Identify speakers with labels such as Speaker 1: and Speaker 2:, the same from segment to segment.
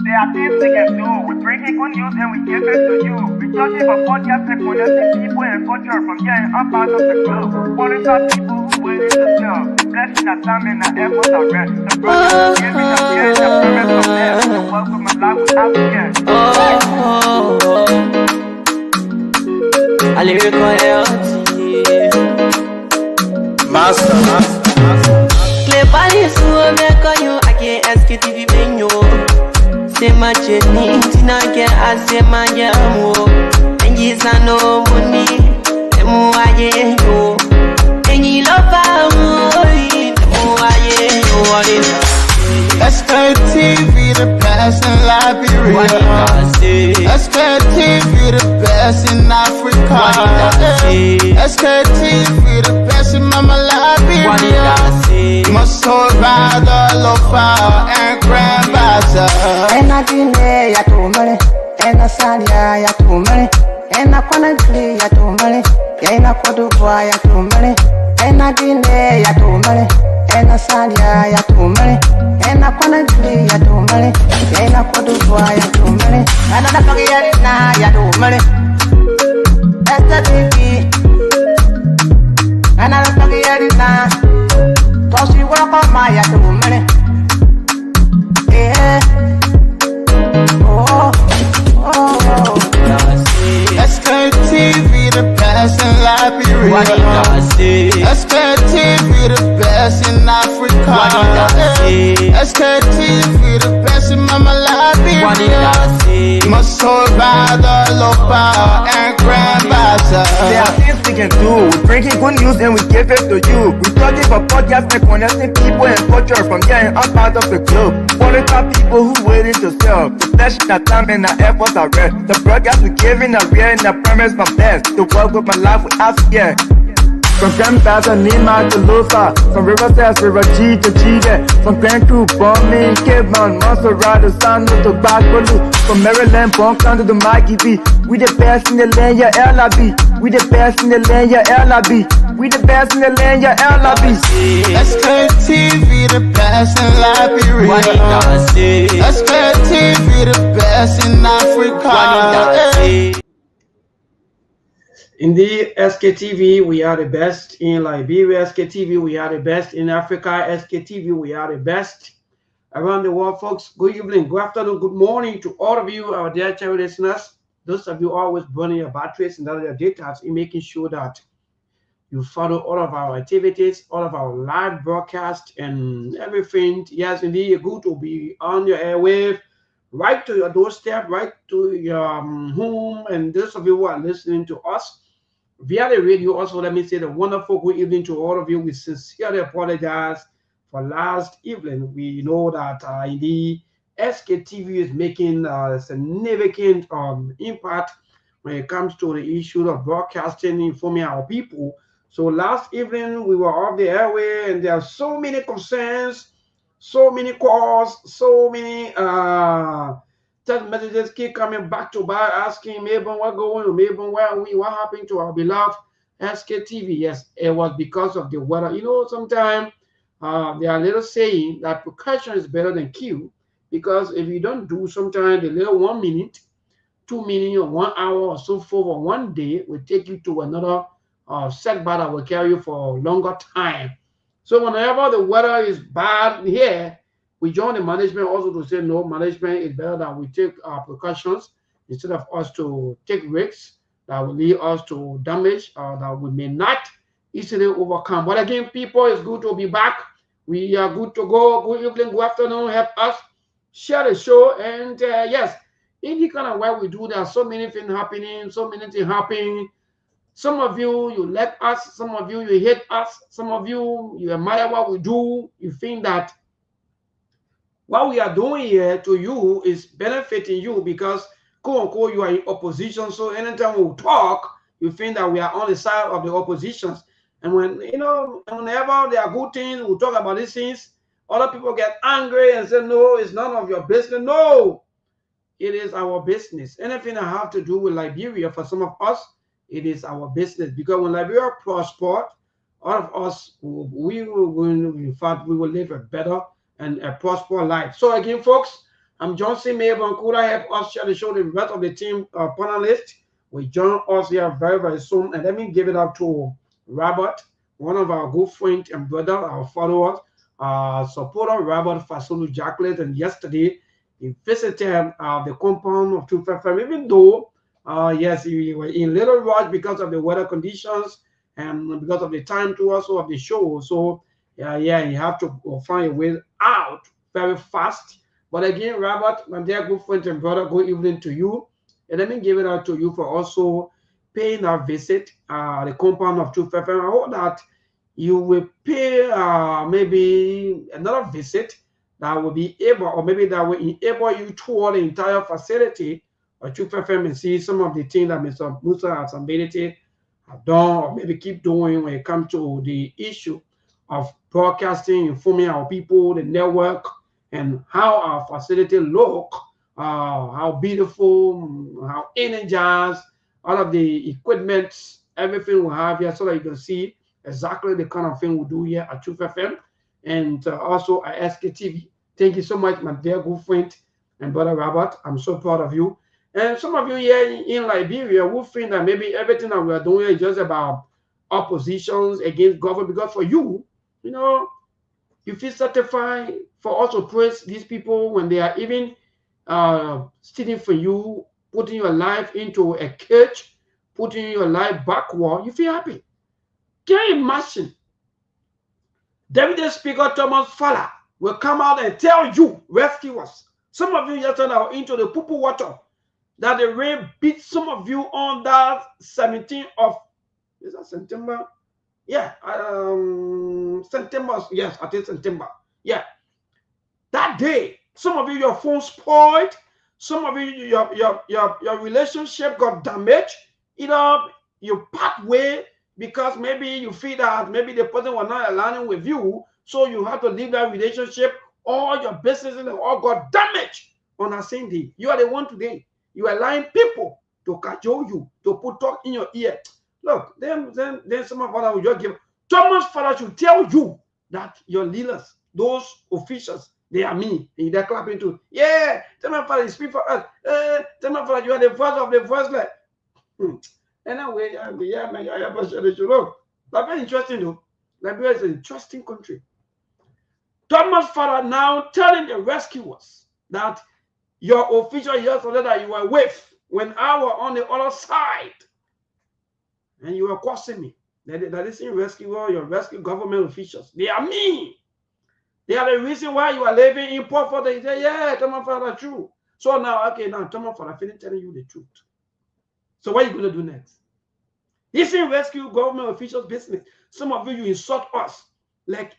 Speaker 1: There are things we can do. We bring in good news and we give it to you. We touch it before just connecting people and culture from getting up out of the club. Calling for people who willing to sell. The blessing that time and the efforts are rest. The brothers giving us the end of promise from them. The welcome my life without again.
Speaker 2: I lyrical
Speaker 3: Master.
Speaker 2: Play Paris who make you I can't Sktv benyo. Say my journey tina get I say my jamo. And you no money emu aye yo. And you love emu aye yo.
Speaker 3: Sktv, the best in Liberia. Sktv, the best in Africa. Sktv, the best in Mama Liberia. Must hold by the lofa and grandbaza.
Speaker 4: And I didn't ya to money, and I said ya to money, and I couldn't play ya to money, and I could do ya to money, and I didn't ya to money, and I said ya to money. And I couldn't play ya to money, and I could do ya to money. And I don't get it now, ya to money. That's the baby. And I don't get it now. Cause you work on my ya to money. Yeah. Oh.
Speaker 3: Sktv, the best in Liberia. Sktv, the best in Africa. Sktv, the best in Mama Liberia. Must hold by the lofa and grandbaza.
Speaker 1: There are things we can do. We bring in good news and we give it to you. We touch it for podcast and connecting people and culture from getting up out of the club. Calling for people who willing to sell. The flesh, the time and the efforts are rest. The broadcast we giving a real and the premise from best. The world with my life without fear. From Grandfather Nima to Lufa, from Riverside, River G to Chile, from Grand Crew, Bombing, Kidman, Monserrat, San to Bacalu, from Maryland, Bonk to the Mikey B. We the best in the land, yeah, LIB. We the best in the land, yeah, LIB. We the best in the land, yeah, LIB.
Speaker 3: Sktv, the best in Liberia. Sktv, the best in Africa.
Speaker 5: Indeed, Sktv, we are the best in Liberia. Sktv, we are the best in Africa. Sktv, we are the best around the world, folks. Good evening, good afternoon, good morning to all of you, our dear channel listeners. Those of you always burning your batteries and other data in making sure that you follow all of our activities, all of our live broadcasts and everything. Yes, indeed, good to be on your airwave, right to your doorstep, right to your home. And those of you who are listening to us via the radio, also let me say the wonderful good evening to all of you. We sincerely apologize for last evening. We know that indeed Sktv is making a significant impact when it comes to the issue of broadcasting, informing our people. So last evening we were off the airway, and there are so many concerns, so many calls, so many text messages keep coming back to back asking, Mabon, what going on? Mabon, where are we? What happened to our beloved Sktv? Yes, it was because of the weather. You know, sometimes there are little saying that precaution is better than cure, because if you don't do, sometimes the little 1 minute, 2 minutes, or 1 hour or so forth, or 1 day will take you to another setback that will carry you for a longer time. So whenever the weather is bad here, we join the management also to say, no, management is better that we take our precautions instead of us to take risks that will lead us to damage that we may not easily overcome. But again, people, it's good to be back. We are good to go. Good evening, good afternoon. Help us share the show. And yes, in the kind of way we do, there are so many things happening, so many things happening. Some of you, you like us. Some of you, you hate us. Some of you, you admire what we do. You think that what we are doing here to you is benefiting you because, quote unquote, you are in opposition. So anytime we talk, you think that we are on the side of the oppositions. And when, you know, whenever there are good things, we talk about these things, other people get angry and say, no, it's none of your business. No, it is our business. Anything that have to do with Liberia, for some of us, it is our business. Because when Liberia prospers, all of us, we will live a better and a prosperous life. So again, folks, I'm Johnson May Vancouver. Help us share the show. The rest of the team panelists will join us here very, very soon. And let me give it up to Robert, one of our good friends and brother, our followers, supporter, Robert Fasulu Jacqueline. And yesterday, he visited the compound of Truth FM, even though, yes, he was in little rush because of the weather conditions and because of the time to also of the show. So, yeah, he have to find a way out very fast. But again, Robert, my dear good friend and brother, good evening to you. And let me give it out to you for also paying our visit, the compound of Truth FM. I hope that you will pay maybe another visit that will be able, or maybe that will enable you tour the entire facility of Truth FM and see some of the things that Mr. Musa has ability have done, or maybe keep doing when it comes to the issue of broadcasting, informing our people, the network, and how our facility look, how beautiful, how energized, all of the equipment, everything we have here, so that you can see exactly the kind of thing we do here at Truth FM and also at SKTV. Thank you so much, my dear good friend and brother Robert. I'm so proud of you. And some of you here in Liberia will think that maybe everything that we are doing is just about oppositions against government, because for you, you know, you feel certified for us to praise these people when they are even stealing from you, putting your life into a cage, putting your life backward. You feel happy. Can you imagine? Deputy Speaker Thomas Falla will come out and tell you, rescuers, some of you yesterday are into the poo water, that the rain beat some of you on that 17th of, is that September? Yeah, September. Yes, I think September. Yeah, that day, some of you, your phone spoiled. Some of you, your relationship got damaged. You know, you part way because maybe you feel that maybe the person was not aligning with you, so you have to leave that relationship. All your businesses all got damaged on a same day. You are the one today. You are allowing people to cajole you, to put talk in your ear. Look, then some of us will just give. Thomas Father should tell you that your leaders, those officials, they are me. And they're clapping too. Yeah, Thomas Father, speak for us. Thomas Father, you are the voice of the voiceless. Anyway, yeah, man, look, that's very interesting though. Liberia is an interesting country. Thomas Father now telling the rescuers that your official yesterday that you were with when I was on the other side, and you were crossing me. That isn't rescuer, your rescue government officials. They are me. They are the reason why you are living in poor. They say, yeah, Thomas Father, true. So now, okay, now Thomas Father, I finish telling you the truth. So what are you going to do next? This is rescue government officials' business. Some of you insult us. Like,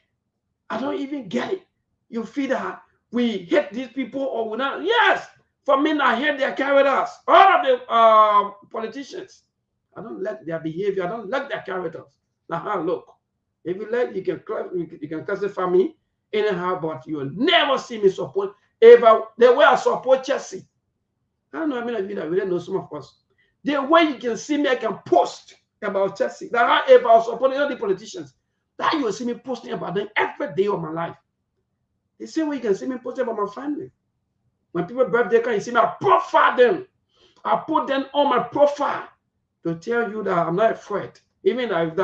Speaker 5: I don't even get it. You feel that we hate these people or we not? Yes, for me, I hate their characters. All of the politicians. I don't like their behavior. I don't like their characters. Now, look, if you like, you can classify me anyhow, but you will never see me support ever the way I support Chelsea. I don't know how many of you that really know some of us. The way you can see me, I can post about Chelsea. That however I support all the politicians. That you will see me posting about them every day of my life. The same way you can see me posting about my family. When people birthday come, you see me, I profile them. I put them on my profile to tell you that I'm not afraid. Even if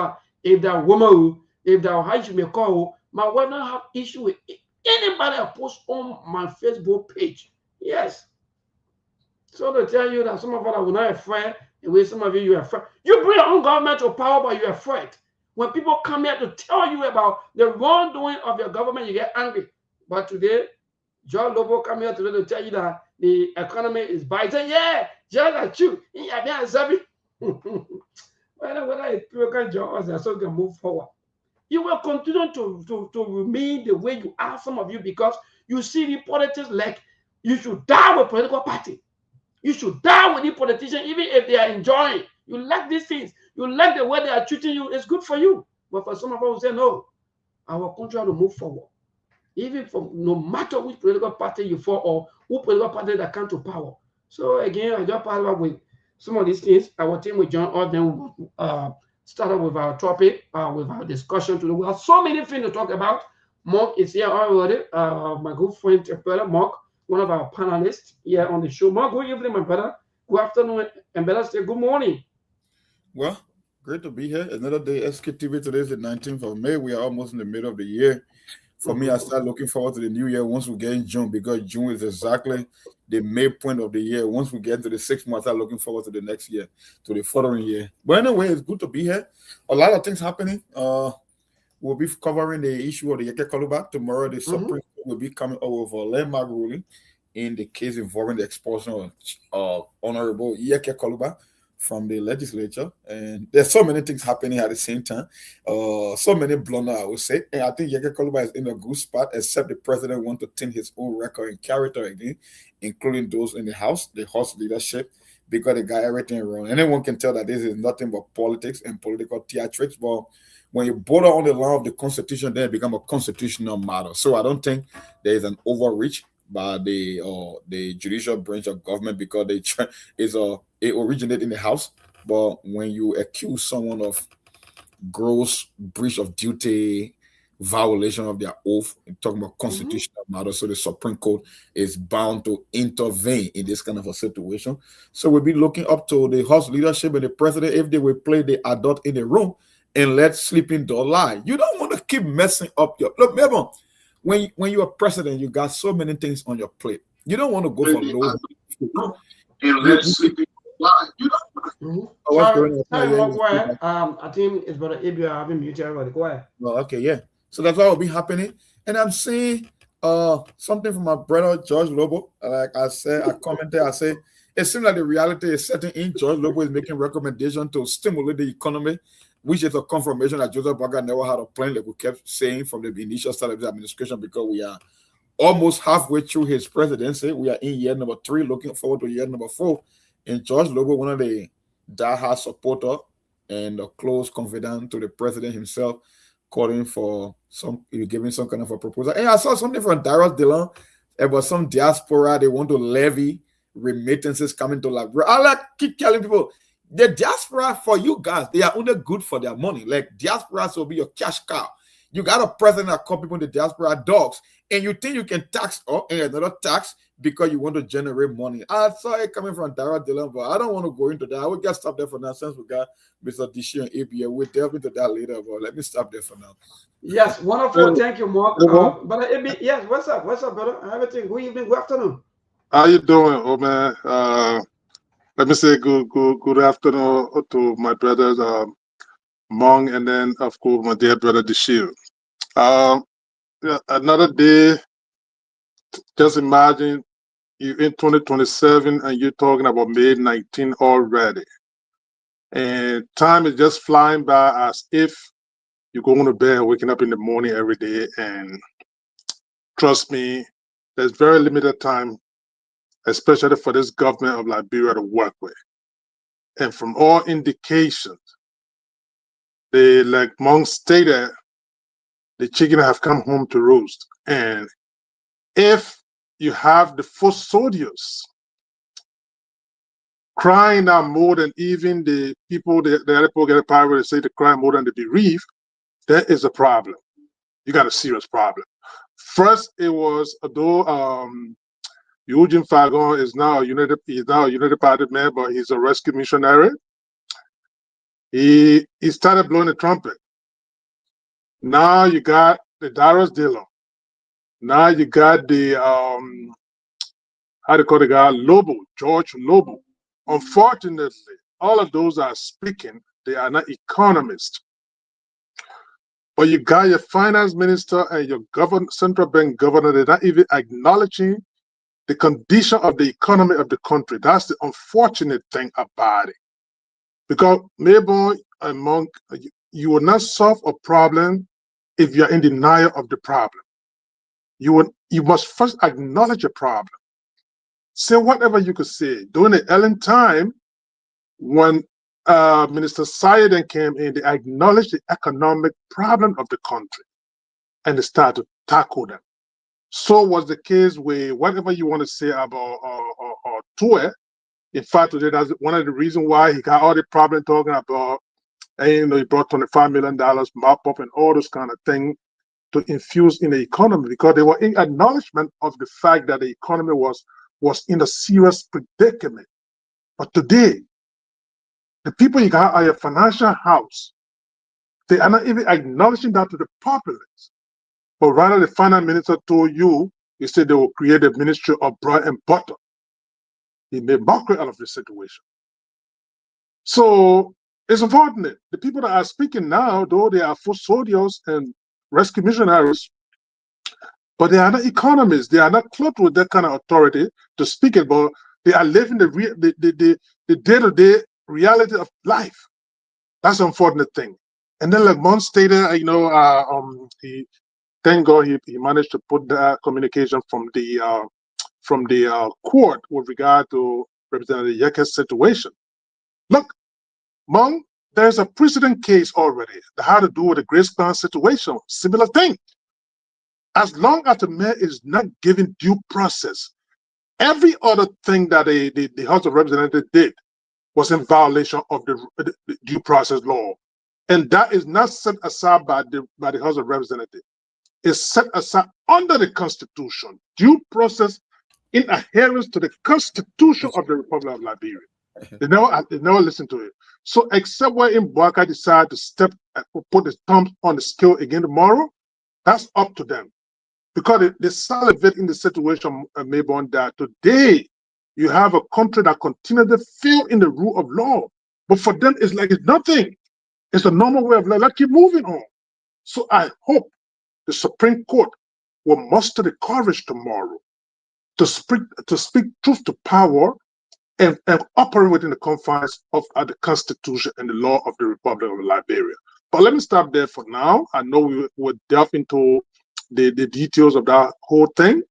Speaker 5: that woman, if that how you may call, my wife don't have issue with anybody I post on my Facebook page. Yes. So to tell you that some of us are not afraid, the way some of you are afraid. You bring your own government to power, but you're afraid. When people come here to tell you about the wrongdoing of your government, you get angry. But today, John Lobo come here today to tell you that the economy is bad. Say, yeah, just like you. Whether it's broken jobs, so can move forward. You will continue to remain the way you are, some of you, because you see the politics like you should die with political party. You should die with the politician, even if they are enjoying. You like these things. You like the way they are treating you. It's good for you. But for some of us who say, no, our country has to move forward. Even from no matter which political party you fall or who political party that come to power. So again, I just pass up with some of these things. Our team will join us. Then we'll start up with our topic, with our discussion today. We have so many things to talk about. Mark is here already. My good friend, brother Mark. one of our panelists here on the show. More good evening, my brother. Good afternoon, and better say good morning.
Speaker 6: Well, great to be here. Another day, Sktv. Today is the 19th of May. We are almost in the middle of the year. For me, I start looking forward to the new year once we get in June, because June is exactly the midpoint of the year. Once we get into the 6 months, I start looking forward to the next year, to the following year. But anyway, it's good to be here. A lot of things happening. We'll be covering the issue of the Yeke Koluba. Tomorrow, the Supreme Court will be coming up with a landmark ruling in the case involving the expulsion of Honorable Yeke Koluba from the legislature. And there's so many things happening at the same time. So many blunders, I would say. And I think Yeke Koluba is in a good spot, except the president wants to tint his own record and character again, including those in the House leadership, because they got everything wrong. Anyone can tell that this is nothing but politics and political theatrics. But when you border on the law of the Constitution, then it becomes a constitutional matter. So I don't think there is an overreach by the judicial branch of government, because it originated in the House. But when you accuse someone of gross breach of duty, violation of their oath, talking about constitutional matters, so the Supreme Court is bound to intervene in this kind of a situation. So we'll be looking up to the House leadership and the president if they will play the adult in the room and let sleeping dog lie. You don't want to keep messing up your look. Remember, when you're president, you got so many things on your plate. You don't want to go for low. And let sleeping dog lie. You don't. What's going on?
Speaker 5: I think it's better if you are having muted everybody. Go ahead.
Speaker 6: Well, okay, yeah. So that's what will be happening. And I'm seeing something from my brother George Lobo. Like I said, I commented, I say it seems like the reality is setting in. George Lobo is making recommendations to stimulate the economy, which is a confirmation that Joseph Boakai never had a plan, like we kept saying from the initial start of the administration, because we are almost halfway through his presidency. We are in year number 3, looking forward to year number 4. And George Lobo, one of the diehard supporter and a close confidant to the president himself, calling for giving some kind of a proposal. And I saw something from Darius Dillon about some diaspora. They want to levy remittances coming to Liberia. I keep telling people, the diaspora for you guys, they are only good for their money. Like diaspora will be your cash cow. You got a president that call people in the diaspora dogs, and you think you can tax up and another tax because you want to generate money. I saw it coming from Dara Dillon, but I don't want to go into that. I will just stop there for now since we got Mr. Dishi and ABA. We'll delve into that later, but let me stop there for now.
Speaker 5: Yes, wonderful. Thank you, Mark. But yes, what's up? What's up, brother? Everything. Good evening, good afternoon.
Speaker 7: How you doing, oh man? Let me say good afternoon to my brothers, Mong, and then of course my dear brother Dishil. Another day. Just imagine you in 2027 and you're talking about May 19 already, and time is just flying by as if you're going to bed and waking up in the morning every day. And trust me, there's very limited time, especially for this government of Liberia, to work with. And from all indications, like Monk stated, the chicken have come home to roost. And if you have the foot soldiers crying out more than even the people, the other people get a power to say they cry more than the bereaved, that is a problem. You got a serious problem. First, it was, although Eugene Fagon is now a United Party man, but he's a rescue missionary. He started blowing the trumpet. Now you got the Darius Dillon. Now you got the how do you call the guy, Lobo, George Lobo. Unfortunately, all of those are speaking. They are not economists. But you got your finance minister and your central bank governor. They're not even acknowledging the condition of the economy of the country. That's the unfortunate thing about it. Because maybe among you will not solve a problem if you're in denial of the problem. You must first acknowledge a problem. Say whatever you could say. During the Ellen time, when Minister Sayeden came in, they acknowledged the economic problem of the country and they started to tackle them. So was the case with whatever you want to say about Tue. In fact, today that's one of the reasons why he got all the problem talking about, and he brought $25 million mop up and all those kind of things to infuse in the economy, because they were in acknowledgement of the fact that the economy was in a serious predicament. But today, the people you got at your financial house, they are not even acknowledging that to the populace. But rather, the finance minister told you, he said they will create a ministry of bread and butter. He made mockery out of the situation. So it's unfortunate. The people that are speaking now, though they are foot soldiers and rescue missionaries, but they are not economists. They are not clothed with that kind of authority to speak it, but they are living the day-to-day reality of life. That's the unfortunate thing. And then, like Mon stated, he thank God he managed to put that communication from the court with regard to Representative Yeke's situation. Look, Mon, there's a precedent case already that had to do with the Grace Plan situation. Similar thing. As long as the mayor is not given due process, every other thing that the House of Representatives did was in violation of the due process law. And that is not set aside by the House of Representatives. It's set aside under the Constitution. Due process in adherence to the Constitution of the Republic of Liberia. They never listen to it. So except where Mbaka decide to put his thumb on the scale again tomorrow, that's up to them. Because they salivate in the situation, Mayborn, that today you have a country that continues to fail in the rule of law. But for them, it's like it's nothing. It's a normal way of life. Let's keep moving on. So I hope the Supreme Court will muster the courage tomorrow to speak truth to power and operate within the confines of the Constitution and the law of the Republic of Liberia. But let me stop there for now. I know we will delve into the details of that whole thing,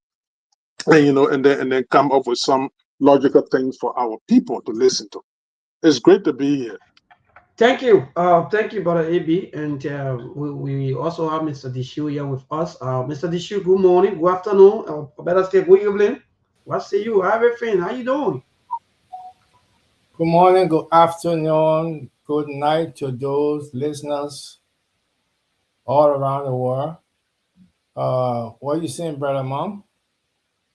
Speaker 7: and then come up with some logical things for our people to listen to. It's great to be here.
Speaker 5: Thank you, Brother AB, and we also have Mr. Dishu here with us. Mr. Dishu, good morning, good afternoon, or better say good evening. What say you? How everything? How you doing?
Speaker 8: Good morning, good afternoon, good night to those listeners all around the world. What are you saying, Brother Mom?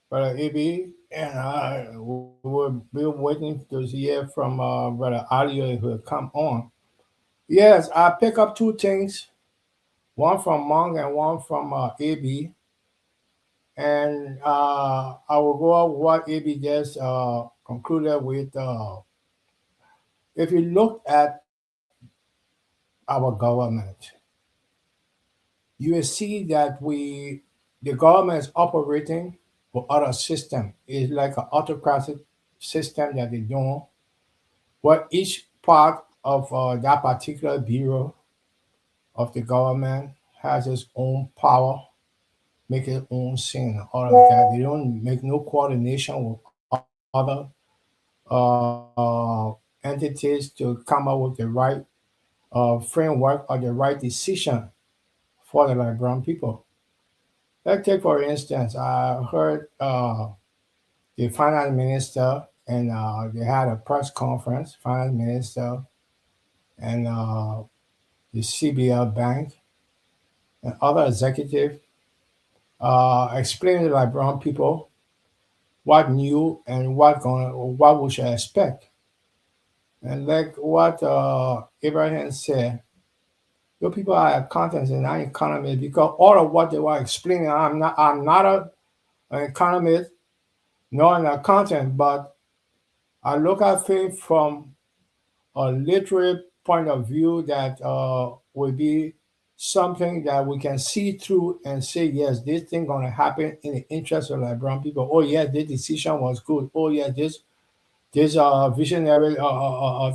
Speaker 8: Brother AB? And we're waiting to hear from Brother Alio who will come on. Yes, I pick up two things, one from Mong and one from AB. And I will go over what AB just concluded with. If you look at our government, you will see that the government is operating with other system. It's like an autocratic system that they're doing, where each part of that particular bureau of the government has its own power, make its own sin, all of that. They don't make no coordination with other entities to come up with the right framework or the right decision for the Liberian people. Let's take, for instance, I heard the finance minister, and they had a press conference, finance minister and the CBL Bank and other executives explaining to the Liberian people what new and what we should expect. And like what Abraham said, your people are accountants and not economists, because all of what they were explaining, I'm not an economist nor an accountant, but I look at things from a literary point of view that will be something that we can see through and say, yes, this thing gonna happen in the interest of Liberian people. Oh yes, this decision was good. Oh yes, this visionary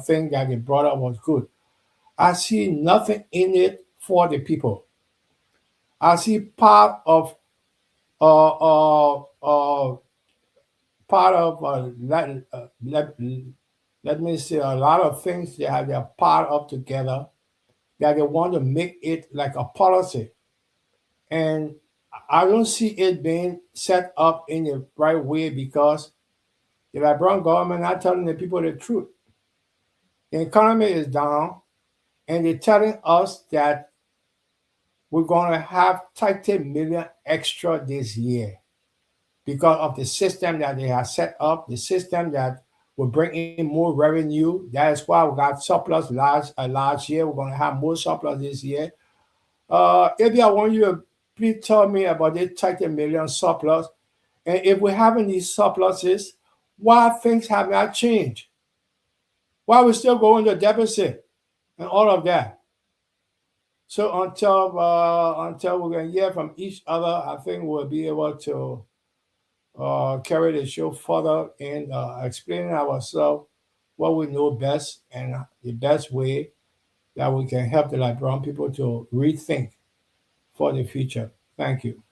Speaker 8: thing that they brought up was good. I see nothing in it for the people. I see part of let me say a lot of things they're part of together that they want to make it like a policy. And I don't see it being set up in the right way, because the Liberian government not telling the people the truth. The economy is down, and they're telling us that we're going to have 30 million extra this year because of the system that they have set up, the system that will bring in more revenue. That is why we got surplus last year. We're going to have more surplus this year. If I want you to please tell me about the 30 million surplus, and if we're having these surpluses, why things have not changed? Why we still go into deficit and all of that? So until we can hear from each other, I think we'll be able to carry the show further in explaining ourselves what we know best and the best way that we can help the Liberian people to rethink for the future. Thank you.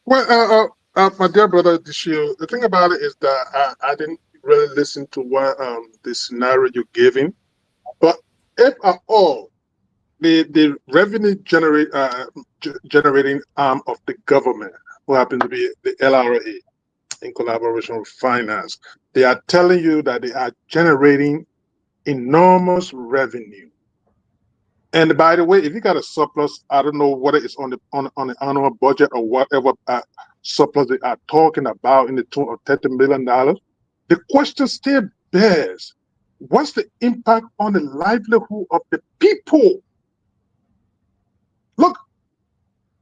Speaker 7: Well, my dear brother Dishio, the thing about it is that I didn't really listen to what the scenario you're giving, but if at all the revenue generating arm of the government, who happen to be the LRA in collaboration with finance, they are telling you that they are generating enormous revenue. And by the way, if you got a surplus, I don't know whether it's on the annual budget or whatever surplus they are talking about in the tune of $30 million. The question still bears: what's the impact on the livelihood of the people? Look,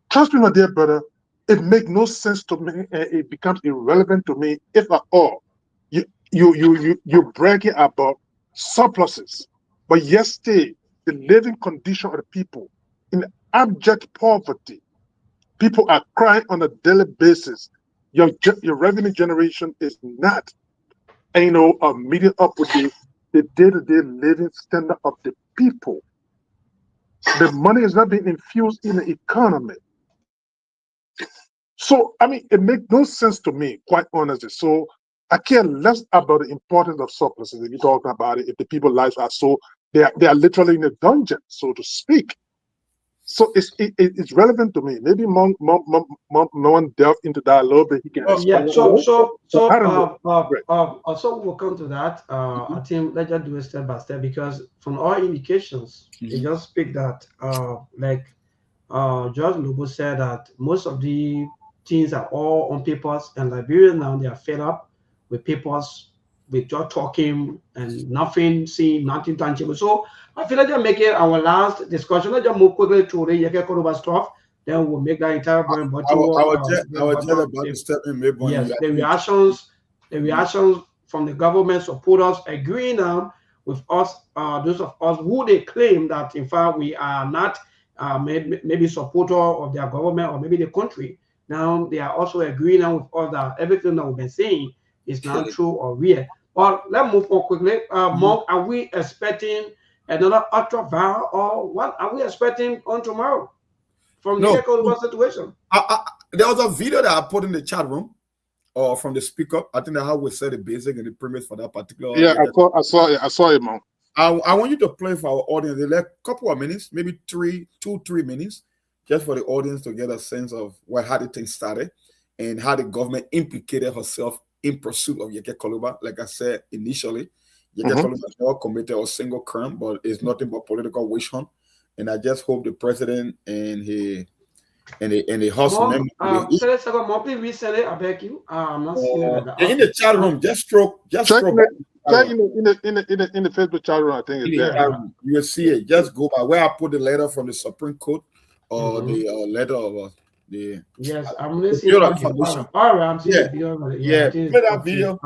Speaker 7: trust me, my dear brother, it makes no sense to me, and it becomes irrelevant to me if at all you're bragging about surpluses, but yesterday the living condition of the people in abject poverty, people are crying on a daily basis. Your revenue generation is not, meeting up with the day-to-day living standard of the people. The money is not being infused in the economy. So, I mean, it makes no sense to me, quite honestly. So, I care less about the importance of surpluses if you're talking about it, if the people's lives are so, they are literally in a dungeon, so to speak. So, it's relevant to me. Maybe no one delved into that a little bit. He can
Speaker 5: yeah, so we'll come to that. I think let's just do it step by step, because from all indications, it just speak that, George Lobo said that most of the things are all on papers, and Liberians now, they are fed up with papers, with just talking and nothing seen, nothing tangible. So I feel like they're making our last discussion. Let's just move quickly to the Yeke Koruba stuff. Then we'll make that entire point. But yes, the reactions from the government supporters agreeing now with us, those of us who they claim that in fact we are not maybe supporter of their government or maybe the country. Now they are also agreeing now with us that everything that we've been saying is not true or real. Well, let's move on quickly. Monk, are we expecting another ultra viral, or what are we expecting on tomorrow from the Echo situation?
Speaker 6: There was a video that I put in the chat room, or from the speaker. I think that's how we said the basic and the premise for that particular.
Speaker 7: Yeah, I saw it, Monk.
Speaker 6: I want you to play for our audience. They like a couple of minutes, maybe 3 minutes, just for the audience to get a sense of how the thing started and how the government implicated herself in pursuit of Yeke Koruba. Like I said initially, Yeke Koruba has not committed a single crime, but it's nothing but political witch hunt. And I just hope the president and the House member.
Speaker 5: Please resend it. I beg you. I'm not seeing it like that.
Speaker 6: In the chat room, just stroke.
Speaker 7: In the Facebook chat room, I think it's there.
Speaker 6: You will see it. Just go by where I put the letter from the Supreme Court, or the letter of the.
Speaker 5: Yes, I'm listening. All right, I'm seeing the video.
Speaker 6: Play that video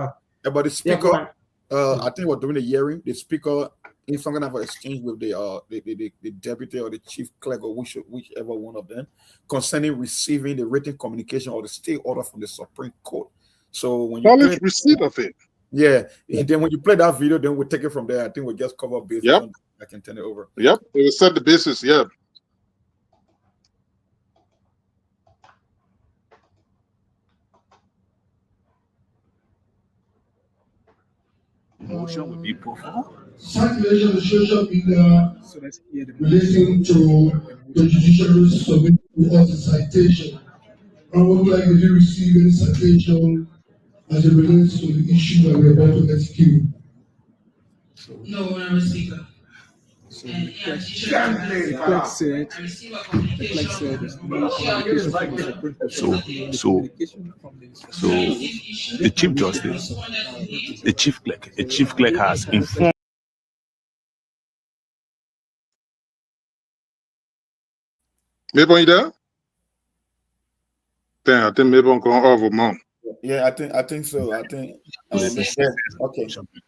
Speaker 6: about the speaker. I think we're doing the hearing. The speaker in some kind of exchange with the deputy or the chief clerk, or whichever one of them, concerning receiving the written communication or the stay order from the Supreme Court. So when you
Speaker 7: receipt of it.
Speaker 6: Yeah, and then when you play that video, then we'll take it from there. I think we'll just cover base.
Speaker 7: Yep.
Speaker 6: I can turn it over.
Speaker 7: Yep, we will set the basis. Yeah.
Speaker 9: Motion would be put forward.
Speaker 10: Circulation of social media relating to the judiciary submitting to us a citation. I would like if you receive any citation as it relates to the issue that we're about to execute.
Speaker 11: No, Madam Speaker.
Speaker 9: So the clerk said there's no communication from the Supreme Court.
Speaker 11: So the Chief Justice, the Chief Clerk has informed.
Speaker 7: Maybe you there? Damn, I think maybe I'm going over mom.
Speaker 6: Yeah, I think so. I think okay.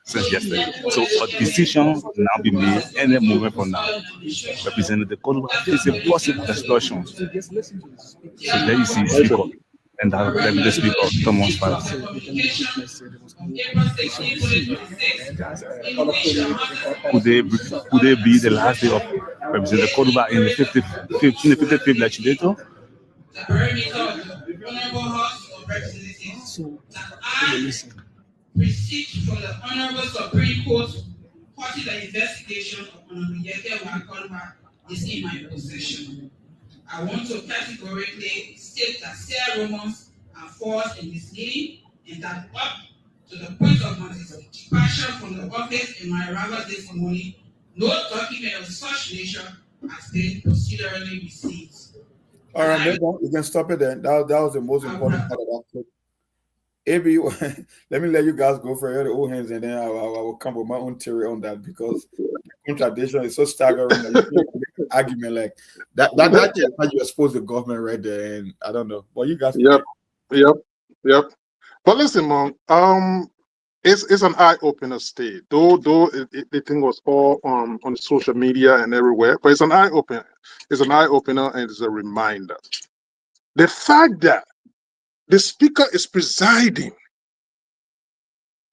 Speaker 11: Since yesterday. So a decision will now be made any moment from now. Representative Koduba is a possible explosion. So there you see speaker. And that the speaker Thomas Farah. Could they be the last day of Representative Koduba in the 55th legislature?
Speaker 9: So,
Speaker 12: proceed from the Honorable Supreme Court, party the investigation of Honorable Yeke Wakonwa is in my possession. I want to categorically state that Sarah rumors are false and misleading, and that up to the point of my departure from the office in my arrival this morning, no document of such nature has been procedurally received.
Speaker 6: All right, you can stop it then. That was the most important part of that clip. AB, let me let you guys go for your own hands, and then I will come with my own theory on that, because the contradiction is so staggering that you can't make an argument like that. That's how you expose the government right there, and I don't know. But you guys,
Speaker 7: Yep. But listen, Mom, it's an eye opener state. Though the thing was all on social media and everywhere, but it's an eye opener. It's an eye opener, and it's a reminder. The fact that the speaker is presiding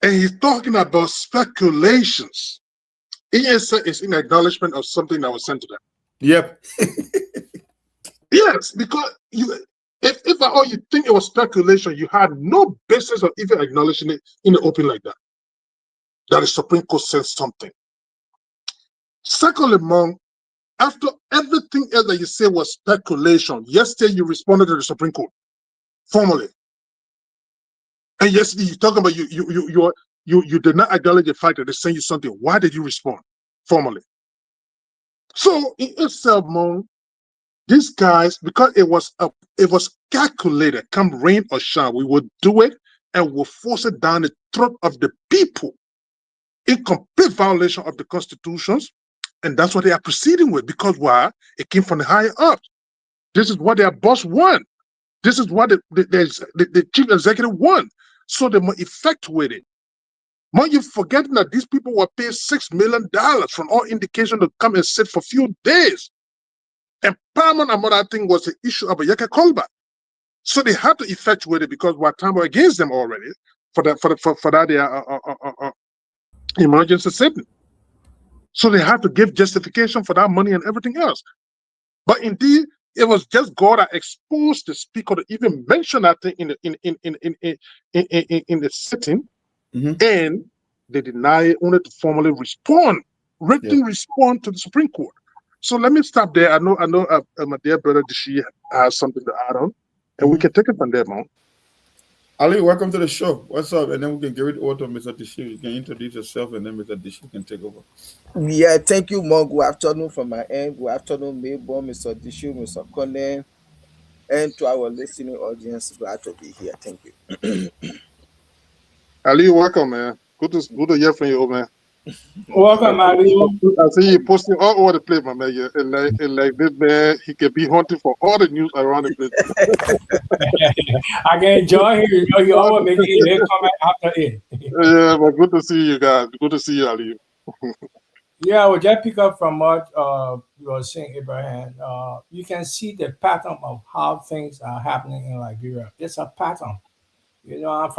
Speaker 7: and he's talking about speculations, it's in acknowledgement of something that was sent to them.
Speaker 6: Yep.
Speaker 7: Yes, because if at all you think it was speculation, you had no basis of even acknowledging it in the open like that. That the Supreme Court said something. Secondly, Mom, after everything else that you say was speculation, yesterday you responded to the Supreme Court formally. And yesterday you talking about you did not acknowledge the fact that they sent you something. Why did you respond formally? So in itself, Mom, these guys, because it was calculated, come rain or shine, we would do it and we'll force it down the throat of the people in complete violation of the constitutions. And that's what they are proceeding with, because why? It came from the higher up. This is what their boss won. This is what the chief executive won. So they must effectuate it. But you're forgetting that these people were paid $6 million from all indication to come and sit for a few days. And paramount among that thing was the issue of a Yeke Kolba. So they had to effectuate it because what time were against them already for that emergency sitting. So they had to give justification for that money and everything else. But indeed, it was just God that exposed the speaker to even mention that thing in the sitting, and they deny it only to formally respond, respond to the Supreme Court. So let me stop there. I know, my dear brother Dishi has something to add on, and we can take it from there, man.
Speaker 6: Ali, welcome to the show. What's up? And then we can give it over to Mr. Dishi. You can introduce yourself, and then Mr. Dishi can take over.
Speaker 13: Yeah, thank you, Mo. Good afternoon from my end. Good afternoon, Mabel, Mr. Dishi, Mr. Conan, and to our listening audience. Glad to be here. Thank you.
Speaker 7: Ali, welcome, man. Good to hear from you, man.
Speaker 8: Welcome, Ali.
Speaker 7: I see you posting all over the place, my man. And like this man, he can be hunting for all the news around the place.
Speaker 8: I can enjoy him. You always make it comment after it.
Speaker 7: Yeah, but good to see you guys. Good to see you, Ali.
Speaker 8: Yeah, I will just pick up from what you were saying, Abraham. You can see the pattern of how things are happening in Liberia. It's a pattern. You know, I'm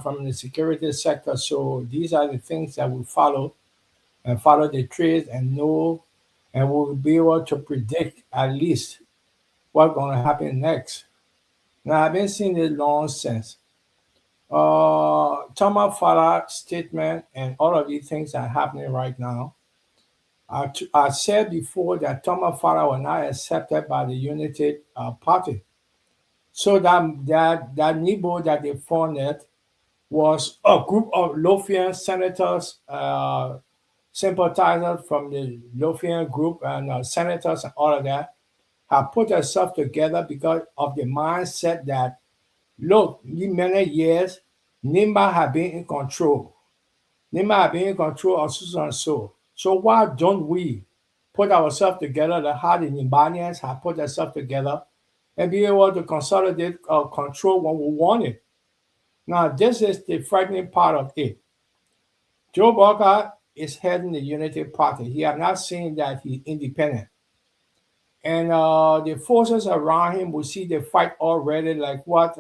Speaker 8: from the security sector, so these are the things that we follow the trades and know, and we'll be able to predict at least what's going to happen next. Now, I've been seeing this long since. Thomas Farah's statement and all of these things are happening right now. I said before that Thomas Farah was not accepted by the United Party. So that NIBO that they formed was a group of Lothian senators sympathizers from the Lothian group and senators and all of that have put themselves together because of the mindset that, look, in many years, NIMBA have been in control. NIMBA have been in control of so and so. So why don't we put ourselves together, the how the Nimbanians have put themselves together and be able to consolidate control when we want it? Now, this is the frightening part of it. Joe Barker is heading the Unity Party. He has not seen that he's independent. And the forces around him, we see the fight already, like what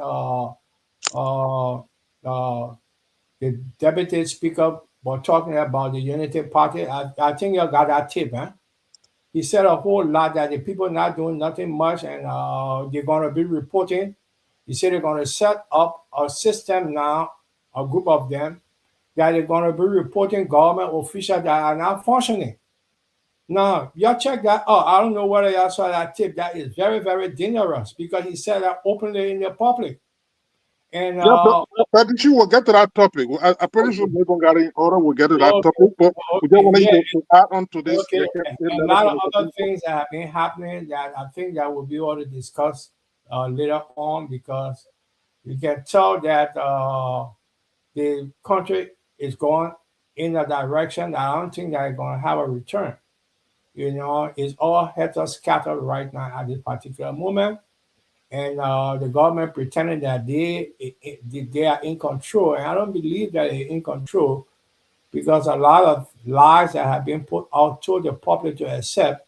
Speaker 8: the deputy speaker was talking about the Unity Party. I think you got that tip, huh? He said a whole lot that the people not doing nothing much and they're going to be reporting. He said they're going to set up a system now, a group of them, that they're going to be reporting government officials that are not functioning. Now, y'all check that out. I don't know whether y'all saw that tip. That is very, very dangerous because he said that openly in the public. And
Speaker 7: but you will get to that topic. I'm pretty sure we're going to get in order. We'll get to that topic. But we don't want to add on to this.
Speaker 8: Okay. And a lot of other things that have been happening that I think that will be able to discuss later on, because you can tell that the country is going in a direction that I don't think that it's going to have a return. You know, it's all heads are scattered right now at this particular moment. And the government pretending that they are in control. And I don't believe that they're in control, because a lot of lies that have been put out to the public to accept,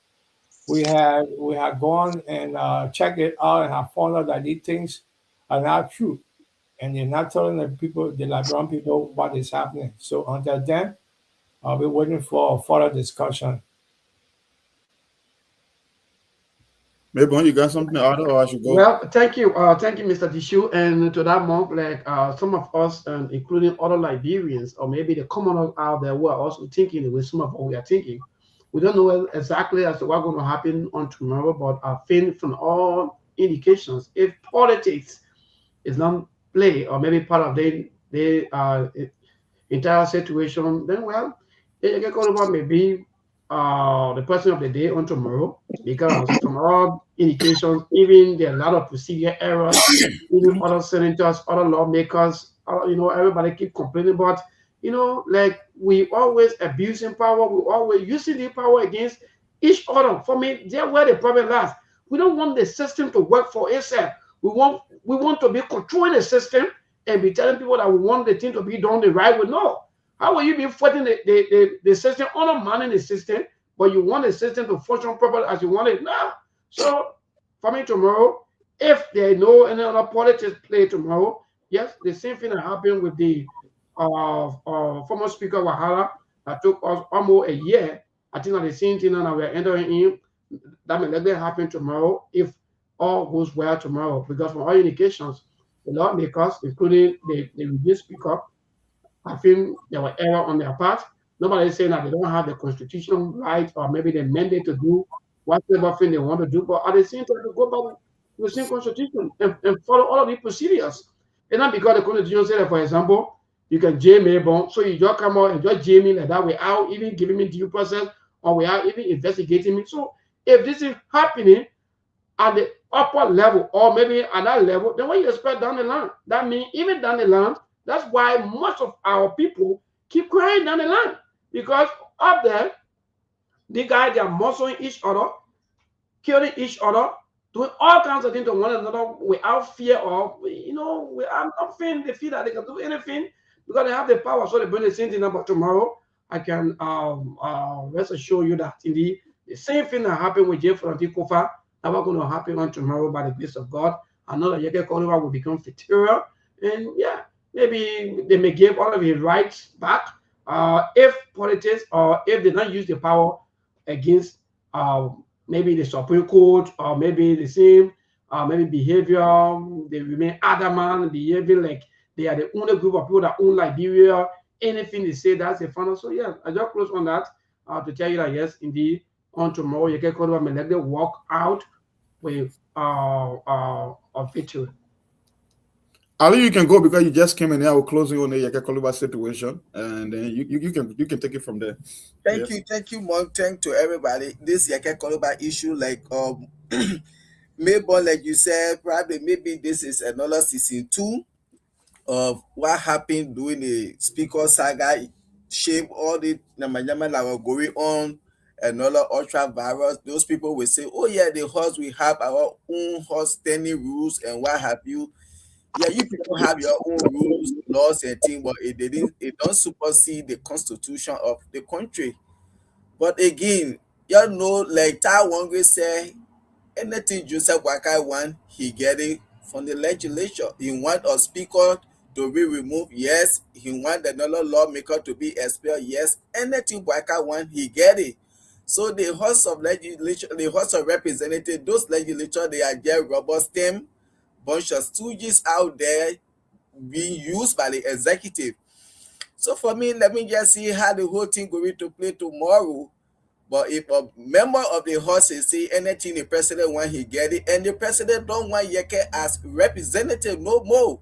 Speaker 8: we have gone and checked it out and have found out that these things are not true. And they're not telling the people, the Liberian people, what is happening. So until then, I'll be waiting for further discussion.
Speaker 6: Maybe you got something to add, or I should go?
Speaker 5: Well, thank you, Mr. Dishu. And to that mark, like some of us, including other Liberians, or maybe the commoners out there who are also thinking the way some of what we are thinking, we don't know exactly as to what's going to happen on tomorrow, but I think from all indications, if politics is not play or maybe part of the entire situation, then well, it can go about maybe the person of the day on tomorrow, because from all indications, even there are a lot of procedure errors, even other senators, other lawmakers, everybody keep complaining about, like we always abusing power, we always using the power against each other. For me, that's where the problem lies. We don't want the system to work for itself. We want to be controlling the system and be telling people that we want the thing to be done the right way. No. How will you be fighting the system, undermining the system, but you want the system to function properly as you want it now? So, for me tomorrow, if there is no any other politics play tomorrow, yes, the same thing that happened with the former Speaker Wahala that took us almost a year. I think that the same thing that we're entering in, that may likely happen tomorrow if all goes well tomorrow. Because from all indications, the lawmakers, including the review speaker, I think there were error on their part. Nobody is saying that they don't have the constitutional right or maybe the mandate to do whatever thing they want to do, but at the same time, to go back to the same constitution and follow all of the procedures. And not because the constitution said that, for example, you can jail me, so you just come out and just jail me like that without even giving me due process or without even investigating me. So if this is happening at the upper level or maybe at that level, then what you expect down the line? That means even down the line, that's why most of our people keep crying down the line, because up there, the guys, they are muscling each other, killing each other, doing all kinds of things to one another without fear of, I'm not feeling they feel that they can do anything because they have the power. So they bring the same thing about tomorrow. I can rest assure you that indeed the same thing that happened with Jeff Kofa, that's not going to happen on tomorrow by the grace of God. I know that Yeke Koliwa will become fictitious, and yeah, maybe they may give all of his rights back if politics or if they don't use the power against maybe the Supreme Court or maybe the same maybe behavior. They remain adamant, behaving like they are the only group of people that own Liberia. Anything they say, that's a final. So yeah, I just close on that to tell you that yes, indeed, on tomorrow you can call them and let them walk out with a victory.
Speaker 6: Ali, you can go because you just came in here. I will close you on the Yeke Koluba situation, and then you can take it from there.
Speaker 13: Thank you, Monk. Thank to everybody. This Yeke Koluba issue, like maybe like you said, probably maybe this is another season 2 of what happened during the speaker saga, shape all the namayama that were going on, another ultra virus. Those people will say, oh yeah, the horse, we have our own horse standing rules and what have you. Yeah, you people have your own rules, laws, and things, but it don't supersede the constitution of the country. But again, you know, like Tai Wangwe say, anything Joseph Wakai want, he get it from the legislature. He want a speaker to be removed, yes. He want another lawmaker to be expelled, yes. Anything Wakai want, he get it. So the House of Legislature, the House of Representatives, those legislators, they are just rubber stamp, bunch of stooges out there being used by the executive. So for me, let me just see how the whole thing going to play tomorrow. But if a member of the House say anything the president want, he get it, and the president don't want Yeke as representative no more.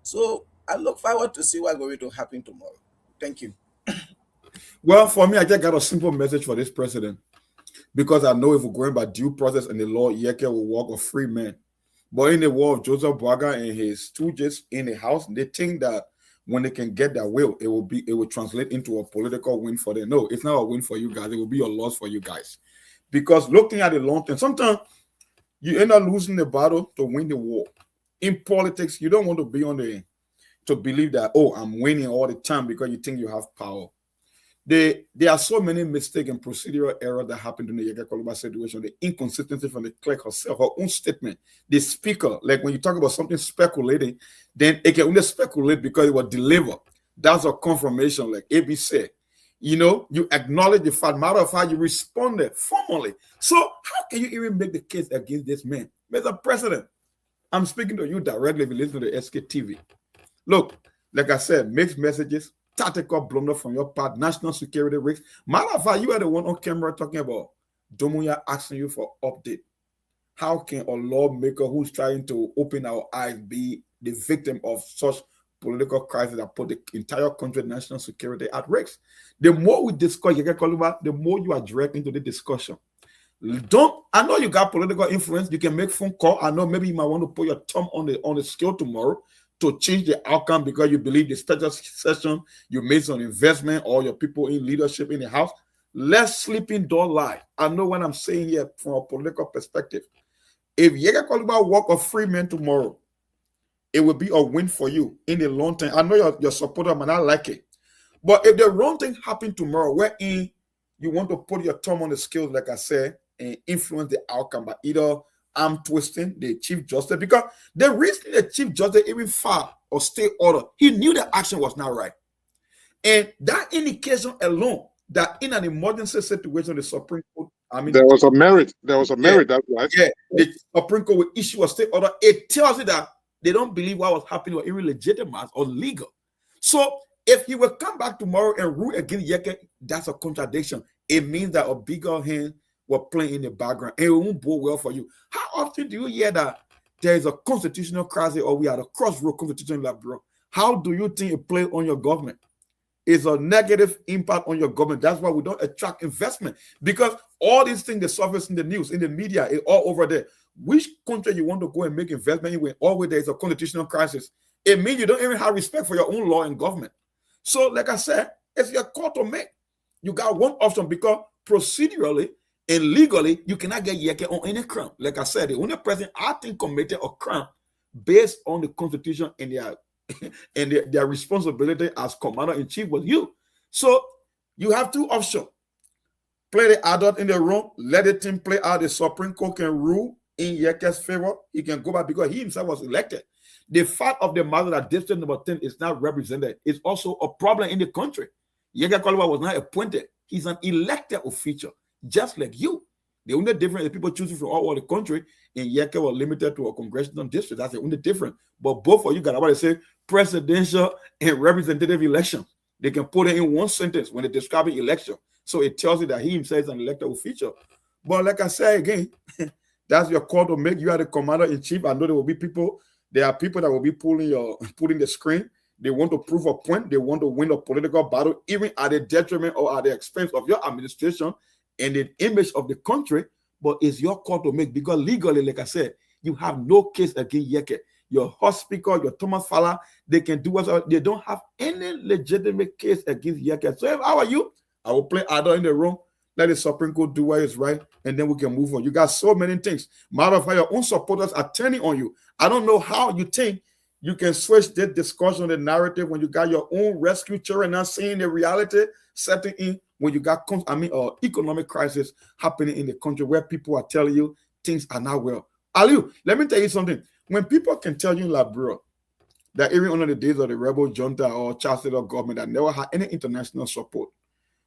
Speaker 13: So I look forward to see what's going to happen tomorrow. Thank you.
Speaker 6: Well, for me, I just got a simple message for this president, because I know if we're going by due process and the law, Yeke will walk a free man. But in the war of Joseph Boaga and his stooges in the House, they think that when they can get their will, it will translate into a political win for them. No, it's not a win for you guys. It will be a loss for you guys. Because looking at the long term, sometimes you end up losing the battle to win the war. In politics, you don't want to be to believe that, oh, I'm winning all the time because you think you have power. There are so many mistakes and procedural errors that happened in the Yeke Koluba situation. The inconsistency from the clerk herself, her own statement, the speaker, like when you talk about something speculating, then it can only speculate because it was delivered. That's a confirmation, like AB said. You know, you acknowledge the fact. Matter of fact, you responded formally. So how can you even make the case against this man? Mr. President, I'm speaking to you directly if you listen to the Sktv. Look, like I said, mixed messages, tactical blunder from your part, national security risks. Matter of fact, you are the one on camera talking about Domuya asking you for update. How can a lawmaker who's trying to open our eyes be the victim of such political crisis that put the entire country national security at risk? The more we discuss Yeke Koluba, the more you are dragged into the discussion. I know you got political influence. You can make phone call. I know maybe you might want to put your thumb on the scale tomorrow to change the outcome because you believe the special session you made some investment or your people in leadership in the House. Let's sleeping door lie. I know what I'm saying here from a political perspective. If Yeke Koluba walk a free man tomorrow, it will be a win for you in the long term. I know your supporter might not like it. But if the wrong thing happen tomorrow, wherein you want to put your thumb on the scales, like I said, and influence the outcome by either arm twisting the Chief Justice, because the reason the Chief Justice even filed or stay order, he knew the action was not right. And that indication alone, that in an emergency situation, the Supreme Court,
Speaker 7: there was a merit. That's right.
Speaker 6: Yeah, the Supreme Court will issue a state order. It tells you that they don't believe what was happening was illegitimate or legal. So if he will come back tomorrow and rule against Yeke, that's a contradiction. It means that a bigger hand were playing in the background. And it won't bode well for you. How often do you hear that there is a constitutional crisis or we are at a crossroad constitutional bro? How do you think it plays on your government? It's a negative impact on your government. That's why we don't attract investment, because all these things that surface in the news, in the media, is all over there. Which country you want to go and make investment in when always there is a constitutional crisis? It means you don't even have respect for your own law and government. So, like I said, it's your call to make. You got one option, because procedurally and legally, you cannot get Yeke on any crime. Like I said, the only person I think committed a crime based on the Constitution and their responsibility as commander-in-chief was you. So you have two options. Play the adult in the room, let the team play out. The Supreme Court can rule in Yeke's favor. He can go back because he himself was elected. The fact of the matter that district number 10 is not represented is also a problem in the country. Yeke Koluba was not appointed. He's an elected official, just like you. The only difference is people choosing from all over the country, and Yeke was limited to a congressional district. That's the only difference. But both of you got about to say presidential and representative election. They can put it in one sentence when they describe an election. So it tells you that he himself is an elected official. But like I say again, that's your call to make. You are the commander-in-chief. I know there will be people There are people that will be pulling the screen. They want to prove a point. They want to win a political battle, even at the detriment or at the expense of your administration and the image of the country. But it's your call to make, because legally, like I said, you have no case against Yeke. Your House Speaker, your Thomas Falla, they can do what they don't have any legitimate case against Yeke. So if I were you, I will play Ada in the room. Let the Supreme Court do what is right, and then we can move on. You got so many things. Matter of fact, your own supporters are turning on you. I don't know how you think you can switch this discussion, the narrative, when you got your own rescue children not seeing the reality setting in, when you got economic crisis happening in the country where people are telling you things are not well. Aliu, let me tell you something. When people can tell you, like, bro, that even under the days of the rebel junta or Chancellor government that never had any international support,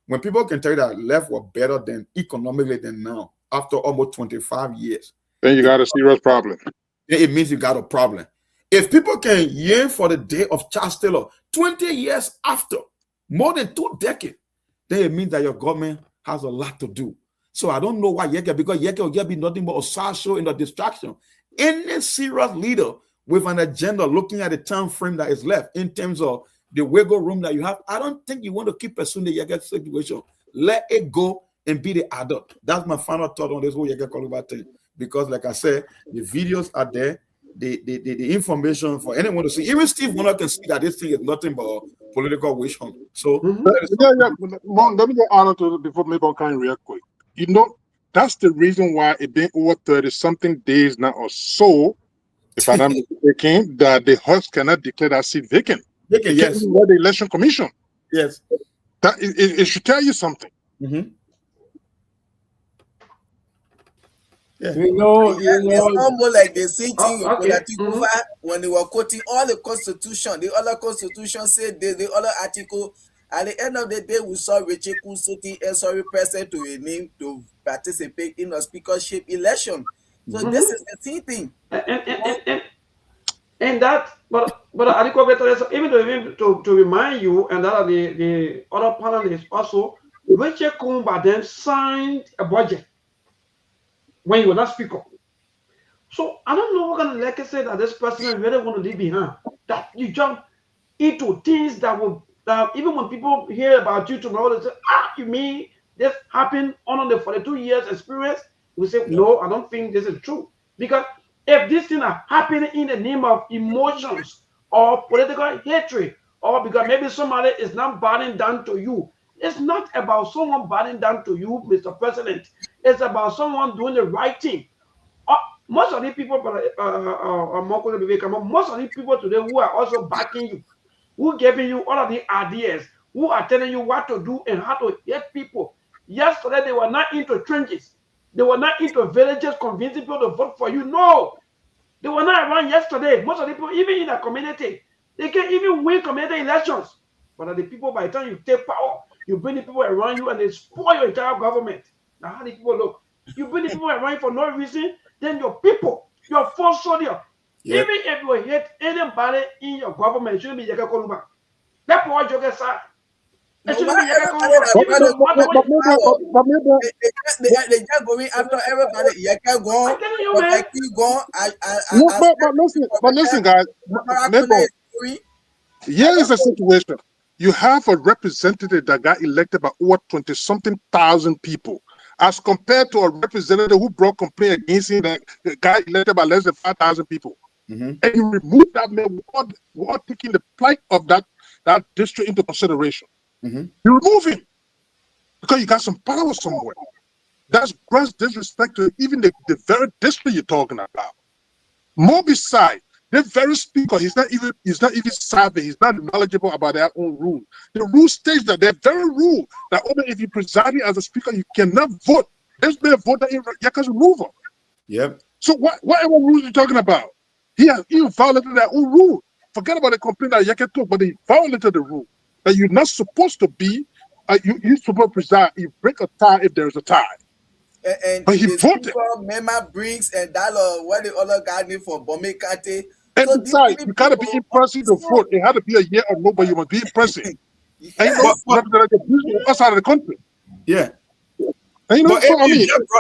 Speaker 6: when people can tell you that left were better than economically than now, after almost 25 years,
Speaker 7: then you got a serious problem.
Speaker 6: It means you got a problem. If people can yearn for the day of Charles Taylor 20 years after, more than 2 decades, then it means that your government has a lot to do. So I don't know why Yeke, because Yeke will be nothing but a side show and a distraction. Any serious leader with an agenda looking at the time frame that is left in terms of the wiggle room that you have, I don't think you want to keep pursuing the Yeke situation. Let it go and be the adult. That's my final thought on this whole Yeke Koluba thing. Because like I said, the videos are there. The information for anyone to see. Even Steve Warner can see that this thing is nothing but political wish hunt. So
Speaker 7: Mom, let me get honor to before maybe I can real quick. You know, that's the reason why it been over 30-something days now or so, if I'm not mistaken, that the House cannot declare that seat vacant.
Speaker 6: Vacant, yes.
Speaker 7: The Election Commission.
Speaker 6: Yes.
Speaker 7: That it should tell you something.
Speaker 6: Mm-hmm.
Speaker 8: Yeah.
Speaker 13: It's almost like the same thing when they were quoting all the constitution. The other constitution said the other article. At the end of the day, we saw Richie City and sorry person to a name to participate in a speakership election. So this is the same thing.
Speaker 5: And that, but even to remind you, and that the other panelists also, Richie Kumba then signed a budget when you were not speaker. So I don't know what kind of legacy that this president really want to leave behind. That you jump into things that will, even when people hear about you tomorrow, they say, you mean this happened on the 42 years experience? We say, no, I don't think this is true. Because if this thing are happening in the name of emotions or political hatred, or because maybe somebody is not bowing down to you, it's not about someone bowing down to you, Mr. President. It's about someone doing the right thing. Most of the people, most of the people today who are also backing you, who are giving you all of the ideas, who are telling you what to do and how to help people. Yesterday, they were not into trenches. They were not into villages convincing people to vote for you. No. They were not around yesterday. Most of the people, even in the community, they can't even win community elections. But the people, by the time you take power, you bring the people around you and they spoil your entire government. Now, how do people look? You bring the people around you for no reason, then your people, your first soldier, even if you hate anybody in your government, it shouldn't be Yeke Koluba. That's what you get, sir. It shouldn't be Yeke Koluba.
Speaker 13: They just going after everybody. Yeke gone,
Speaker 7: but listen, guys. Here is the situation. You have a representative that got elected by over 20-something thousand people, as compared to a representative who brought complaint against him that got elected by less than 5,000 people. And you remove that man without taking the plight of that district into consideration. You remove him because you got some power somewhere. That's gross disrespect to even the very district you're talking about. More beside, the very speaker, he's not even savvy, he's not knowledgeable about their own rule. The rule states that their very rule that only if you presiding as a speaker, you cannot vote. There's been a vote in Yeke's removal.
Speaker 6: Yep.
Speaker 7: So whatever rules you're talking about, he violated their own rule. Forget about the complaint that Yeke took, but he violated the rule that you're not supposed to be. You're supposed to preside. You break a tie if there's a tie.
Speaker 13: But he voted. Mema Briggs and that what the other guy did for Bomekate.
Speaker 7: And besides, you gotta be in person to vote. It had to be a yeah or no, but you must be in person. And you know, outside of the country.
Speaker 6: Yeah.
Speaker 7: And you know,
Speaker 6: but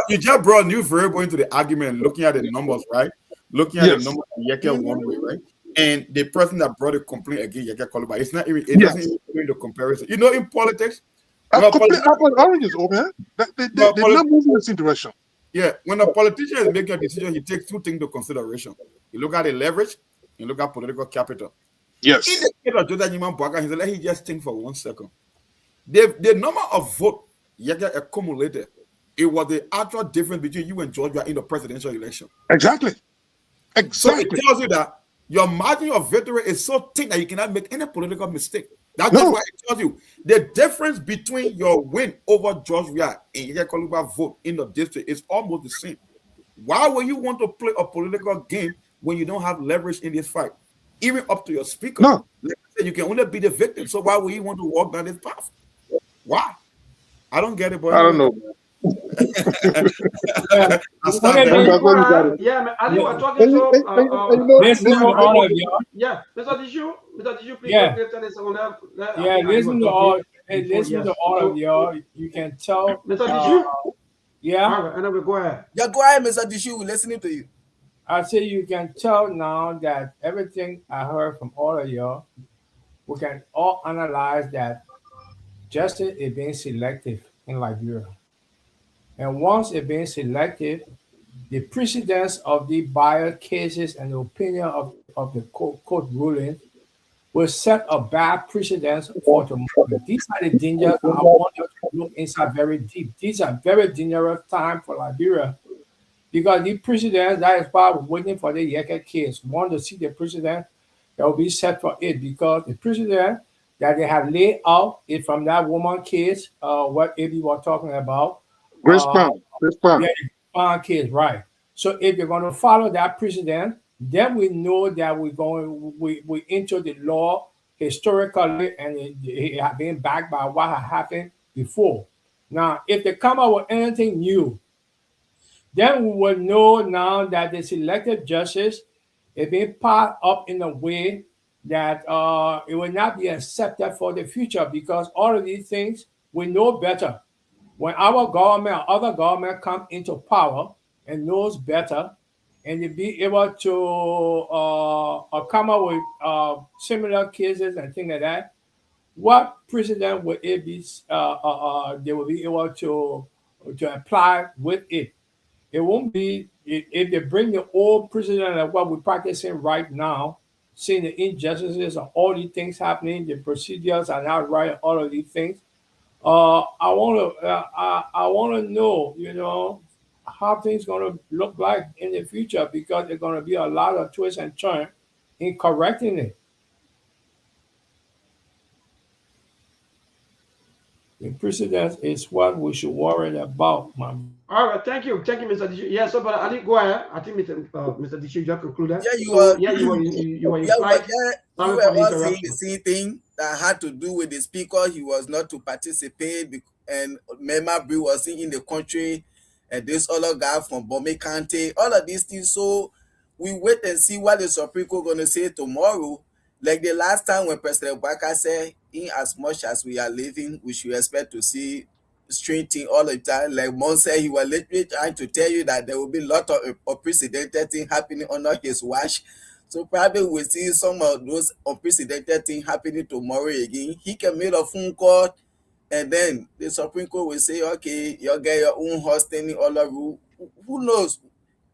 Speaker 6: you just brought a new variable into the argument, looking at the numbers, right? looking at the number of Yeke one way, right? And the person that brought a complaint against Yeke Koluba, it's not even, it doesn't even bring the comparison. You know, in politics,
Speaker 7: Complete apple and oranges, oh man. They're not moving in the same direction.
Speaker 6: Yeah, when a politician is making a decision, he takes two things into consideration. You look at the leverage, you look at political capital.
Speaker 7: Yes.
Speaker 6: In the case of Jordan Newman Bwaga, he said, let me just think for 1 second. The number of votes Yeke accumulated, it was the actual difference between you and Georgia in the presidential election.
Speaker 7: Exactly.
Speaker 6: So it tells you that your margin of victory is so thick that you cannot make any political mistake. That's why it tells you the difference between your win over George Weah and Yeke Koluba vote in the district is almost the same. Why would you want to play a political game when you don't have leverage in this fight? Even up to your speaker.
Speaker 7: No.
Speaker 6: Like I said, you can only be the victim. So why would you want to walk down this path? Why? I don't get it, boy.
Speaker 7: I don't know.
Speaker 5: Yeah, Ali was talking to
Speaker 8: listen to all of y'all.
Speaker 5: Yeah, Mr. Dishu, please.
Speaker 8: Yeah, listen to all. Listen to all of y'all. You can tell.
Speaker 5: Mr. Dishu.
Speaker 8: Yeah.
Speaker 5: All right, and then we go ahead.
Speaker 13: Yeah, go ahead, Mr. Dishu. We're listening to you.
Speaker 8: I say you can tell now that everything I heard from all of y'all, we can all analyze that justice is being selective in Liberia. And once it's being selective, the precedence of the biased cases and the opinion of the court ruling will set a bad precedence for tomorrow. These are the dangers I want you to look inside very deep. These are very dangerous times for Liberia because the precedence, that is why we're waiting for the Yeke case. We want to see the precedent that will be set for it because the precedent that they have laid out is from that woman case, what AB was talking about.
Speaker 7: Grace Pound.
Speaker 8: Yeah, the case, right. So if you're going to follow that precedent, then we know that we into the law historically and it have been backed by what had happened before. Now, if they come up with anything new, then we will know now that the selected justice is being part up in a way that it will not be accepted for the future because all of these things we know better. When our government or other government come into power and knows better, and to be able to come up with similar cases and things like that, what precedent will it be? They will be able to apply with it. It won't be if they bring the old precedent of what we're practicing right now, seeing the injustices and all these things happening, the procedures are not right, all of these things. I want to know, how things going to look like in the future because there's going to be a lot of twists and turns in correcting it. The precedence is what we should worry about, man.
Speaker 5: All right, thank you, Mr. Dishu. Yeah, so but Ali, go ahead. I think Mr. Dishu just concluded.
Speaker 13: Yeah, you were.
Speaker 5: You were.
Speaker 13: You were all saying thing that had to do with the speaker. He was not to participate, and Mema Bree was in the country, and this other guy from Bome County. All of these things. So we wait and see what the Supreme Court going to say tomorrow. Like the last time when President Baka said, in as much as we are living, we should expect to see strange thing all the time. Like Mon said, he was literally trying to tell you that there will be a lot of unprecedented things happening under his watch. So probably we'll see some of those unprecedented things happening tomorrow again. He can make a phone call and then the Supreme Court will say, okay, you'll get your own hosting all of you. Who knows?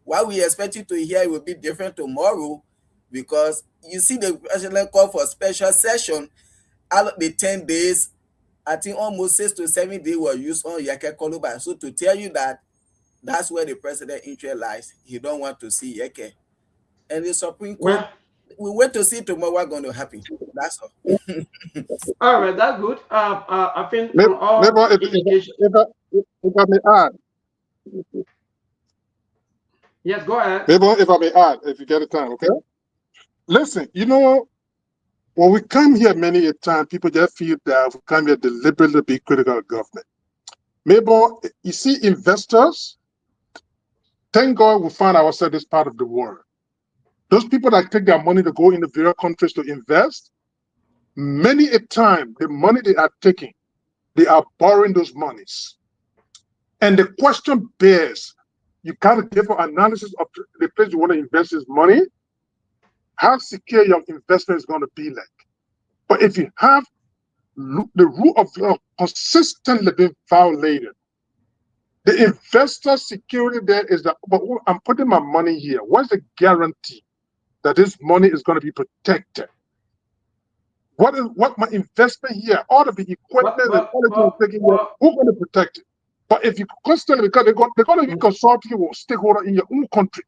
Speaker 13: What we expect you to hear will be different tomorrow because you see the president call for special session. Out of the 10 days, I think almost 6 to 7 days were used on Yeke Koluba. So to tell you that that's where the president interest lies. He don't want to see Yeke. And the Supreme Court, we wait to see tomorrow what's going to happen. That's all.
Speaker 5: All right, that's good. I think
Speaker 7: if I may add.
Speaker 5: Yes, go ahead.
Speaker 7: If I may add, if you get the time, okay? Listen, when we come here many a time, people just feel that we come here deliberately to be critical of government. Maybe you see investors, thank God we find ourselves this part of the world. Those people that take their money to go into various countries to invest, many a time, the money they are taking, they are borrowing those monies. And the question bears, You got to give an analysis of the place you want to invest his money, how secure your investment is going to be like. But if you have the rule of law consistently being violated, the investor security there is that, but I'm putting my money here. What's the guarantee that this money is going to be protected? What my investment here, all of the equipment and quality I'm taking here, who's going to protect it? But if you constantly, because they're going to be consulting with stakeholders in your own country.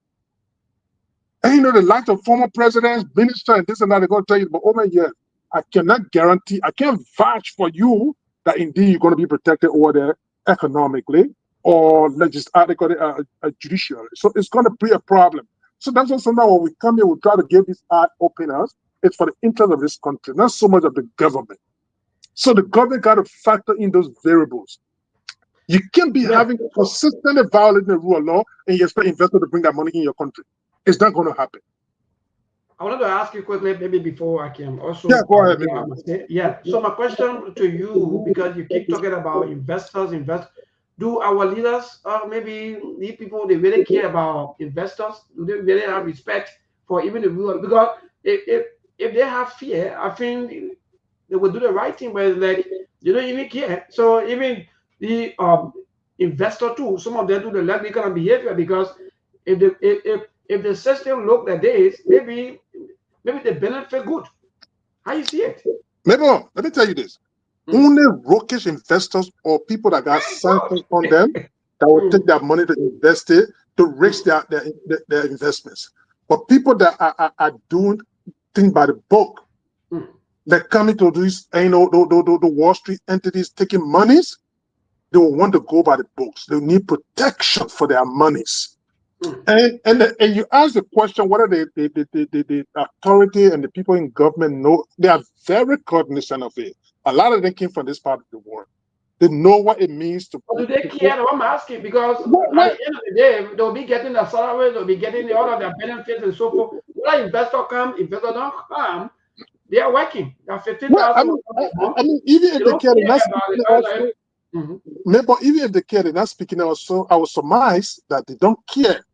Speaker 7: And you know, the likes of former presidents, ministers, and this and that, they're going to tell you, but oh my God, I cannot guarantee, I can't vouch for you that indeed you're going to be protected over there economically or judicially. So it's going to be a problem. So that's also now when we come here, we try to give these eye openers. It's for the interest of this country, not so much of the government. So the government got to factor in those variables. You can't be having consistently violating the rule of law and you expect investors to bring that money in your country. It's not going to happen.
Speaker 5: I wanted to ask you quickly, maybe before I can also.
Speaker 7: Yeah, go ahead.
Speaker 5: Yeah. So my question to you, because you keep talking about investors, do our leaders, maybe these people, they really care about investors? Do they really have respect for even the rule? Because if they have fear, I think they will do the right thing, but like they don't even care. So even the investor too, some of them do the likely kind of behavior, because if the system look like this, maybe they benefit good. How you see it?
Speaker 7: Maybe let me tell you this. Only rockish investors or people that got sanctions on them that will take their money to invest it to risk their investments. But people that are doing things by the book, they're coming to these, the Wall Street entities taking monies, they will want to go by the books. They need protection for their monies. And you ask the question whether the authority and the people in government know. They are very cognizant of it. A lot of them came from this part of the world. They know what it means to.
Speaker 5: But do they care? I'm asking, because at the end of the day, they'll be getting their salary, they'll be getting all of their benefits and so forth. When investor come, investor don't come, they are working. They're 15,000.
Speaker 7: I mean, even if they care, they're not speaking also. But even if they care, they're not speaking also. I would surmise that they don't care.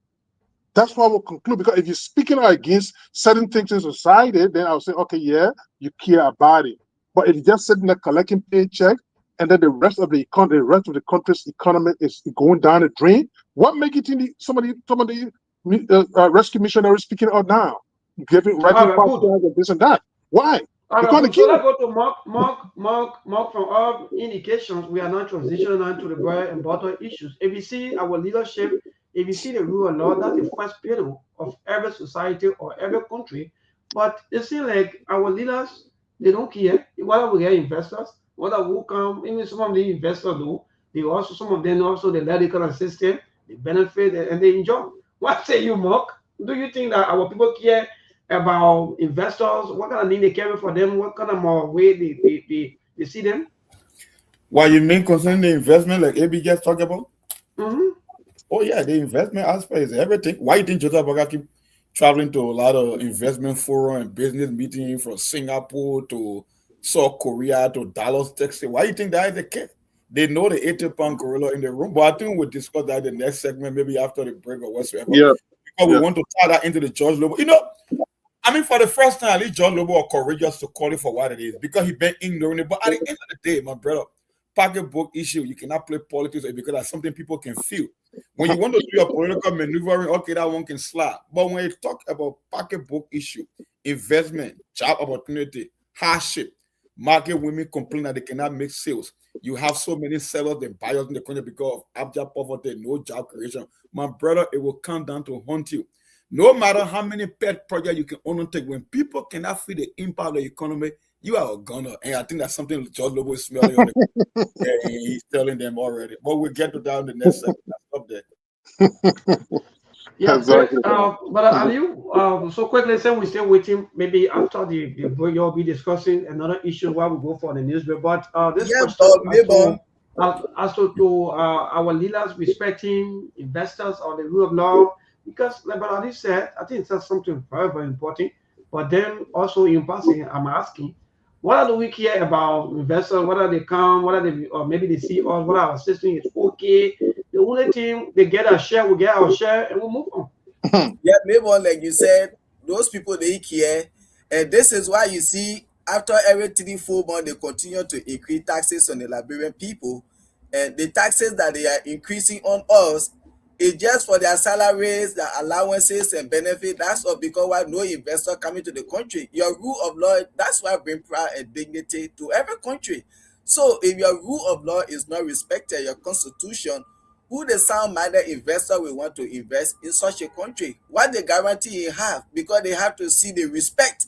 Speaker 7: That's what we'll conclude. Because if you're speaking out against certain things in society, then I'll say, okay, yeah, you care about it. But if you're just sitting there collecting paycheck, and then the rest of the country's economy is going down the drain, what make it in some of the rescue missionaries speaking out now, giving writing podcasts and this and that? Why? Because
Speaker 5: so let's go to Mark. From all indications, we are not transitioning on to the bread and butter issues. If you see our leadership, if you see the rule of law, that's the first pillar of every society or every country. But it seems like our leaders, they don't care whether we get investors, whether we come. Even some of the investors do. They also, some of them also, they let the kind of system, they benefit and they enjoy. What say you, Mark? Do you think that our people care about investors? What kind of thing they care for them? What kind of more way they see them?
Speaker 6: What you mean concerning the investment, like AB just talked about? Oh yeah, the investment aspect is everything. Why you think Joseph Boga keep traveling to a lot of investment forum and business meetings from Singapore to South Korea to Dallas, Texas? Why you think that is the case? They know the 80-pound gorilla in the room, but I think we'll discuss that in the next segment, maybe after the break or whatsoever.
Speaker 7: Yeah.
Speaker 6: Because we want to tie that into the George Lobo. You know, I mean, for the first time, at least George Lobo are courageous to call it for what it is, because he been ignoring it. But at the end of the day, my brother, pocketbook issue, you cannot play politics because that's something people can feel. When you want to do your political maneuvering, okay, that one can slide. But when you talk about pocketbook issue, investment, job opportunity, hardship, market women complain that they cannot make sales. You have so many sellers and buyers in the country because of abject poverty, no job creation. My brother, it will come down to haunt you. No matter how many pet projects you can undertake, when people cannot feel the impact of the economy, you are a gunner. And I think that's something George Lobo is smelling on yeah, he's telling them already. But we'll get to that in the next segment. Stop there.
Speaker 5: Yeah, exactly. But Aliu, so quickly, say we're still waiting. Maybe after the break, you'll be discussing another issue while we go for the news. But this question as to our leaders respecting investors or the rule of law, because like Ali said, I think that's something very, very important. But then also in passing, I'm asking, what do we care about investors? What are they come? What are they? Or maybe they see us. What our system is okay. They only thing they get a share, we get our share, and we move on.
Speaker 13: Yeah, maybe like you said, those people they care, and this is why you see after every 3-4 months they continue to increase taxes on the Liberian people, and the taxes that they are increasing on us is just for their salaries, their allowances and benefits. That's all because why no investor coming to the country. Your rule of law, that's why bring pride and dignity to every country. So if your rule of law is not respected, your constitution, who the sound-minded investor will want to invest in such a country? What the guarantee you have? Because they have to see the respect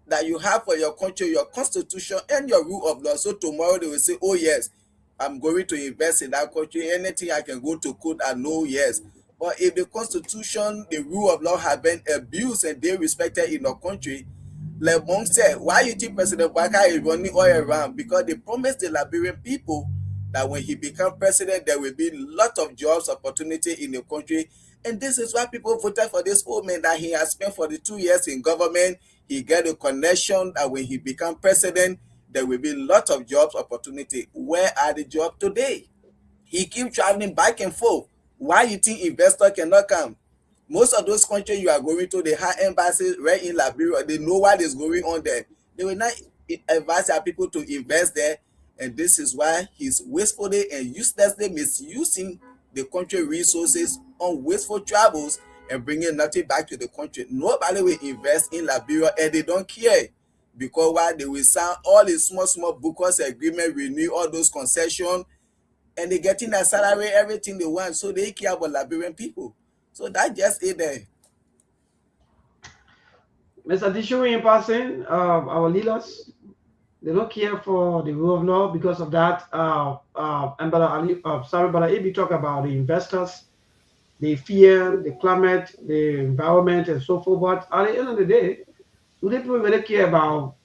Speaker 13: that you have for your country, your constitution, and your rule of law. So tomorrow they will say, oh yes, I'm going to invest in that country. Anything I can go to court, I know yes. But if the constitution, the rule of law have been abused and they respected in our country, like Monk said, why you think President Baka is running all around? Because they promised the Liberian people that when he becomes president, there will be a lot of jobs opportunity in the country. And this is why people voted for this old man that he has spent 42 years in government. He get a connection that when he becomes president, there will be a lot of jobs opportunity. Where are the jobs today? He keeps traveling back and forth. Why you think investor cannot come? Most of those countries you are going to, they have embassies right in Liberia. They know what is going on there. They will not advise their people to invest there. And this is why he's wastefully and uselessly misusing the country resources on wasteful travels and bringing nothing back to the country. Nobody will invest in Liberia and they don't care. Because why they will sign all the small bookers agreement, renew all those concessions, and they're getting their salary, everything they want. So they care about Liberian people. So that just it there.
Speaker 5: Mr. Dishu, in passing, our leaders, they don't care for the rule of law. Because of that, and Brother Ibi talk about the investors, the fear, the climate, the environment, and so forth. But at the end of the day, do they people really care about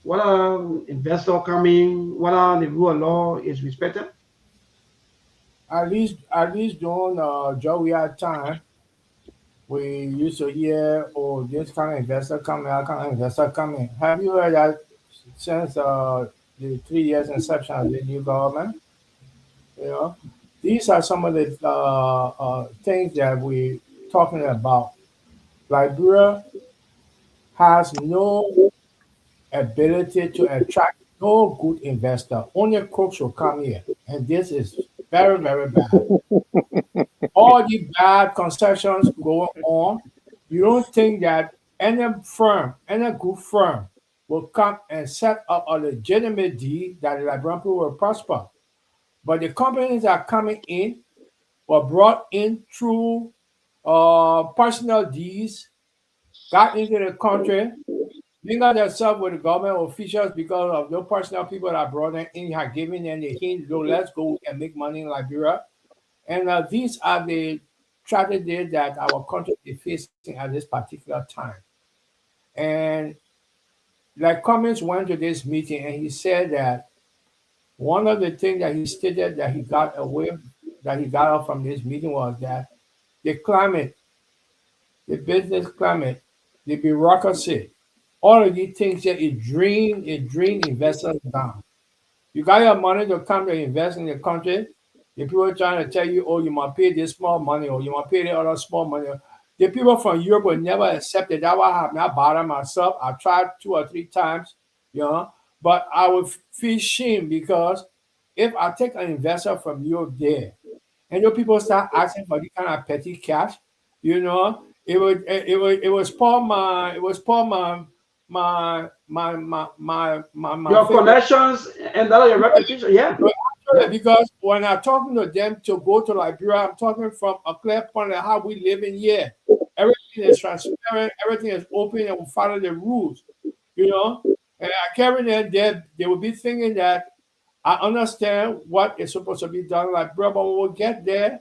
Speaker 5: what are investor coming, what are the rule of law is respected?
Speaker 8: At least during Joey time, we used to hear, oh, this kind of investor coming, that kind of investor coming. Have you heard that since the 3 years inception of the new government? You know, these are some of the things that we're talking about. Liberia has no ability to attract no good investor. Only crooks will come here, and this is very, very bad. All the bad concessions going on. You don't think that any firm, any good firm, will come and set up a legitimate deal that the Liberian people will prosper. But the companies that are coming in were brought in through personal deeds, got into the country, mingled themselves with the government officials because of those personal people that brought them in, have given them the hint, let's go and make money in Liberia. And these are the tragedies that our country is facing at this particular time. And like Cummins went to this meeting and he said that one of the things that he stated that he got out from this meeting was that the climate, the business climate, the bureaucracy, all of these things that it drain investors down. You got your money to come to invest in the country. The people trying to tell you, oh, you must pay this small money or you must pay the other small money. The people from Europe will never accept it. That's why I have not bought myself. I tried 2 or 3 times, but I would feel shame because if I take an investor from Europe there, and your people start asking for the kind of petty cash, it was spoil my
Speaker 5: your connections and your reputation, yeah.
Speaker 8: Because when I'm talking to them to go to Liberia, I'm talking from a clear point of how we live in here. Everything is transparent, everything is open, and we follow the rules, And I carry them there, they will be thinking that I understand what is supposed to be done. Like, bro, but when we get there,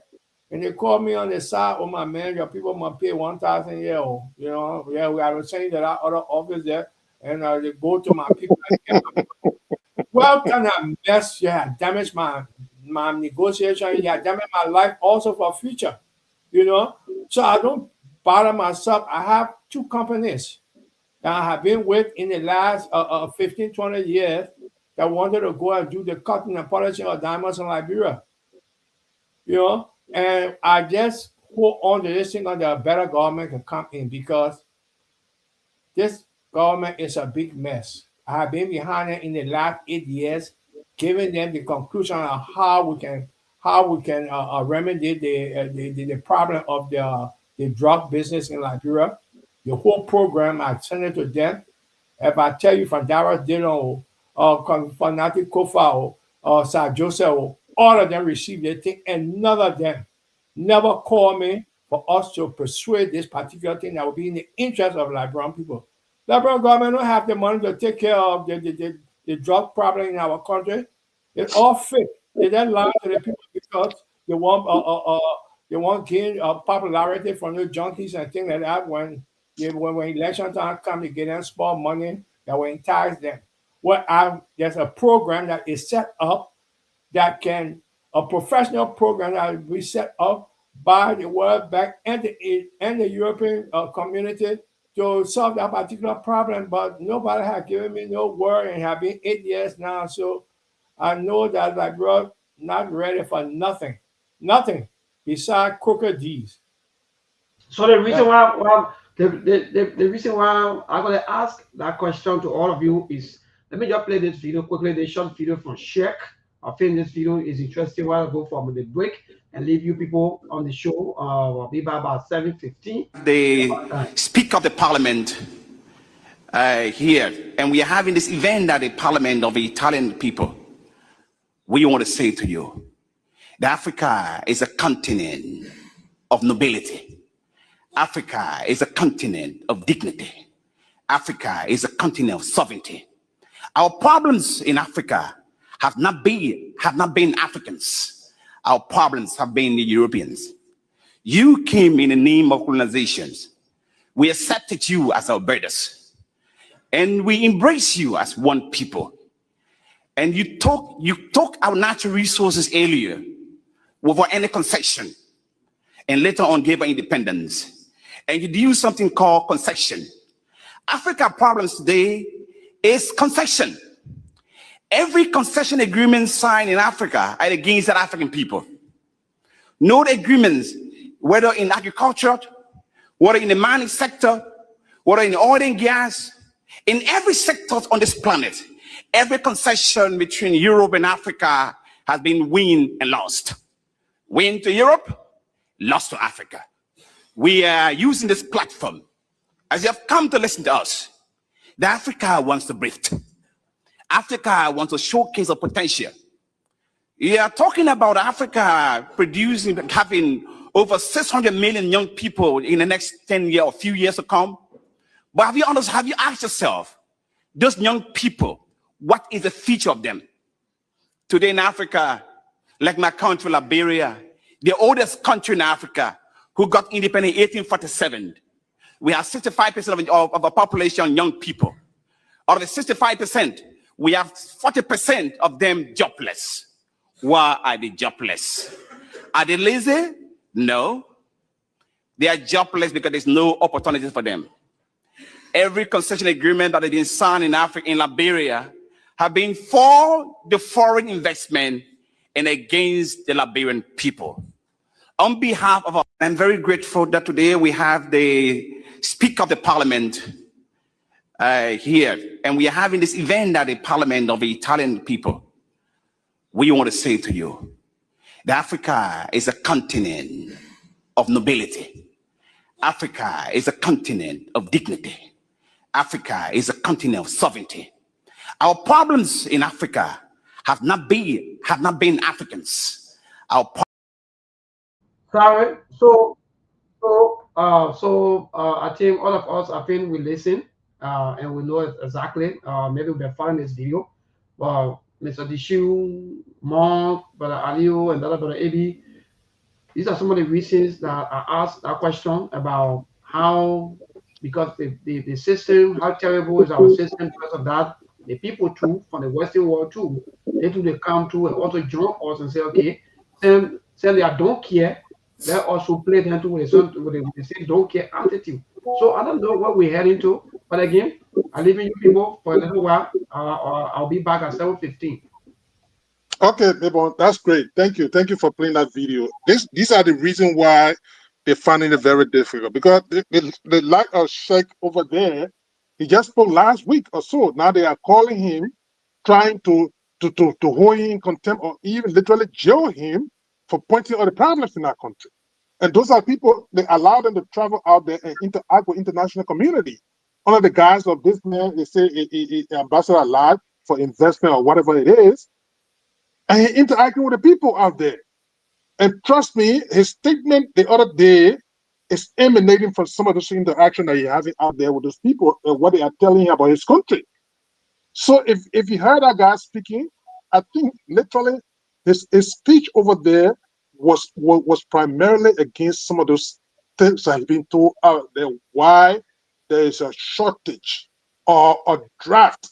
Speaker 8: and they call me on the side, oh my man, your people must pay 1,000 a year. Yeah, I was saying that our other office there, and they go to my people. What kind of mess you had damaged my negotiation, you had damaged my life also for future, So I don't bother myself. I have 2 companies that I have been with in the last 15, 20 years that wanted to go and do the cutting and polishing of diamonds in Liberia. And I just hold on to this thing until a better government can come in, because this government is a big mess. I have been behind it in the last 8 years, giving them the conclusion on how we can remedy the problem of the drug business in Liberia. The whole program, I sent it to them. If I tell you from Dara Dillon, from Nati Kofa, or Sir Joseph, all of them received the thing, and none of them never called me for us to persuade this particular thing that would be in the interest of Liberian people. Liberian government don't have the money to take care of the drug problem in our country. It's all fake. They then lie to the people because they want gain popularity from the junkies and things like that. When election time comes, they get them small money that will entice them. There's a program that is set up a professional program that will be set up by the World Bank and the European community to solve that particular problem. But nobody has given me no word, and have been 8 years now. So I know that Liberia not ready for nothing besides crooked deeds.
Speaker 5: So the reason why the reason why I'm gonna ask that question to all of you is, let me just play this video quickly. The short video from Sheikh. I think this video is interesting. While I go for the break and leave you people on the show. We'll be by about 7:15.
Speaker 14: The Speaker of the Parliament here, and we are having this event at the Parliament of the Italian people. We want to say to you that Africa is a continent of nobility. Africa is a continent of dignity. Africa is a continent of sovereignty. Our problems in Africa have not been Africans. Our problems have been the Europeans. You came in the name of colonizations. We accepted you as our brothers, and we embrace you as one people. And you took our natural resources earlier without any concession, and later on gave our independence. And you do something called concession. Africa problems today is concession. Every concession agreement signed in Africa are against the African people. No agreements, whether in agriculture, whether in the mining sector, whether in oil and gas, in every sector on this planet, every concession between Europe and Africa has been win and lost. Win to Europe, lost to Africa. We are using this platform, as you have come to listen to us, that Africa wants to breathe. Africa wants to showcase a potential. We are talking about Africa having over 600 million young people in the next 10 years or few years to come. But have you asked yourself, those young people, what is the future of them? Today in Africa, like my country, Liberia, the oldest country in Africa, who got independent in 1847, we have 65% of the population young people. Out of the 65%, we have 40% of them jobless. Why are they jobless? Are they lazy? No. They are jobless because there's no opportunities for them. Every concession agreement that has been signed in Africa, in Liberia, have been for the foreign investment and against the Liberian people. On behalf of I'm very grateful that today we have the Speaker of the Parliament here, and we are having this event at the Parliament of the Italian people. We want to say to you that Africa is a continent of nobility. Africa is a continent of dignity. Africa is a continent of sovereignty. Our problems in Africa have not been Africans.
Speaker 5: Sorry. I think all of us, I think we listen and we know exactly. Maybe we'll find this video. Mr. Dishu, Monk, Brother Aliu, and Brother Ebi. These are some of the reasons that I asked that question about how, because the system, how terrible is our system because of that. The people too, from the Western world too, they come to and also join us and say, okay, say they don't care. Let also play them too with the same don't care attitude. So I don't know what we're heading to, but again, I'm leaving you people for a little while. I'll be back at 7:15.
Speaker 7: Okay, Mabon, that's great. Thank you. Thank you for playing that video. These are the reasons why they're finding it very difficult, because the lack of Sheikh over there, he just spoke last week or so. Now they are calling him, trying to hold him in contempt or even literally jail him for pointing out the problems in our country. And those are people, they allow them to travel out there and interact with international community. Under the guise of this man, they say ambassador allowed for investment or whatever it is, and he interacting with the people out there. And trust me, his statement the other day is emanating from some of this interaction that he having out there with those people and what they are telling him about his country. So if you heard that guy speaking, I think literally his speech over there was primarily against some of those things that have been told out there, why there is a shortage or a draft,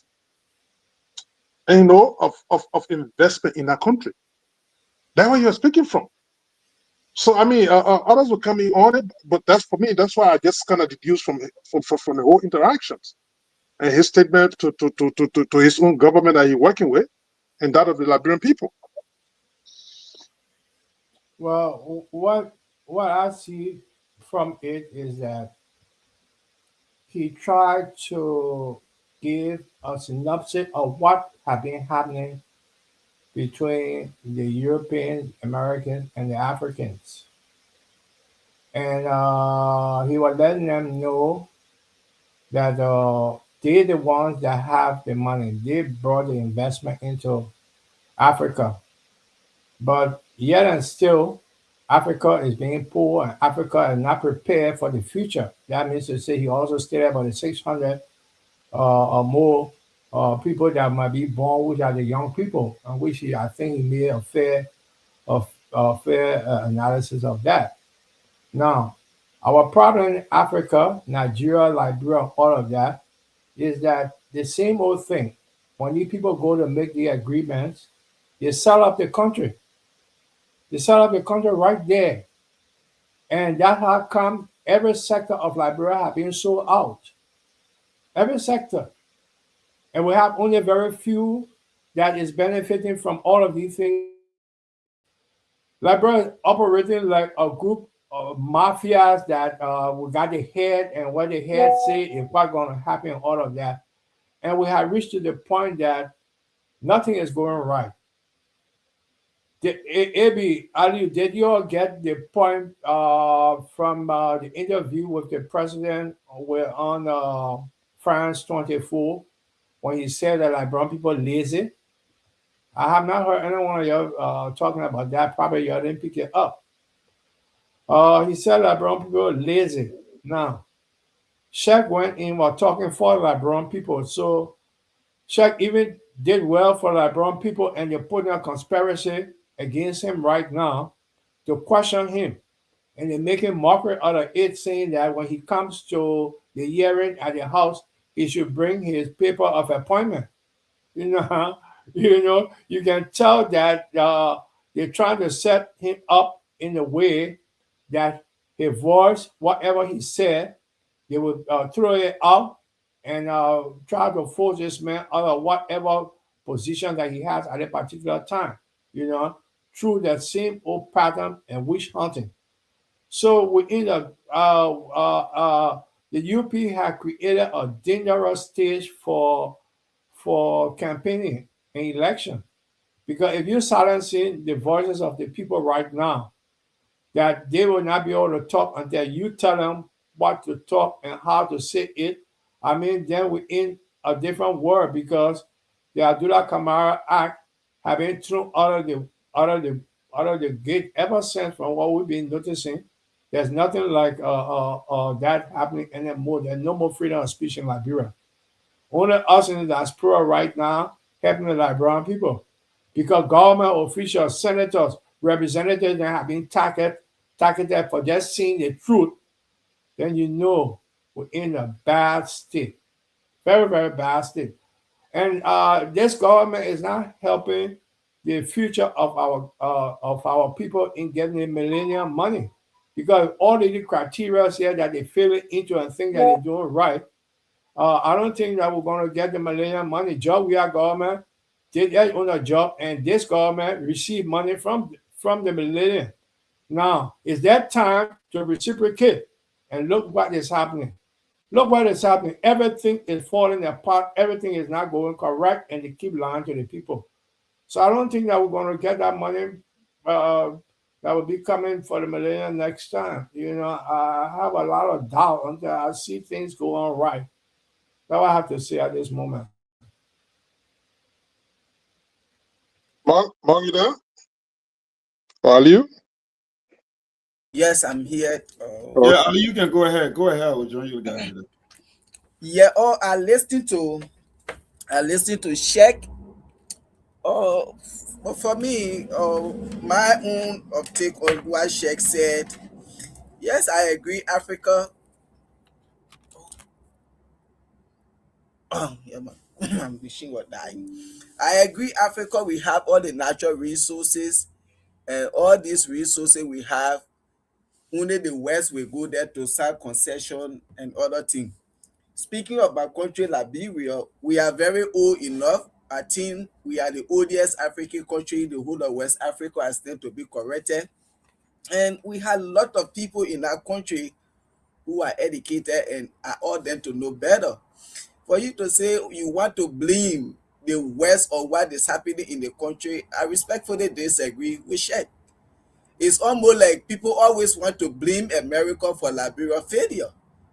Speaker 7: of investment in our country. That's where you're speaking from. So I mean, others will come in on it, but that's for me. That's why I just kind of deduce from the whole interactions and his statement to his own government that he's working with, and that of the Liberian people.
Speaker 8: Well, what I see from it is that he tried to give a synopsis of what had been happening between the European Americans and the Africans. And he was letting them know that they're the ones that have the money. They brought the investment into Africa. But yet and still, Africa is being poor and Africa is not prepared for the future. That means to say he also stated about the 600 or more people that might be born, which are the young people, and which I think he made a fair analysis of that. Now, our problem in Africa, Nigeria, Liberia, all of that, is that the same old thing. When these people go to make the agreements, they sell up the country. They sell up the country right there. And that's how come every sector of Liberia have been sold out. Every sector. And we have only very few that is benefiting from all of these things. Liberia is operating like a group of mafias that we got the head and what the head say is what's going to happen, all of that. And we have reached to the point that nothing is going right. Abi, Ali, did you all get the point from the interview with the president on France 24 when he said that like brown people lazy? I have not heard anyone of you talking about that. Probably you didn't pick it up. He said that brown people are lazy. Now, Shaq went in while talking for like brown people. So Shaq even did well for like brown people, and they're putting a conspiracy against him right now to question him. And they're making mockery out of it, saying that when he comes to the hearing at the house, he should bring his paper of appointment. You know, you can tell that they're trying to set him up in a way that his voice, whatever he said, they would throw it out and try to force this man out of whatever position that he has at a particular time, through that same old pattern and witch hunting. So within the UP had created a dangerous stage for campaigning and election. Because if you're silencing the voices of the people right now, that they will not be able to talk until you tell them what to talk and how to say it. I mean, then we're in a different world because the Abdullah Kamara Act have been thrown out of the gate ever since from what we've been noticing. There's nothing like that happening anymore. There's no more freedom of speech in Liberia. Only us in the diaspora right now helping the Liberian people. Because government officials, senators, representatives that have been targeted for just seeing the truth, then we're in a bad state. Very, very bad state. And this government is not helping the future of our people in getting the millennium money. Because all the criteria here that they fill it into and think that they're doing right, I don't think that we're going to get the millennium money. Just we are government, did their own job, and this government received money from the millennium. Now, is that time to reciprocate? And look what is happening. Look what is happening. Everything is falling apart. Everything is not going correct, and they keep lying to the people. So I don't think that we're going to get that money that will be coming for the millennium next time. I have a lot of doubt until I see things go on right. That's what I have to say at this moment.
Speaker 7: Mong, you there? Are you?
Speaker 13: Yes, I'm here.
Speaker 6: Yeah, Ali, you can go ahead. Go ahead. I'll join you guys.
Speaker 13: Yeah, I listened to Sheikh. But for me, my own take on what Sheikh said. Yes, I agree. Africa. Yeah, man. I'm wishing we're dying. I agree. Africa, we have all the natural resources, and all these resources we have. Only the West will go there to sign concession and other things. Speaking of my country, Liberia, we are very old enough. I think we are the oldest African country in the whole of West Africa, as them to be corrected. And we have a lot of people in our country who are educated and are all them to know better. For you to say you want to blame the West or what is happening in the country, I respectfully disagree with Sheikh. It's almost like people always want to blame America for Liberia failure.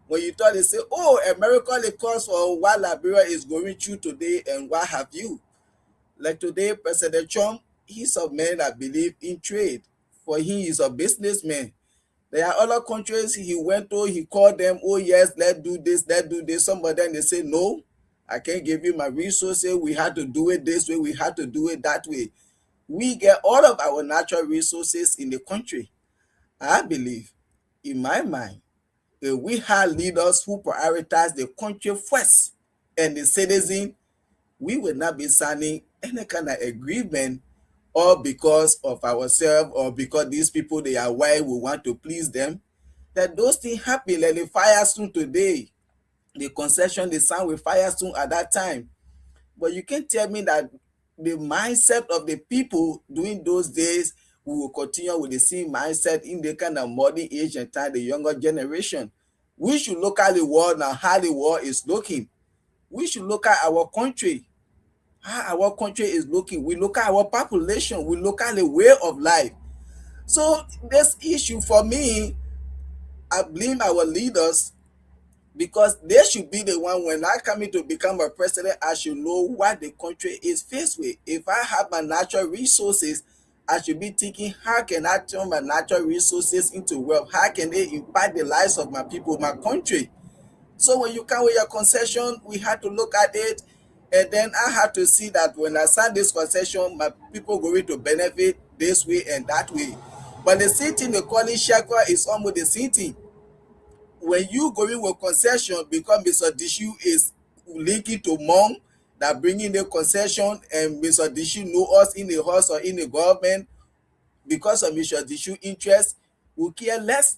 Speaker 13: When you thought they say, oh, America the cause for what Liberia is going through today and what have you. Like today, President Trump, he's a man that believe in trade. For him, he's a businessman. There are other countries he went to, he called them, oh yes, let's do this, let's do this. Some of them, they say, no, I can't give you my resources. We had to do it this way, we had to do it that way. We get all of our natural resources in the country. I believe, in my mind, if we have leaders who prioritize the country first and the citizen, we will not be signing any kind of agreement or because of ourselves or because these people, they are white, we want to please them. That those things happen like the Firestone today. The concession they signed with Firestone at that time. But you can't tell me that the mindset of the people during those days, we will continue with the same mindset in the kind of modern age and time, the younger generation. We should look at the world now, how the world is looking. We should look at our country, how our country is looking. We look at our population. We look at the way of life. So this issue for me, I blame our leaders because they should be the one. When I come in to become a president, I should know what the country is faced with. If I have my natural resources, I should be thinking, how can I turn my natural resources into wealth? How can they impact the lives of my people, my country? So when you come with your concession, we had to look at it. And then I had to see that when I sign this concession, my people going to benefit this way and that way. But the same thing they call it Shakwa is almost the same thing. When you going with concession, because Mr. Dishu is linking to Mong that bringing the concession, and Mr. Dishu know us in the house or in the government, because of Mr. Dishu interest, we care less.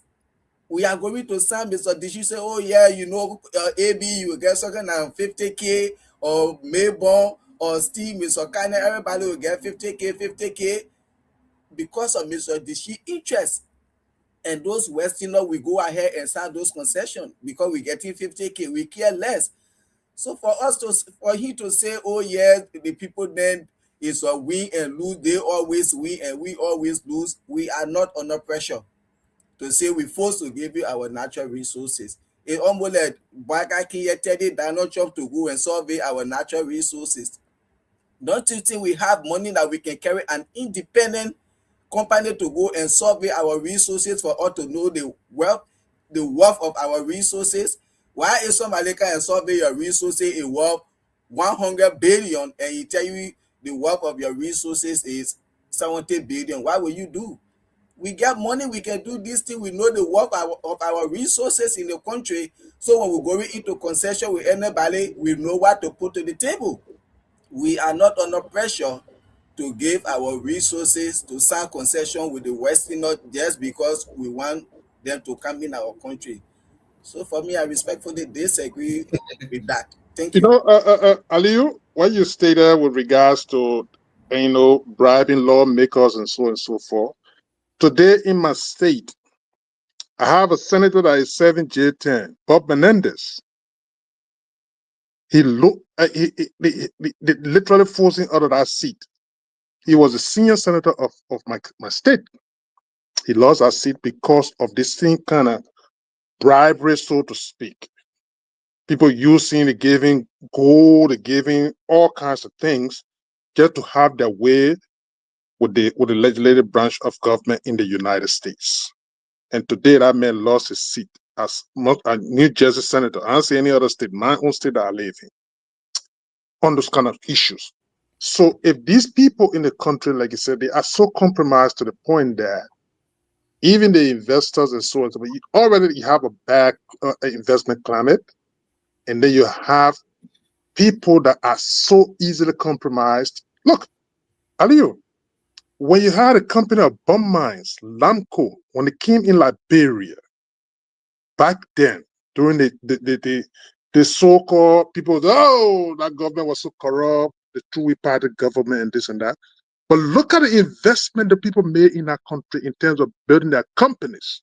Speaker 13: We are going to sign. Mr. Dishu say, oh yeah, AB, you will get something like 50K, or Maybon, or Steve, Mr. Kanye, everybody will get 50K, because of Mr. Dishu interest. And those Westerners will go ahead and sign those concessions because we're getting 50K. We care less. So for him to say, oh yes, the people then is a win and lose, they always win and we always lose. We are not under pressure to say we're forced to give you our natural resources. It's almost like Donald Trump to go and survey our natural resources. Don't you think we have money that we can carry an independent company to go and survey our resources for us to know the worth of our resources? Why is somebody can survey your resources in worth 100 billion and he tell you the worth of your resources is 70 billion? Why will you do? We get money, we can do this thing. We know the worth of our resources in the country. So when we go into concession with anybody, we know what to put to the table. We are not under pressure to give our resources to sign concession with the Westerners just because we want them to come in our country. So for me, I respectfully disagree with that. Thank you.
Speaker 7: Aliyu, what you stated with regards to, bribing lawmakers and so forth. Today in my state, I have a senator that is serving J10, Bob Menendez. He literally forcing out of that seat. He was a senior senator of my state. He lost that seat because of this same kind of bribery, so to speak. People using the giving gold, the giving all kinds of things just to have their way with the legislative branch of government in the United States. And today that man lost his seat as a New Jersey senator. I don't see any other state, my own state that I live in, on those kind of issues. So if these people in the country, like you said, they are so compromised to the point that even the investors and so on, so already you have a bad investment climate, and then you have people that are so easily compromised. Look, Aliyu, when you had a company of bomb mines, Lamco, when it came in Liberia, back then, during the so-called people, oh, that government was so corrupt, the two-way party government and this and that. But look at the investment that people made in our country in terms of building their companies.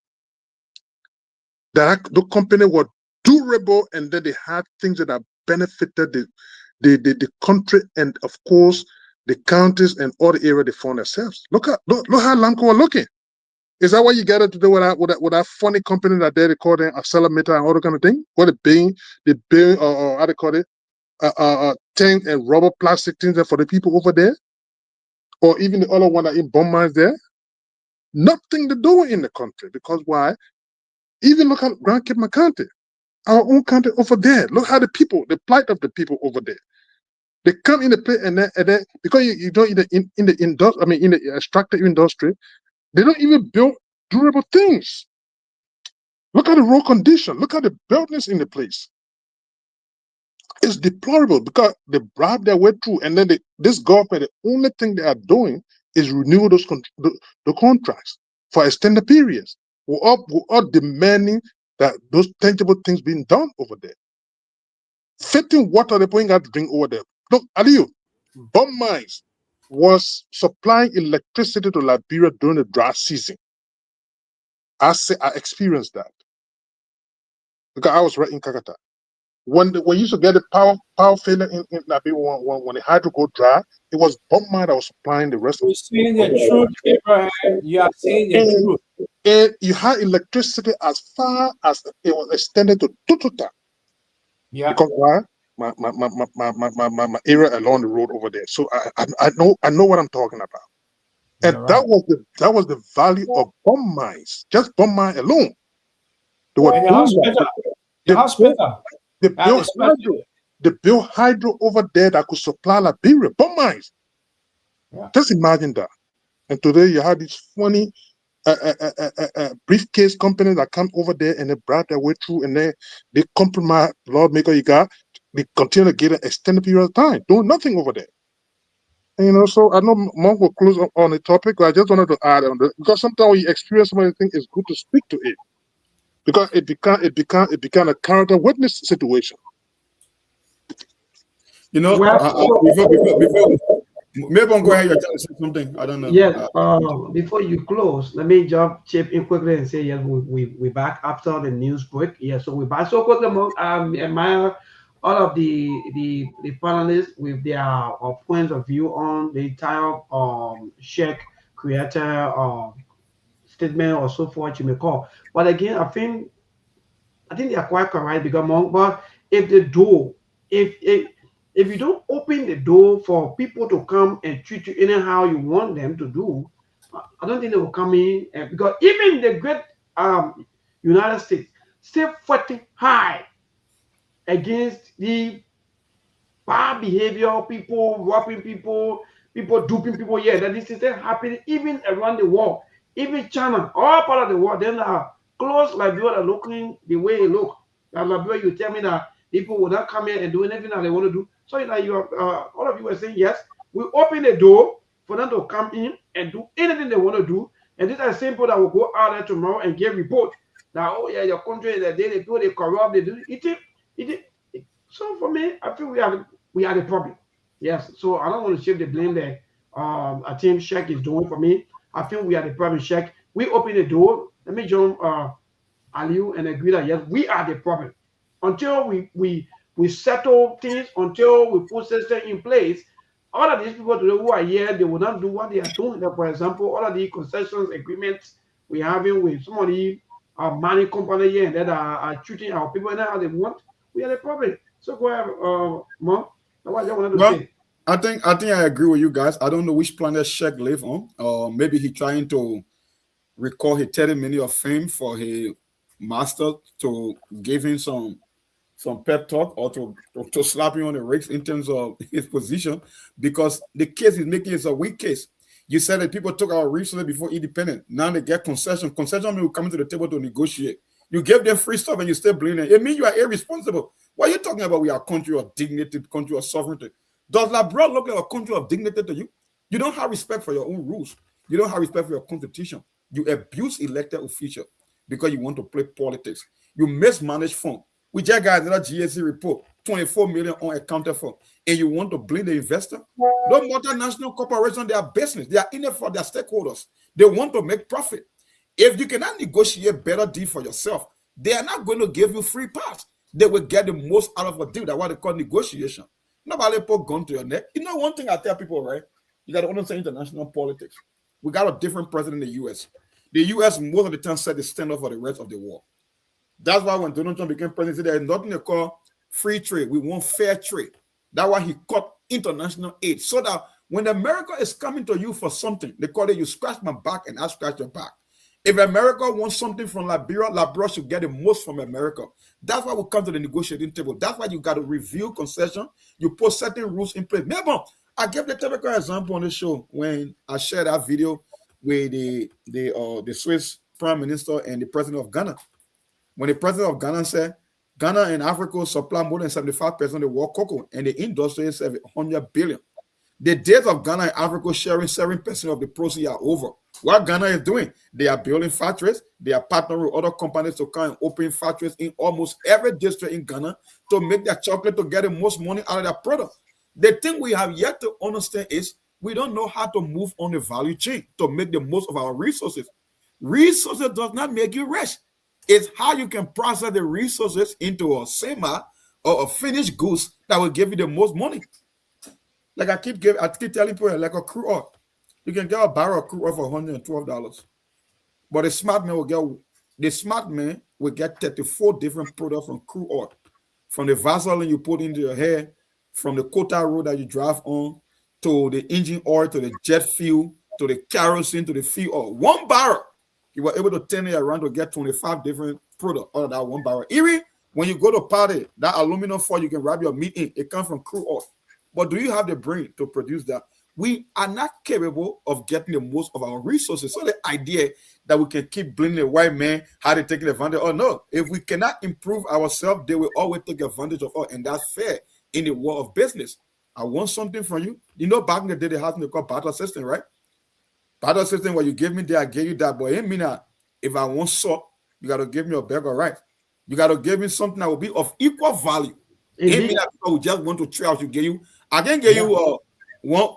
Speaker 7: The company were durable, and then they had things that have benefited the country and, of course, the counties and all the area they found themselves. Look how Lamco were looking. Is that what you got to do with that funny company that they call them Accelerator and all that kind of thing? What they build or how they call it, tank and rubber plastic things for the people over there, or even the other one that in bomb mines there. Nothing to do in the country, because why? Even look at Grand Cape County, our own country over there. Look how the plight of the people over there. They come in the place and then because you don't in the industry, in the extractive industry, they don't even build durable things. Look at the road condition. Look at the buildings in the place. It's deplorable because they bribe their way through, and then this government, the only thing they are doing is renew the contracts for extended periods. We're all demanding that those tangible things being done over there. Fitting water they're putting out to drink over there. Look, Aliyu, bomb mines was supplying electricity to Liberia during the dry season. I experienced that because I was right in Kakata. When you used to get the power failure in Liberia when the hydro go dry, it was bomb mine that was supplying the rest.
Speaker 8: You're saying the truth, Abraham. You are saying the truth.
Speaker 7: And you had electricity as far as it was extended to Tututa.
Speaker 8: Yeah.
Speaker 7: Because why? My area along the road over there. So I know what I'm talking about. And
Speaker 8: right.
Speaker 7: that was the value of bomb mines, just bomb mine alone. They were they built hydro over there that could supply Liberia, bomb mines.
Speaker 8: Yeah.
Speaker 7: Just imagine that. And today you have these funny briefcase companies that come over there and they bribe their way through, and they compromise lawmaker you got. They continue to get an extended period of time, doing nothing over there. And, so I know Monk will close on the topic, but I just wanted to add on that, because sometimes when you experience something, it's good to speak to it, because it became a character witness situation.
Speaker 6: Before, maybe I'm going to say something. I don't know.
Speaker 5: Yes. Before you close, let me jump chip in quickly and say yes, we're back after the news break. Yes, so we're back. So quickly, admire all of the panelists with their points of view on the entire Sheikh creator statement or so forth you may call. But again, I think they are quite correct, because but if the door, if you don't open the door for people to come and treat you anyhow you want them to do, I don't think they will come in. Because even the great United States still fighting high against the bad behavior, people robbing people, people duping people. Yeah, that this is still happening even around the world. Even China, all part of the world, then close Liberia are looking the way it look. Like Liberia, you tell me that people will not come here and do anything that they want to do. So you have, all of you are saying yes. We open the door for them to come in and do anything they want to do. And these are simple that will go out there tomorrow and get report that, oh yeah, your country is they corrupt, they do it. So for me, I feel we are the problem. Yes, so I don't want to shift the blame that I think Sheikh is doing for me. I think we are the problem, Sheikh. We open the door. Let me join Aliu and agree that yes, we are the problem. Until we settle things, until we put system in place, all of these people today who are here, they will not do what they are doing. Like, for example, all of the concessions agreements we having with some of the mining company here and that are treating our people and how they want. We are the problem. So go ahead, Mom. That's what I wanted to
Speaker 6: Well,
Speaker 5: say.
Speaker 6: I agree with you guys. I don't know which planet Sheikh live on. Maybe he trying to record his 30 minutes of fame for his master to give him some pep talk or to slap him on the wrist in terms of his position, because the case he's making is a weak case. You said that people took our resources before independent. Now they get concession. Concession means coming to the table to negotiate. You give them free stuff and you still blaming it. It means you are irresponsible. What are you talking about? We are a country of dignity, country of sovereignty. Does Labrador look like a country of dignity to you? You don't have respect for your own rules. You don't have respect for your constitution. You abuse elected officials because you want to play politics. You mismanage funds. We just got another GSC report, 24 million unaccounted for, and you want to blame the investor? Those multinational corporations, they are business. They are in it for their stakeholders. They want to make profit. If you cannot negotiate better deal for yourself, they are not going to give you free pass. They will get the most out of a deal. That's what they call negotiation. Nobody put gun to your neck. You know, one thing I tell people, right? You got to understand international politics. We got a different president in the U.S. The U.S. most of the time said they stand up for the rest of the world. That's why when Donald Trump became president, there is nothing they call free trade. We want fair trade. That's why he cut international aid. So that when America is coming to you for something, they call it you scratch my back and I scratch your back. If America wants something from Liberia, Liberia should get the most from America. That's why we come to the negotiating table. That's why you got to review concession. You put certain rules in place. Remember, I gave the typical example on the show when I shared that video with the Swiss Prime Minister and the President of Ghana. When the President of Ghana said, Ghana and Africa supply more than 75% of the world cocoa, and the industry is 100 billion. The days of Ghana and Africa sharing 7% of the proceeds are over. What Ghana is doing, they are building factories. They are partnering with other companies to come and open factories in almost every district in Ghana to make their chocolate to get the most money out of their product. The thing we have yet to understand is we don't know how to move on the value chain to make the most of our resources. Resources does not make you rich. It's how you can process the resources into a semi or a finished goods that will give you the most money. Like I keep telling people, like a crude oil. You can get a barrel of crude oil for $112. But the smart man will get 34 different products from crude oil. From the Vaseline you put into your hair, from the Kota road that you drive on, to the engine oil, to the jet fuel, to the kerosene, to the fuel oil. One barrel, you were able to turn it around to get 25 different products out of that one barrel. Even when you go to party, that aluminum foil you can wrap your meat in, it comes from crude oil. But do you have the brain to produce that? We are not capable of getting the most of our resources. So the idea that we can keep blaming the white man, how they taking advantage, oh no. If we cannot improve ourselves, they will always take advantage of us. And that's fair in the world of business. I want something from you. You know, back in the day, they had something called barter system, right? Barter system where you give me that, I give you that. But it mean that if I want salt, you got to give me a bag of rice. You got to give me something that will be of equal value. It mean that people just want to try out. You give you, I can give you one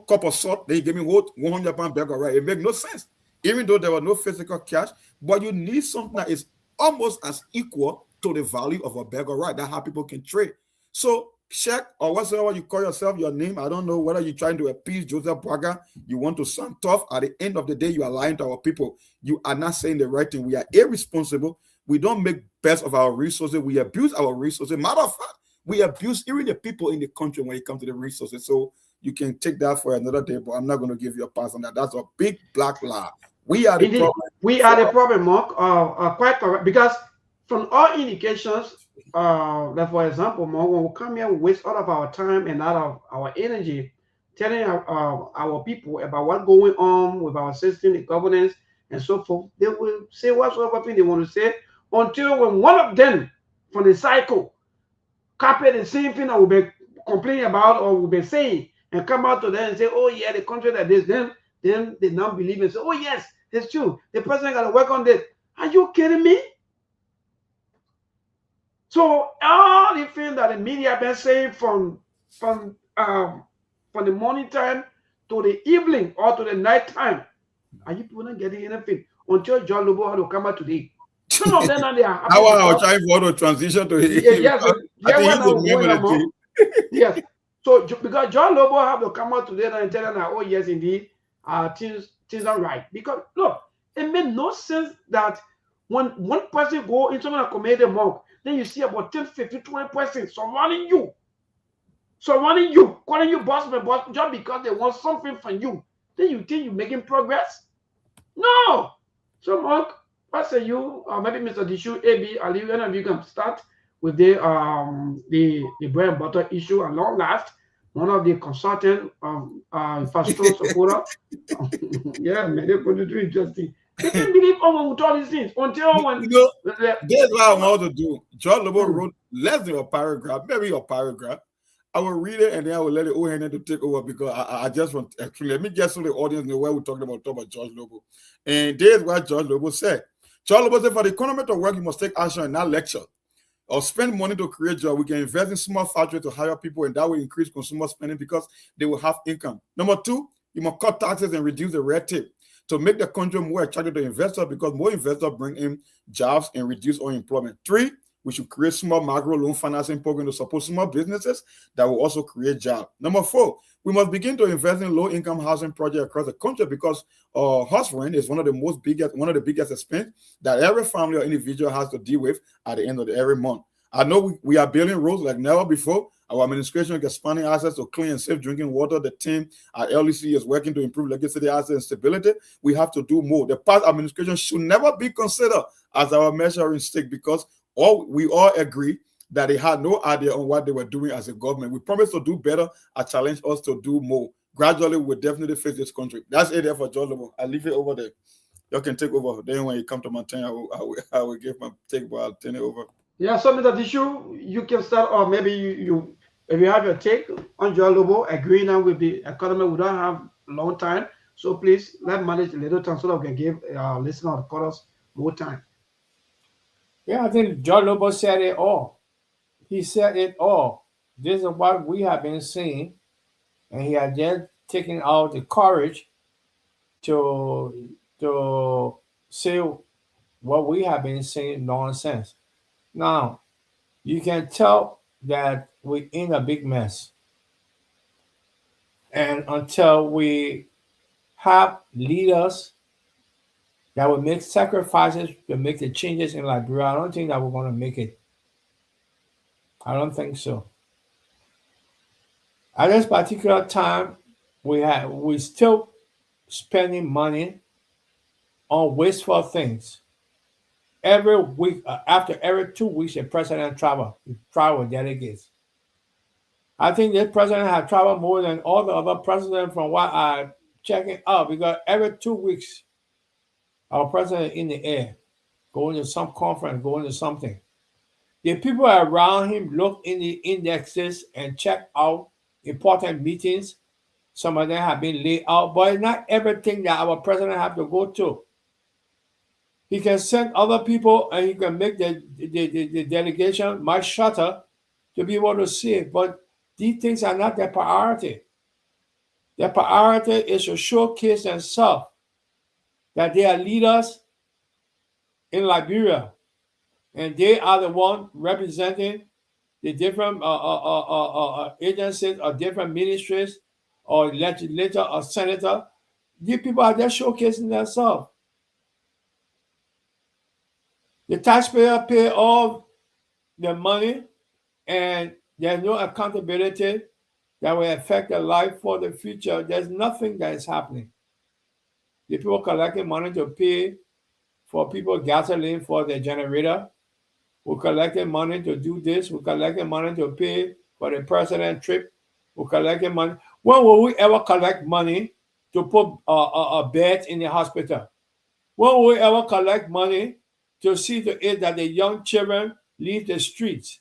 Speaker 6: cup of salt, then you give me 100 pound bag of rice. It makes no sense. Even though there was no physical cash, but you need something that is almost as equal to the value of a bag of rice. That's how people can trade. So Sheikh, or whatsoever you call yourself, your name, I don't know whether you're trying to appease Joseph Braga, you want to sound tough. At the end of the day, you are lying to our people. You are not saying the right thing. We are irresponsible. We don't make best of our resources. We abuse our resources. Matter of fact, we abuse even the people in the country when it comes to the resources. So you can take that for another day, but I'm not going to give you a pass on that. That's a big black lie. We are the problem.
Speaker 5: We are the problem, Mark. Quite correct. Because from all indications, that for example, Mark, when we come here, we waste all of our time and all of our energy telling our people about what's going on with our system, the governance, and so forth. They will say whatsoever thing they want to say until when one of them from the cycle copy the same thing that we've been complaining about or we've been saying and come out to them and say, oh yeah, the country that this, then they now believe and say, oh yes, it's true. The president got to work on this. Are you kidding me? So all the things that the media have been saying from from the morning time to the evening or to the night time, and you people not getting anything until John Lobo had to come out today. Some of them now they are happy.
Speaker 6: Now I was trying for the transition to him.
Speaker 5: Yes, yeah, when I was going among. Yes. So because John Lobo have to come out today and tell them that, oh yes, indeed, things are right. Because look, it made no sense that when one person go into a comedy monk, then you see about 10, 15, 20 persons surrounding you, calling you boss, just because they want something from you. Then you think you're making progress? No. So Monk, what say you, or maybe Mr. Dishu, AB, Ali, when of you can start with the bread and butter issue and long last. One of the consultant infrastructure supporter. Yeah, man, they're going to do interesting. They can't believe with all these things until when
Speaker 6: that's what I want to do. John Lobo wrote less than a paragraph, maybe a paragraph. I will read it and then I will let it O-handed to take over because I just want actually let me just so the audience know why we're talking about George Lobo. And this is what George Lobo said. George Lobo said, for the economy to work, you must take action and not lecture or spend money to create jobs. We can invest in small factories to hire people, and that will increase consumer spending because they will have income. Number two, you must cut taxes and reduce the red tape to make the country more attractive to investors because more investors bring in jobs and reduce unemployment. Three, we should create small macro loan financing programs to support small businesses that will also create jobs. Number four, we must begin to invest in low-income housing projects across the country because house rent is one of the biggest expense that every family or individual has to deal with at the end of every month. I know we are building roads like never before. Our administration is expanding access to clean and safe drinking water. The team at LEC is working to improve legislative access and stability. We have to do more. The past administration should never be considered as our measuring stick because we all agree that they had no idea on what they were doing as a government. We promised to do better. I challenge us to do more. Gradually, we'll definitely fix this country. That's it there for John Lobo. I leave it over there. You can take over. Then when you come to my turn, I will give my take, but I'll turn it over.
Speaker 5: Yeah, so Mr. Dishu, you can start, or maybe you if you have your take on John Lobo, agreeing now with the economy, we don't have a long time. So please, let's manage a little time so that we can give our listeners and callers more time.
Speaker 8: Yeah, I think John Lobo said it all. He said it all. This is what we have been seeing, and he had just taken out the courage to say what we have been saying nonsense. Now, you can tell that we're in a big mess. And until we have leaders that will make sacrifices to make the changes in Liberia, I don't think that we're going to make it. I don't think so. At this particular time, we still spending money on wasteful things. Every week, after every 2 weeks, the president travel with delegates. I think this president has traveled more than all the other presidents from what I'm checking out, because every 2 weeks, our president in the air, going to some conference, going to something. The people around him look in the indexes and check out important meetings. Some of them have been laid out, but it's not everything that our president have to go to. He can send other people and he can make the delegation much shorter to be able to see it. But these things are not their priority. Their priority is to showcase themselves that they are leaders in Liberia. And they are the one representing the different agencies or different ministries or legislator or senator. These people are just showcasing themselves. The taxpayer pay all the money, and there's no accountability that will affect their life for the future. There's nothing that is happening. The people collecting money to pay for people gasoline for their generator. We're collecting money to do this. We're collecting money to pay for the president trip. We're collecting money. When will we ever collect money to put a bed in the hospital? When will we ever collect money to see to it that the young children leave the streets?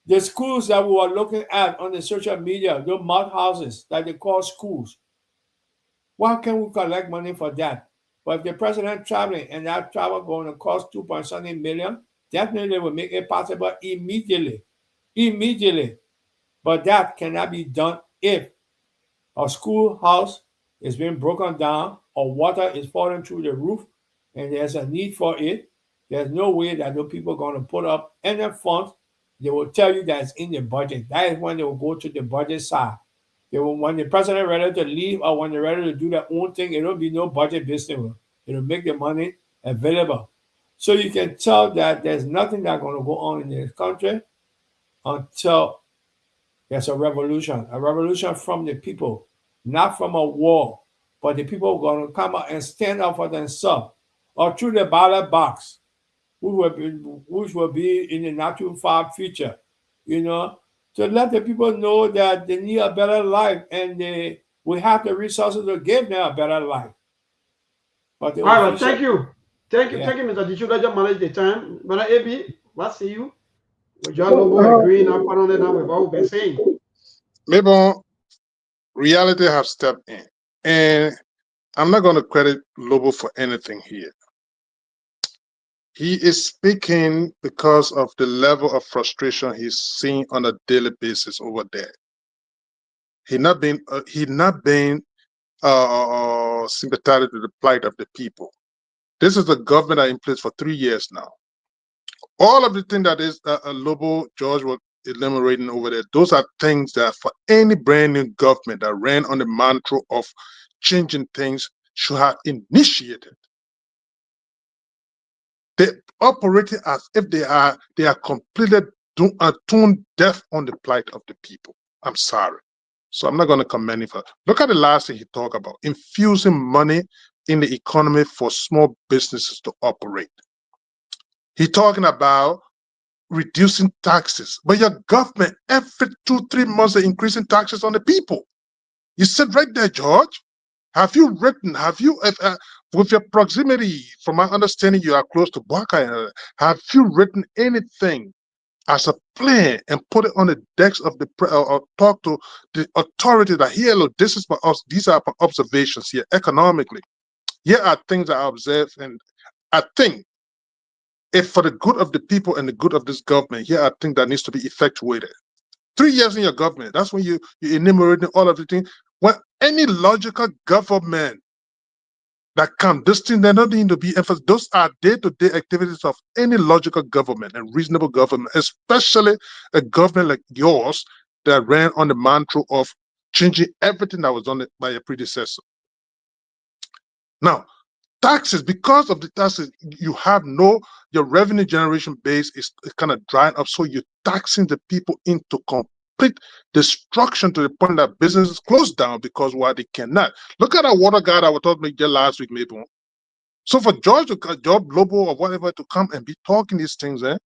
Speaker 8: The schools that we were looking at on the social media, those mud houses that they call schools. Why can't we collect money for that? But if the president traveling and that travel going to cost 2.something million, definitely will make it possible immediately. Immediately. But that cannot be done if a schoolhouse is being broken down or water is falling through the roof and there's a need for it. There's no way that those people are going to put up any funds. They will tell you that it's in the budget. That is when they will go to the budget side. They will, when the president ready to leave or when they're ready to do their own thing, it will be no budget business. It will make the money available. So you can tell that there's nothing that's going to go on in this country until there's a revolution from the people, not from a war, but the people are going to come out and stand up for themselves or through the ballot box, which will be in the not too far future, to let the people know that they need a better life and we have the resources to give them a better life. But
Speaker 5: all right, thank you, Mr. Dichu. Let's just manage the time. Brother AB, let's see you. We just agreeing up on it now with what we've been saying.
Speaker 7: Maybe reality have stepped in, and I'm not going to credit Lobo for anything here. He is speaking because of the level of frustration he's seeing on a daily basis over there. He not being sympathetic to the plight of the people. This is the government that in place for 3 years now. All of the things that is Lobo George was enumerating over there, those are things that for any brand new government that ran on the mantra of changing things should have initiated. They operated as if they are completely tone deaf on the plight of the people. I'm sorry. So I'm not going to commend him for. Look at the last thing he talked about, infusing money in the economy for small businesses to operate. He's talking about reducing taxes, but your government every 2-3 months are increasing taxes on the people. You said right there, George. Have you with your proximity, from my understanding, you are close to Baka. Have you written anything as a plan and put it on the decks of the or talk to the authority that here, look, this is for us. These are observations here economically. Here are things I observe, and I think if for the good of the people and the good of this government, here are things that needs to be effectuated. 3 years in your government, that's when you enumerating all of the things. When any logical government that come, this thing, they're not need to be emphasized. Those are day-to-day activities of any logical government and reasonable government, especially a government like yours that ran on the mantra of changing everything that was done by your predecessor. Now, taxes, because of the taxes, you have your revenue generation base is kind of drying up, so you're taxing the people into complete destruction to the point that businesses close down because why they cannot. Look at our water guy that we talked about last week, maybe. So for George Lobo or whatever to come and be talking these things, I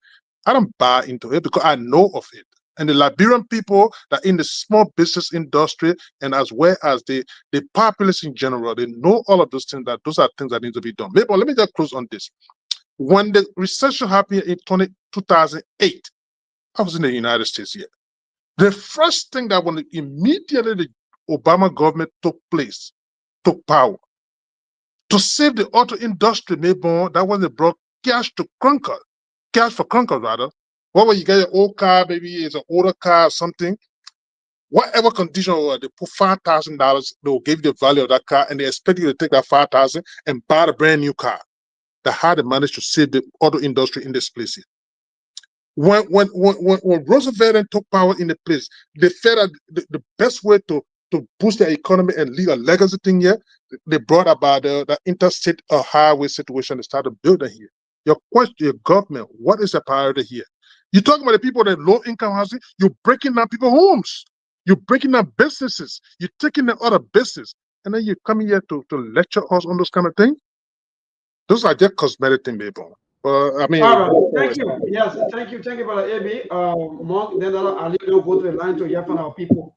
Speaker 7: don't buy into it because I know of it. And the Liberian people that in the small business industry and as well as the populace in general, they know all of those things, that those are things that need to be done. Maybe let me just close on this. When the recession happened in 2008, I was in the United States here. The first thing that when immediately the Obama government took power, to save the auto industry, maybe that when they brought cash for clunkers rather. What when you get your old car, maybe it's an older car or something, whatever condition, they put $5,000, they'll give you the value of that car, and they expect you to take that $5,000 and buy a brand new car. That how they managed to save the auto industry in this place here. When Roosevelt took power in the place, they felt that the best way to boost the economy and leave a legacy thing here, they brought about the interstate or highway situation. They started building here. Your question, your government, what is the priority here? You talk about the people that low income housing, you're breaking down people's homes, you're breaking down businesses, you're taking them out of business, and then you come here to lecture us on those kind of things. Those are just cosmetic things, baby. I mean,
Speaker 5: all right, thank you. Yes, thank you, Brother AB. Monk, then I'll leave you go to the line to hear from our people.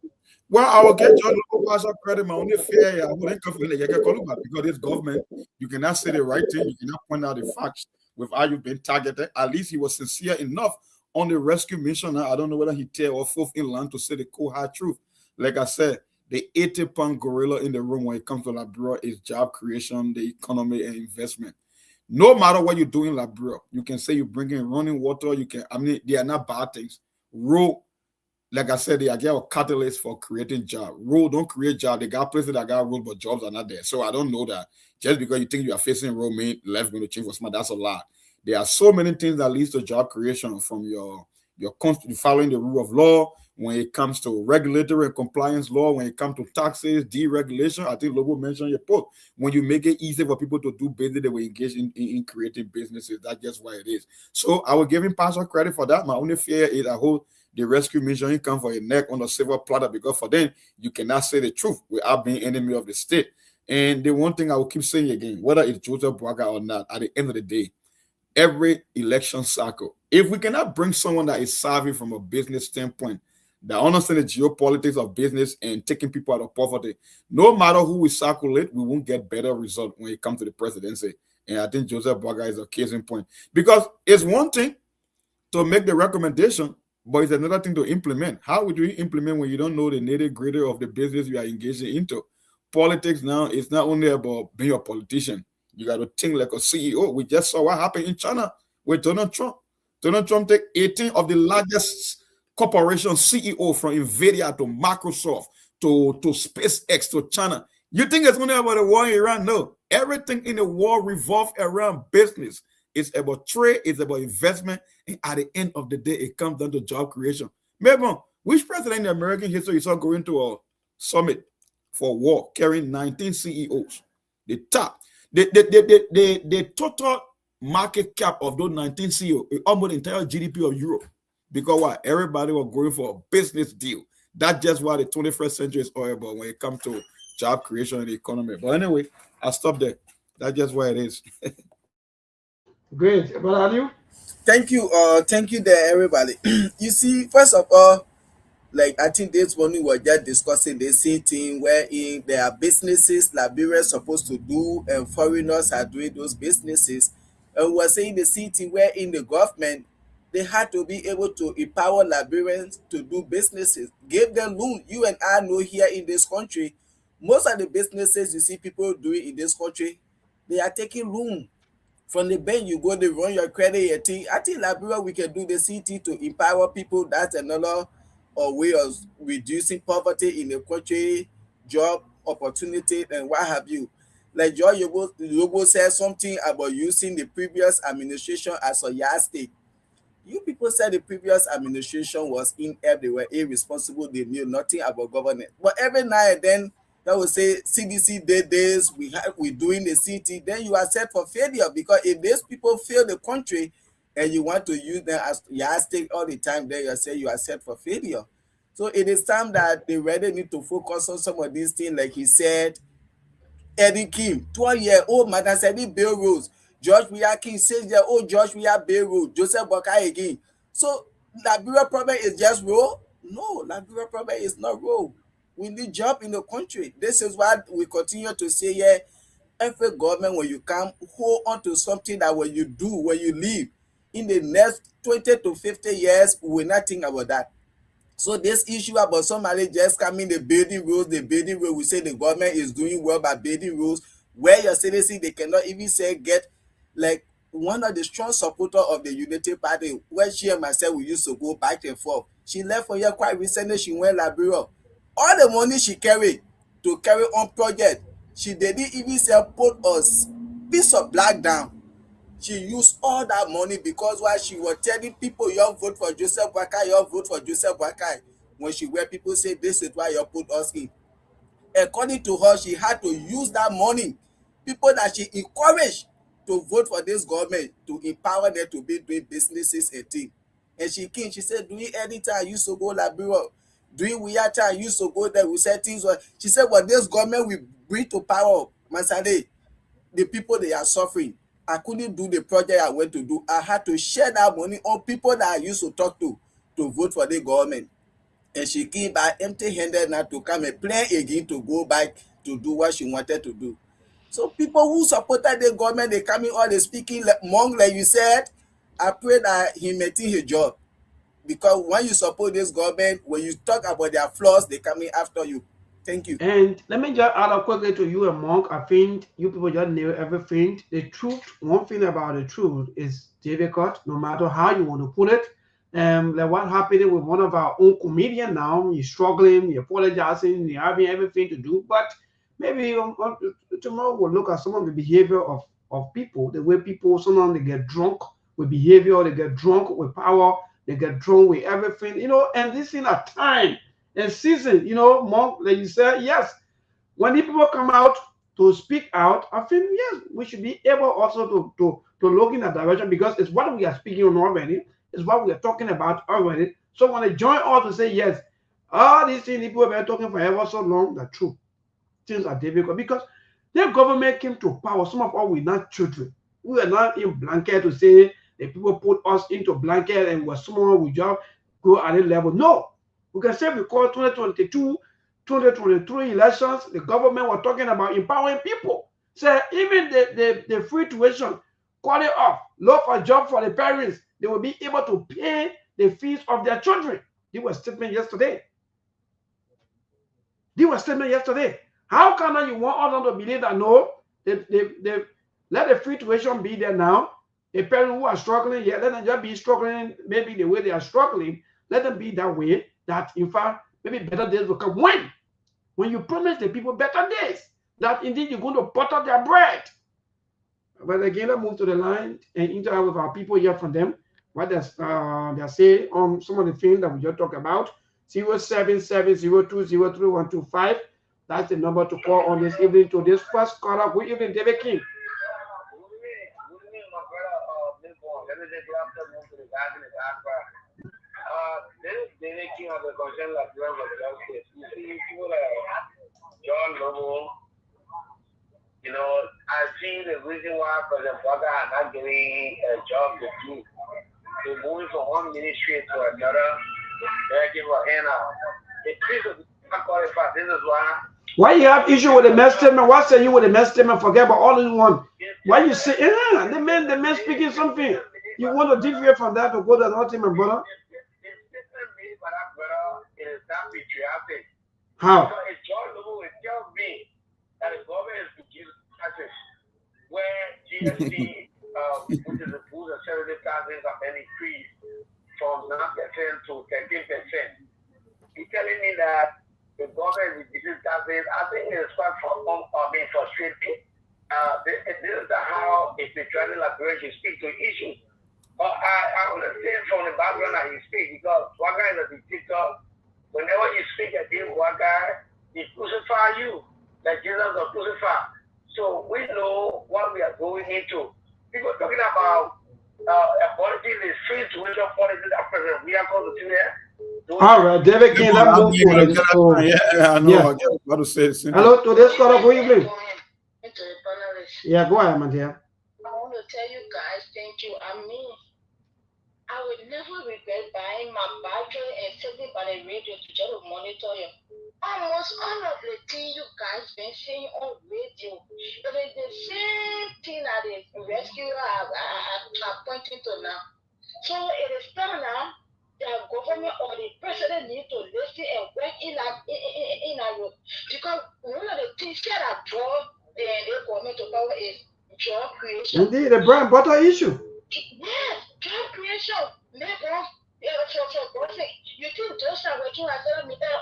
Speaker 6: Well, I will get John Lobo credit. My only fear, I wouldn't come from because this government, you cannot say the right thing, you cannot point out the facts with how you've been targeted. At least he was sincere enough on the rescue mission. I don't know whether he tell or fourth in line to say the cold hard truth. Like I said, the 80-pound gorilla in the room when it comes to Liberia is job creation, the economy, and investment. No matter what you do in Liberia, you can say you bring in running water. They are not bad things. Road like I said, they are a catalyst for creating jobs. Rule don't create jobs. They got places that got rule, but jobs are not there. So I don't know that just because you think you are facing rule, mean left going to change for smart. That's a lot. There are so many things that leads to job creation from your following the rule of law. When it comes to regulatory and compliance law, when it comes to taxes, deregulation, I think Lobo mentioned your post. When you make it easy for people to do business, they will engage in creating businesses. That's just why it is. So I will give him partial credit for that. My only fear is I hope the rescue mission come for your neck on a silver platter, because for them, you cannot say the truth without being enemy of the state. And the one thing I will keep saying again, whether it's Joseph Braga or not, at the end of the day, every election cycle, if we cannot bring someone that is savvy from a business standpoint, that understands the geopolitics of business and taking people out of poverty, no matter who we circulate, we won't get better result when it comes to the presidency. And I think Joseph Braga is a case in point, because it's one thing to make the recommendation, but it's another thing to implement. How would you implement when you don't know the nitty-gritty of the business you are engaging into? Politics now is not only about being a politician. You got to think like a CEO. We just saw what happened in China with Donald Trump. Donald Trump take 18 of the largest corporation CEO, from Nvidia to Microsoft to SpaceX to China. You think it's only about the war in Iran? No. Everything in the war revolves around business. It's about trade, it's about investment, and at the end of the day, it comes down to job creation. Maybe which president in American history you saw going to a summit for war carrying 19 CEOs? The top, the total market cap of those 19 CEOs is almost the entire GDP of Europe. Because what? Everybody was going for a business deal. That's just what the 21st century is all about when it comes to job creation and the economy. But anyway, I'll stop there. That's just where it is.
Speaker 5: Great. But are you?
Speaker 13: Thank you there, everybody. You see, first of all, like I think this one we were just discussing the same thing wherein there are businesses Liberians supposed to do and foreigners are doing those businesses. And we're saying the same thing wherein the government, they had to be able to empower Liberians to do businesses, give them loan. You and I know here in this country, most of the businesses you see people doing in this country, they are taking loan from the bank. You go, they run your credit, your thing. I think Liberia, we can do the CT to empower people. That's another way of reducing poverty in the country, job opportunity, and what have you. Like George Yobo said something about using the previous administration as a yardstick. You people said the previous administration was inept, they were irresponsible, they knew nothing about governance. But every now and then, that will say CDC did this, we doing the CT, then you are set for failure, because if these people fail the country and you want to use them as yardstick all the time, then you say you are set for failure. So it is time that they really need to focus on some of these things, like he said. Eddie Kim, 12-year-old Madam Sedi Bill Rose, George Weah King, 6-year-old George Weah Bill Rose, Joseph Bokai again. So Liberia problem is just role? No, Liberia problem is not role. We need job in the country. This is why we continue to say, yeah, every government, when you come, hold on to something that when you do, when you leave, in the next 20 to 50 years, we will not think about that. So this issue about somebody just coming, the building rules, we say the government is doing well by building rules, where your citizens, they cannot even say get, like one of the strong supporters of the Unity Party, where she and myself, we used to go back and forth. She left for here quite recently, she went Liberia. All the money she carried to carry on project, she didn't even say put a piece of black down. She used all that money because while she was telling people, you vote for Joseph Boakai, you vote for Joseph Boakai. When she where people say this is why you put us in. According to her, she had to use that money. People that she encouraged to vote for this government, to empower them to be doing businesses and things. And she came, she said, doing anytime I used to go Liberia, doing weird time I used to go there, we said things. She said, well, this government will bring to power, Masade, the people they are suffering. I couldn't do the project I went to do. I had to share that money on people that I used to talk to vote for the government. And she came back empty-handed now to come and play again to go back to do what she wanted to do. So people who supported the government, they come in all the speaking monk, like you said. I pray that he maintain his job. Because when you support this government, when you talk about their flaws, they come in after you. Thank you.
Speaker 5: And let me just add up quickly to you and Monk. I think you people just nail everything. The truth, one thing about the truth is difficult, no matter how you want to put it. Like what happened with one of our own comedian now, he's struggling, he's apologizing, he's having everything to do, but maybe tomorrow we'll look at some of the behavior of people, the way people sometimes they get drunk with behavior, they get drunk with power, they get drunk with everything, and this in a time and season, monk, like you said, yes, when the people come out to speak out, I think yes, we should be able also to look in that direction because it's what we are speaking on already, it's what we are talking about already. So when they join all to say yes, all these things people have been talking forever so long, the truth. Things are difficult because their government came to power. Some of us were not children. We were not in blanket to say the people put us into blanket and was someone we just go at a level. No. We can say because 2022, 2023 elections, the government was talking about empowering people. So even the free tuition, call it off, look for a job for the parents, they will be able to pay the fees of their children. They were statement yesterday. How can you want others to believe that no, they let the free tuition be there now? The parents who are struggling, yeah, let them just be struggling maybe the way they are struggling. Let them be that way, that in fact, maybe better days will come. When you promise the people better days, that indeed you're going to butter their bread. But again, let's move to the line and interact with our people, hear from them, what they say on some of the things that we just talked about. 0770203125. That's the number to call on this evening to this first caller. Good evening, David King.
Speaker 15: This is David King of the Concern of Justice. You see, people like John Lobo, I see the reason why President Bugger are not getting a job to do. They're moving from one ministry to another. They're giving a hand out. The priests are qualified. This is
Speaker 5: why you have issue with the mess statement? Why say you with the mess statement? Forget about all in one. Why you say, the man speaking something? You want to deviate from that to go to another thing, my brother? How?
Speaker 15: It's John Lobo will tell me that the government is producing taxes where GST, which is the food and service taxes, have been increased from 9% to 13%. He's telling me that the government reduces taxes. I think it's quite frustrating. This is how a spiritual liberation should speak to issues. But I understand from the background that he speaks because one guy is a dictator. Whenever you speak against one guy, he crucify you like Jesus was crucified. So we know what we are going into. People talking about politics, the free tuition policy that President we are going to do there.
Speaker 5: All right, David King, let's move to this.
Speaker 6: Yeah, I know. Yeah. I got about to say something.
Speaker 5: Hello, to this caller, good evening. Yeah, go ahead, my dear.
Speaker 16: I want to tell you guys, thank you. I would never regret buying my battery and sitting by the radio to just monitor you. Almost all of the things you guys been saying on radio, it is the same thing that the rescuer are pointing to now. So it is time now the government or the president need to listen and work in a road. Because one of the things that are brought the government to power is job creation.
Speaker 5: Indeed, the bread and butter issue.
Speaker 16: Yes, job creation. Labor, for you think those are working as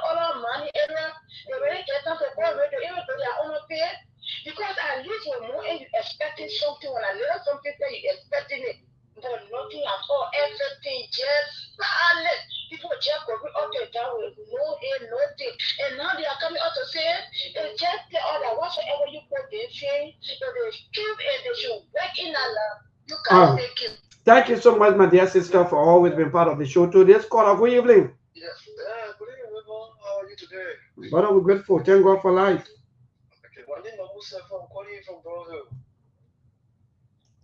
Speaker 16: all our money area, they really get them to go radio, even though they are underpaid. Because at least when more you expecting something, when a little something that you expecting it, but nothing at all, everything just silent. People just going up and down with no air, nothing. And now they are coming out to say, it's just the other, whatsoever you put in saying, that they should and they should work in a lab. You guys thank you.
Speaker 5: Thank you so much, my dear sister, for always being part of the show. To this caller, good evening.
Speaker 15: Yes, good evening, how are you today?
Speaker 5: Brother, we're grateful. Thank God for life.
Speaker 15: Okay, my name is Musa. I'm calling you from Brother.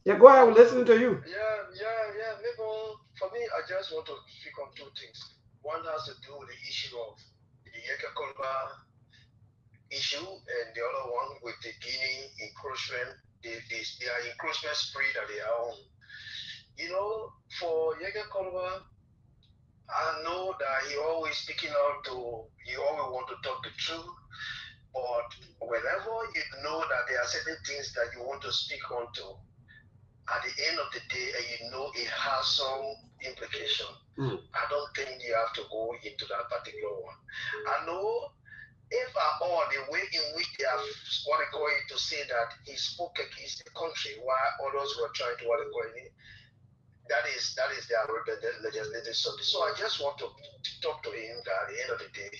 Speaker 5: Yeah, go ahead. We're listening to you.
Speaker 15: Yeah. Maybe for me, I just want to speak on two things. One has to do with the issue of the Yeka Kolba issue, and the other one with the Guinea encroachment, their encroachment spree that they are on. For Yeka Kolba, I know that he always speaking out he always want to talk the truth, but whenever you know that there are certain things that you want to speak on to, at the end of the day, and you know it has some implication. I don't think you have to go into that particular one. I know if at all the way in which they have what they call it to say that he spoke against the country while others were trying to what they call it, that is their legislative something. So I just want to talk to him that at the end of the day,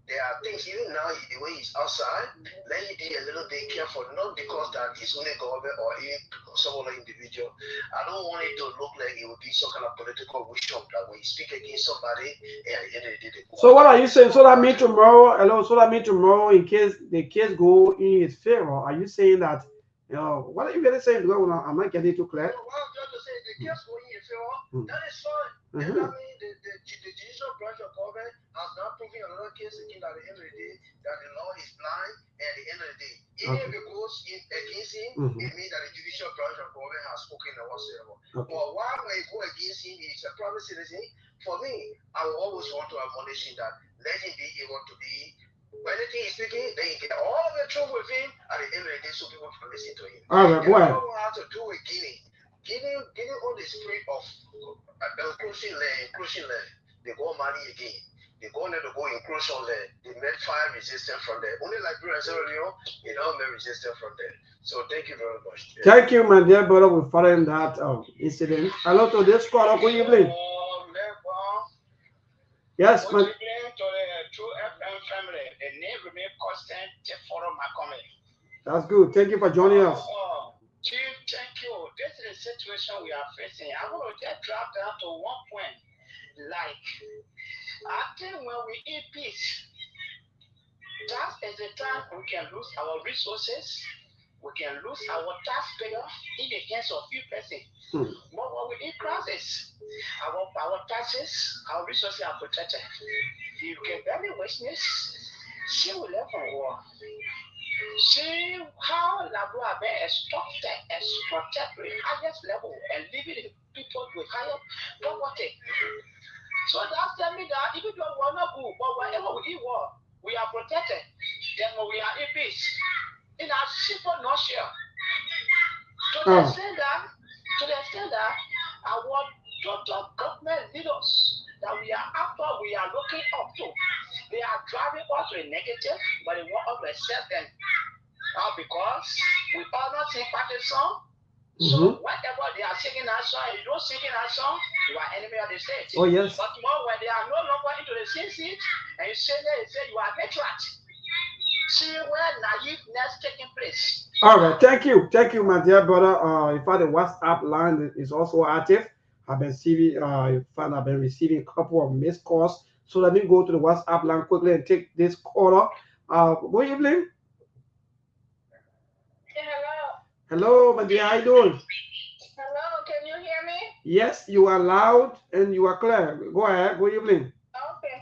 Speaker 15: there are things, even now, the way he's outside, let him be a little bit careful, not because that he's only government or some other individual. I don't want it to look like it would be some kind of political workshop that when you speak against somebody, and at the end of the day,
Speaker 5: So what are you saying? So that means tomorrow, hello, so that means tomorrow, in case the case go in his favor, are you saying that, what are you really saying? I'm not getting too clear.
Speaker 15: The case going in favor, that is fine. And I mean, the judicial branch of government has not proven another case again at the end of the day that the law is blind, and at the end of the day, even if it goes against him, it means that the judicial branch of government has spoken or whatsoever. But while when it go against him, he's a private citizen. For me, I will always want to admonish him that let him be able to be, when anything he's speaking, then you get all of the truth with him at the end of the day so people can listen to him.
Speaker 5: All right,
Speaker 15: what I have to do with Guinea. Giving all the spirit of inclusion land, they go money again. They go there to go inclusion land. They made fire resistant from there. Only like Liberia and Sierra Leone, they don't make resistant from there. So thank you very much.
Speaker 5: Thank you, my dear brother, for following that incident. Hello to this caller. Good evening. Yes,
Speaker 17: good evening to the True FM family. The name remain constant to follow my comment.
Speaker 5: That's good. Thank you for joining us.
Speaker 17: Chief, thank you. This is the situation we are facing. I want to just drop down to one point. Like, I think when we eat peace, that is the time we can lose our resources, we can lose our taxpayer in the hands of few persons. But when we eat crisis, our taxes, our resources are protected. You can bury witness, she will live from war. See how Labu have been extracted to the highest level and leaving the people with higher poverty. So that's telling me that even though we're not good, but whenever we eat war, we are protected. Then when we are in peace, in a simple nutshell. To the extent that our total government leaders that we are looking up to, they are driving us to a negative, but they want us to accept them. Because we all not sing party song. So whatever they are singing that song, you don't sing that song, you are enemy of the state.
Speaker 5: Oh yes.
Speaker 17: But more when they are no longer into the same seat, and you say you are veteran. See where naiveness taking place.
Speaker 5: All right, thank you, my dear brother. In fact, the WhatsApp line is also active. I've been receiving a couple of missed calls. So let me go to the WhatsApp line quickly and take this caller. Good evening. Hello, my dear. How you doing?
Speaker 16: Hello, can you hear me?
Speaker 5: Yes, you are loud and you are clear. Go ahead. Good evening.
Speaker 16: Okay.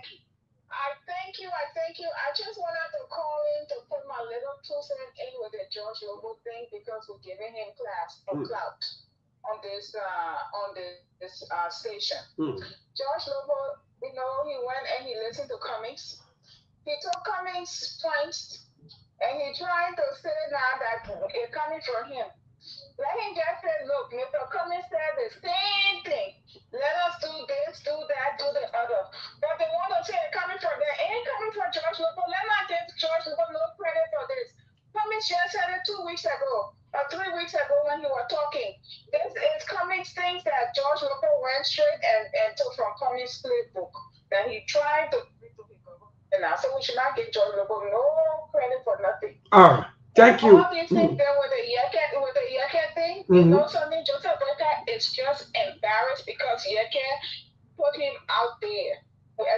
Speaker 16: I thank you. I just wanted to call in to put my little 2 cents in with the George Lobo thing because we're giving him clout on this station. George Lobo, he went and he listened to Cummings. He took Cummings' points and he tried to say now that it's coming from him. Let him just say, look, Mr. Cummings said the same thing. Let us do this, do that, do the other. But they want to say it's coming from them. It ain't coming from George Lobo. Let not give George Lobo no credit for this. Cummings just said it 2 weeks ago or 3 weeks ago when he was talking. This is Cummings things that George Lobo went straight and took from Cummings' playbook that he tried to. And I said we should not give George Lobo no credit for nothing.
Speaker 5: All right. Thank you.
Speaker 16: All these things there with the Yeke thing, you know something, Joseph Brecker is just embarrassed because Yeke put him out there,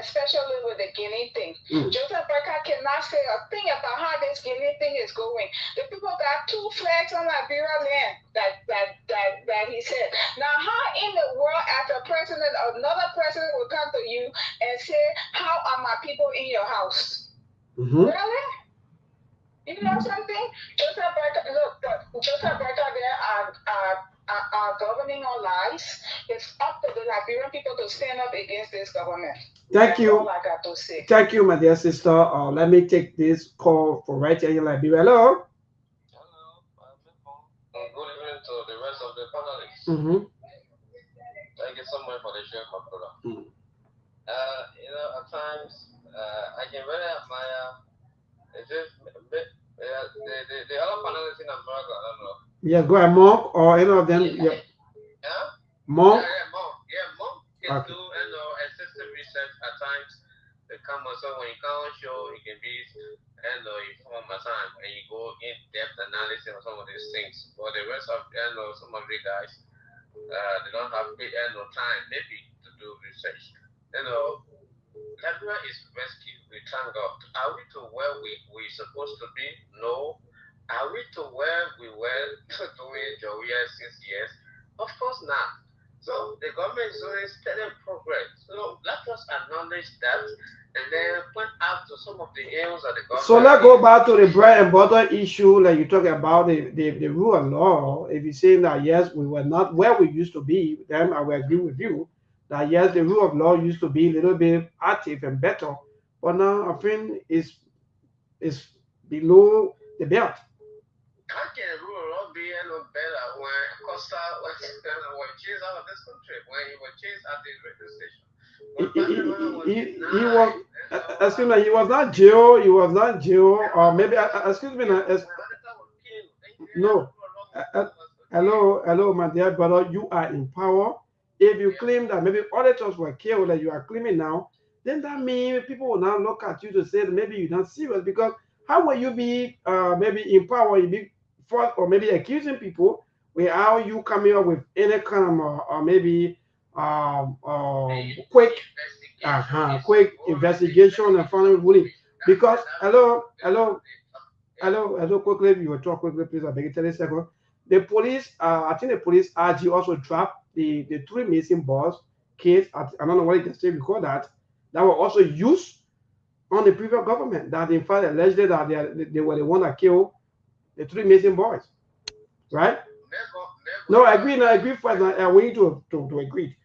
Speaker 16: especially with the Guinea thing. Joseph Brecker cannot say a thing about how this Guinea thing is going. The people got 2 flags on Liberia land that he said. Now, how in the world, as a president, another president will come to you and say, how are my people in your house? Really? You know something? Joseph Brecker, look, Joseph Brecker there are governing on lies. It's up to the Liberian people to stand up against this government.
Speaker 5: Thank you.
Speaker 16: That's all I got to say.
Speaker 5: Thank you, my dear sister. Let me take this call for right here in Liberia. Hello.
Speaker 18: Good evening to the rest of the panel. Thank you so much for the show, my brother. At times, I can really admire the other panelists in America, I don't know.
Speaker 5: Yeah, go ahead, Monk, or any of them. Yeah. Monk.
Speaker 18: Monk can do extensive research at times. They come also when you can't show, it can be inform at time and you go in depth analysis of some of these things. But the rest of some of the guys, they don't have time maybe to do research. Everyone is rescued. We thank God. Are we to where we supposed to be? No. Are we to where we were doing Joey 6 years? Of course not. So the government is doing steady progress. Let us acknowledge that and then point out to some of the ills that the government.
Speaker 5: So let's go back to the bread and butter issue, like you talk about the rule of law. If you're saying that yes, we were not where we used to be, then I will agree with you that yes, the rule of law used to be a little bit active and better, but now I think it's below the belt.
Speaker 18: How can rule of law be better when Costa was chased out of this country, when he was chased at the radio station?
Speaker 5: He was, excuse me, he was not jail, or maybe, excuse me, no. Hello, my dear brother, you are in power. If you claim that maybe auditors were killed that you are claiming now, then that means people will now look at you to say that maybe you're not serious, because how will you be maybe in power, you be forced or maybe accusing people without you coming up with any kind of or maybe quick investigation and final ruling? Because hello, quickly, you will talk quickly, please. I beg you 30 seconds. The police, I think the police RG also dropped the 3 missing boys case. I don't know what you can say because that were also used on the previous government, that in fact alleged that they were the one that killed the 3 missing boys, right? No, I agree. No, I agree. For we need to agree.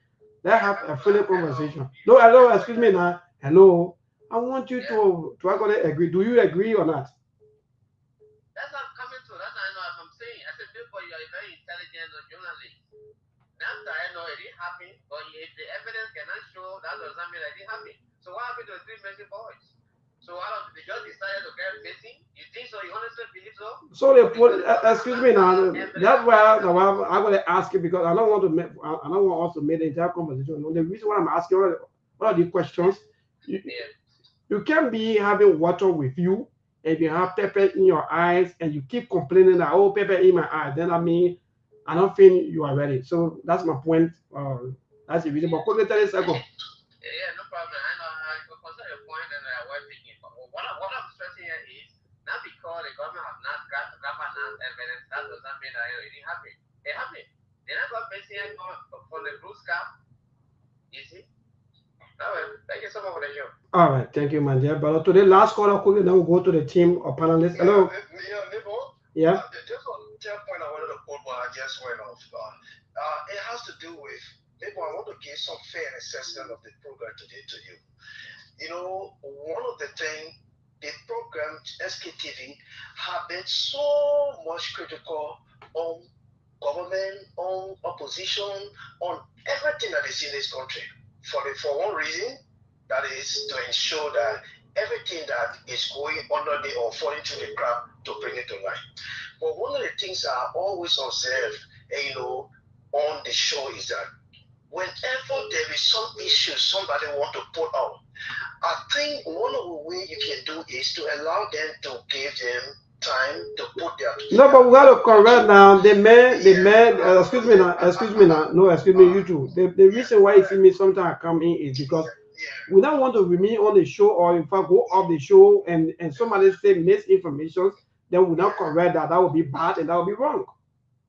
Speaker 5: Let's have a full conversation. No, hello, excuse me now. Hello, I want you to actually agree. Do you agree or not?
Speaker 18: That's not coming to. That's not what I'm saying. I said, before you are a very intelligent journalist. That's I know it didn't happen, but if the evidence cannot show, that does not mean that it didn't happen. So what happened to the 3 missing boys? So out of the judge decided to get missing? You think so? You honestly believe so?
Speaker 5: So the police, excuse me now. That's why I'm going to ask you, because I don't want us to make the entire conversation. The reason why I'm asking all the questions, you can't be having water with you and you have pepper in your eyes and you keep complaining that, oh, pepper in my eyes. Then I mean, I don't think you are ready. So that's my point. That's the reason. But quickly 30 seconds.
Speaker 18: Yeah, no problem. I know I consider your point and we're thinking. But what I'm stressing here is not because the government have not got governance evidence, that does not mean that it didn't happen. It happened. They're not got missing from the blue sky. You see? All right. Thank you so much for the show.
Speaker 5: All right, thank you, my dear brother. To the last caller, quickly, then we'll go to the team of panelists. Hello. Yeah.
Speaker 19: Just on that point, I wanted to put what I just went off. It has to do with, maybe I want to give some fair assessment of the program today to you. You know, one of the things, the program Sktv have been so much critical on government, on opposition, on everything that is in this country. For one reason, that is to ensure that everything that is going under the or falling through the crack to bring it to light. But one of the things I always observe, on the show is that whenever there is some issue somebody want to put out, I think one of the ways you can do is to allow them to give them time to put their.
Speaker 5: No, but we got to correct now. The man, excuse me now. No, excuse me, you too. The reason why you see me sometimes come in is because we don't want to remain on the show, or in fact go off the show and somebody say misinformation, then we not correct that. That would be bad and that would be wrong.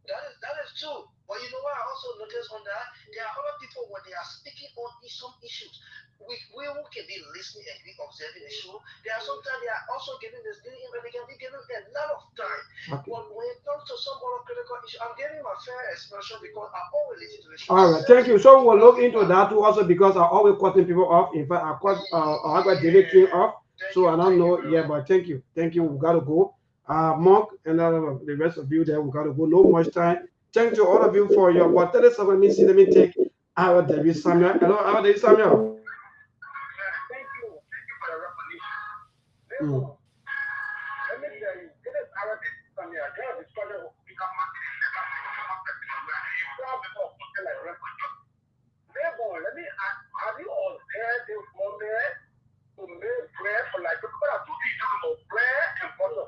Speaker 19: That is true. But you know what I also noticed on that? There are other people when they are speaking on some issues. We who can be listening and be observing the show. There are sometimes they are also giving this, they can be given a lot of time. Okay. But when it comes to some other critical issue, I'm giving my fair expression because I always listen to the show.
Speaker 5: All right, thank you. So we'll look into that too also, because I always cutting people off. In fact, I got David King off. So I don't know. Yeah, but thank you. We gotta go. Monk and the rest of you there, we gotta go. No much time. Thank you all of you for your what. Let me see. Let me take our David Samuel. Hello, our David Samuel.
Speaker 15: Thank you for the recognition.
Speaker 5: Mm.
Speaker 15: Let me tell you, it is our Samuel. There is discussion will become let me ask, have you all heard this woman to make bread for like people are two people about bread and butter?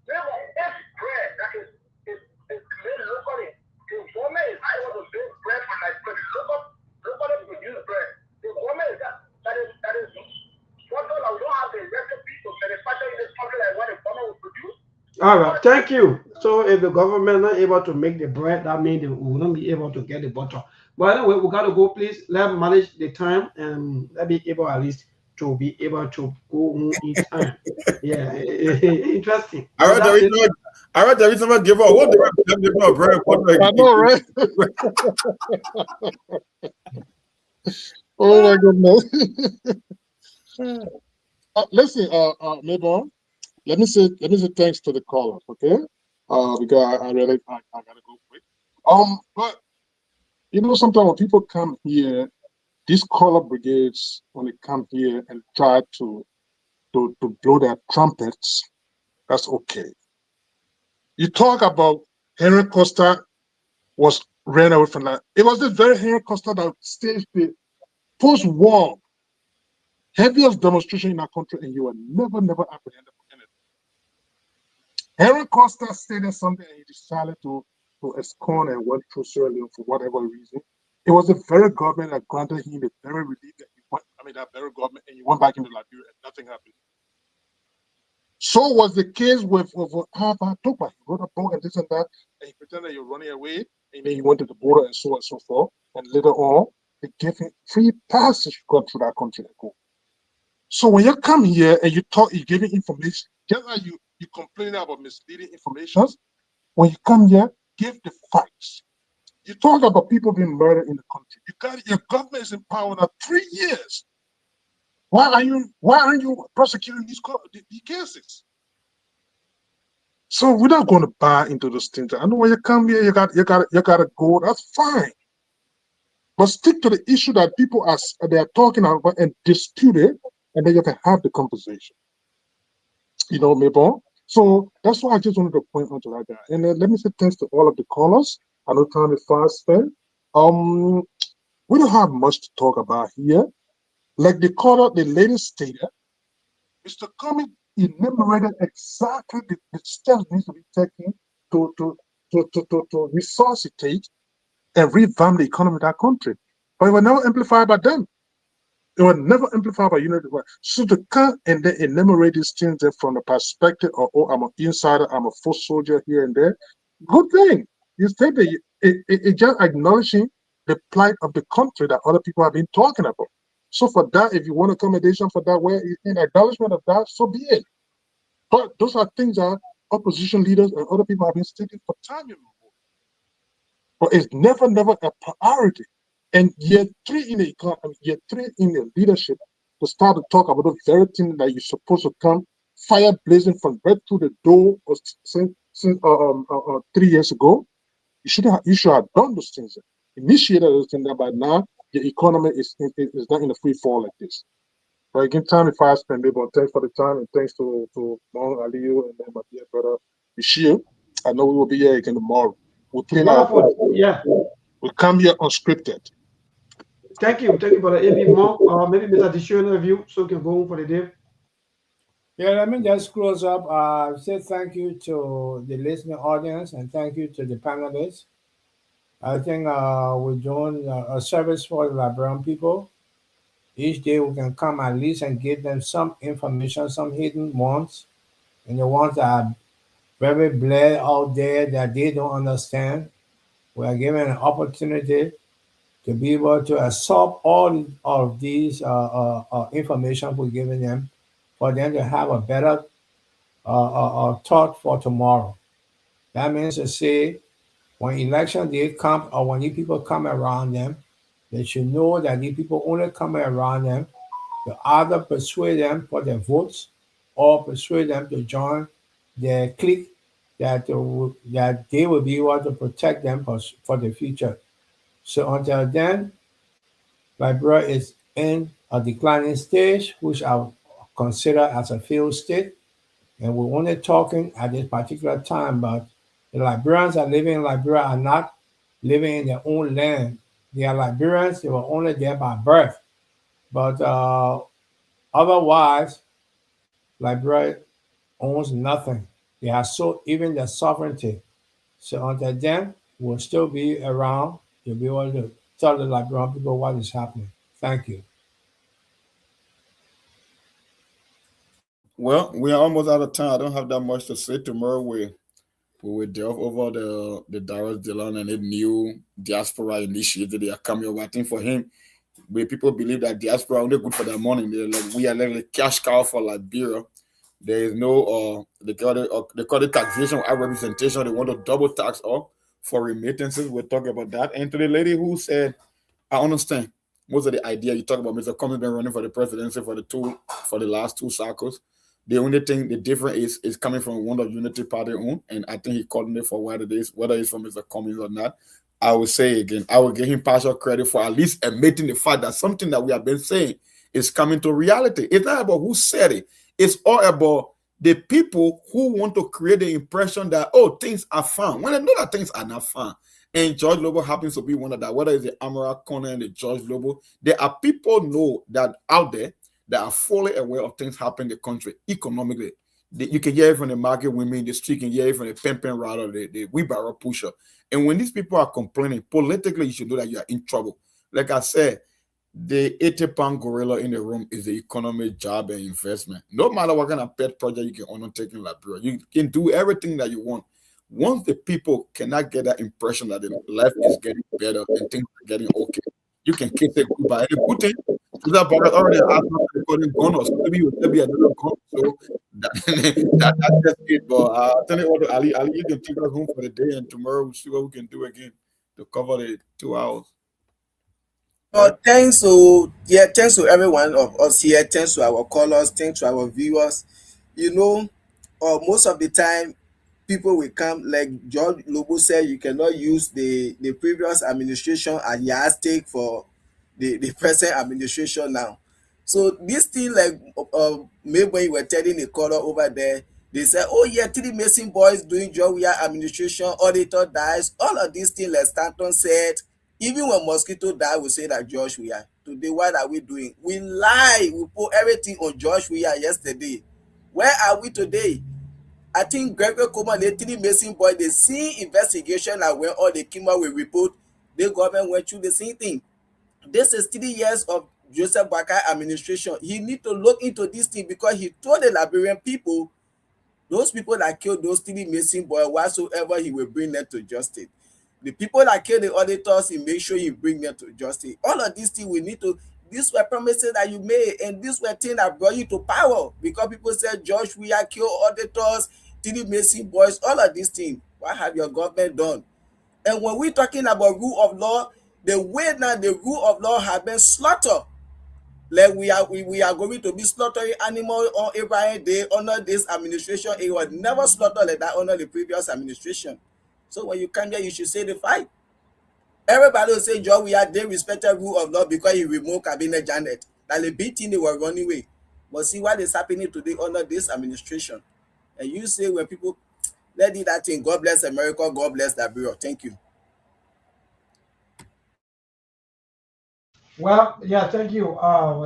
Speaker 15: Therefore, if bread that is made locally, the woman is able to make bread for like locally produce bread. The woman is that is what we don't have the recipe to manufacture in this country like what the woman will produce.
Speaker 5: All right, thank you. So if the government not able to make the bread, that means they will not be able to get the butter. But anyway, we gotta go. Please let manage the time and let be able at least to be able to go on in time. Yeah, interesting.
Speaker 6: I read every time I give up. What the give up bread?
Speaker 7: I know, right? Oh my goodness. Listen, Mabel, let me say thanks to the callers, okay? Because I really gotta go quick. But you know, sometimes when people come here, these caller brigades, when they come here and try to blow their trumpets, that's okay. You talk about Henry Costa was ran away from that. It was the very Henry Costa that staged the post-war heaviest demonstration in our country, and you were never apprehended for anything. Henry Costa stated something and he decided to escort and went through Sierra Leone for whatever reason. It was the very government that granted him the very relief that he went, that very government, and he went back into Liberia and nothing happened. So was the case with Alpha Topa. He wrote a book and this and that, and he pretended he was running away, and then he went to the border and so on and so forth. And later on, they gave him free passage to go through that country and go. So when you come here and you talk, you giving information, just like you complaining about misleading information, when you come here, give the facts. You talk about people being murdered in the country. Your government is in power now 3 years. Why aren't you prosecuting these cases? So we're not going to buy into those things. I know when you come here, you gotta go. That's fine, but stick to the issue that people they are talking about and dispute it, and then you can have the conversation. You know, Mabel. So that's why I just wanted to point out to that guy. And let me say thanks to all of the callers. I know time is fast spent. We don't have much to talk about here. Like the caller, the latest stated, Mr. Comey enumerated exactly the steps needs to be taken to resuscitate and revamp the economy of that country. But it was never amplified by them. It was never amplified by United Way. So to come and then enumerate these things from the perspective of, oh, I'm an insider, I'm a foot soldier here and there, good thing. You say that it just acknowledging the plight of the country that other people have been talking about. So for that, if you want accommodation for that, where in acknowledgement of that, so be it. But those are things that opposition leaders and other people have been stating for time. But it's never a priority. And year 3 in the economy, year 3 in the leadership, to start to talk about the very thing that you're supposed to come fire blazing from right through the door since 3 years ago. You should have done those things, initiated those things. That by now the economy is not in a free fall like this. But again, time if I spend it, but thanks for the time and thanks to Mong Aliyu and then my dear brother Ishio. I know we will be here again tomorrow. We'll we'll come here unscripted.
Speaker 5: Thank you for the AB Mong. Maybe Mr. Tishio view, so we can go home for the day.
Speaker 8: Yeah, let me just close up. Say thank you to the listening audience and thank you to the panelists. I think we're doing a service for the Liberian people. Each day we can come at least and give them some information, some hidden ones, and the ones that are very blared out there that they don't understand. We are given an opportunity to be able to absorb all of these information we're giving them for them to have a better thought for tomorrow. That means to say, when election day comes or when these people come around them, they should know that these people only come around them to either persuade them for their votes or persuade them to join their clique that they will be able to protect them for the future. So until then, Liberia is in a declining stage, which I would consider as a failed state. And we're only talking at this particular time, but the Liberians that are living in Liberia are not living in their own land. They are Liberians, they were only there by birth. But otherwise, Liberia owns nothing. They have so even their sovereignty. So until then, we'll still be around to be able to tell the Liberian people what is happening. Thank you.
Speaker 6: Well, we are almost out of time. I don't have that much to say. Tomorrow we will delve over the Darius Dillon and the new diaspora initiative they are coming over. I think for him, where people believe that diaspora only good for their money. They're like, we are like a cash cow for Liberia. There is no they call it taxation without representation. They want to double tax all for remittances. We'll talk about that. And to the lady who said, I understand most of the idea you talk about. Mr. Cummings been running for the presidency for the last two cycles. The only thing the difference is coming from one of Unity Party own, and I think he called it for what it is, whether it's from Mr. Cummings or not. I will say again, I will give him partial credit for at least admitting the fact that something that we have been saying is coming to reality. It's not about who said it. It's all about the people who want to create the impression that, oh, things are fun, when they know that things are not fun. And George Lobo happens to be one of that, whether it's the Amara Corner and the George Lobo. There are people know that out there that are fully aware of things happening in the country economically. You can hear it from the market women in the street, you can hear it from the pimping rider, the wheelbarrow pusher. And when these people are complaining, politically, you should know that you are in trouble. Like I said, the 80-pound gorilla in the room is the economy, job, and investment. No matter what kind of pet project you can undertake in Liberia, you can do everything that you want. Once the people cannot get that impression that the life is getting better and things are getting okay, you can kiss it goodbye. And the good thing, that Bogart already asked us to record in gun, so maybe you will be another gun. So that's just it. But I'll tell you what, Ali, you can take us home for the day, and tomorrow we'll see what we can do again to cover the 2 hours.
Speaker 13: Thanks to everyone of us here. Thanks to our callers. Thanks to our viewers. Most of the time, people will come, like George Lobo said, you cannot use the previous administration as yardstick for the present administration now. So this thing, like maybe when you were telling the caller over there, they said, oh yeah, 3 Mason boys doing job, we are administration, auditor dies, all of these things, like Stanton said. Even when mosquito die, we say that Josh we are. Today, what are we doing? We lie. We put everything on Josh we are yesterday. Where are we today? I think Gregory Coleman, the 3 Mason boy, the same investigation that when all the came out with report, the government went through the same thing. This is 3 years of Joseph Boakai administration. He need to look into this thing because he told the Liberian people, those people that killed those 3 Mason boys, whatsoever, he will bring them to justice. The people that kill the auditors, he make sure you bring them to justice. All of these things we need to, these were promises that you made, and these were things that brought you to power. Because people said, George, we are kill auditors, 3 Mason boys, all of these things. What have your government done? And when we're talking about rule of law, the way now the rule of law has been slaughtered. Like we are going to be slaughtering animals on Abraham Day under this administration. It was never slaughtered like that under the previous administration. So when you come here, you should say the fight. Everybody will say, John, they respected rule of law because he removed Cabinet Janet. That the big thing they were running away. But see what is happening today under this administration. And you say when people, let do that thing, God bless America, God bless Liberia. Thank you.
Speaker 5: Well, yeah, thank you.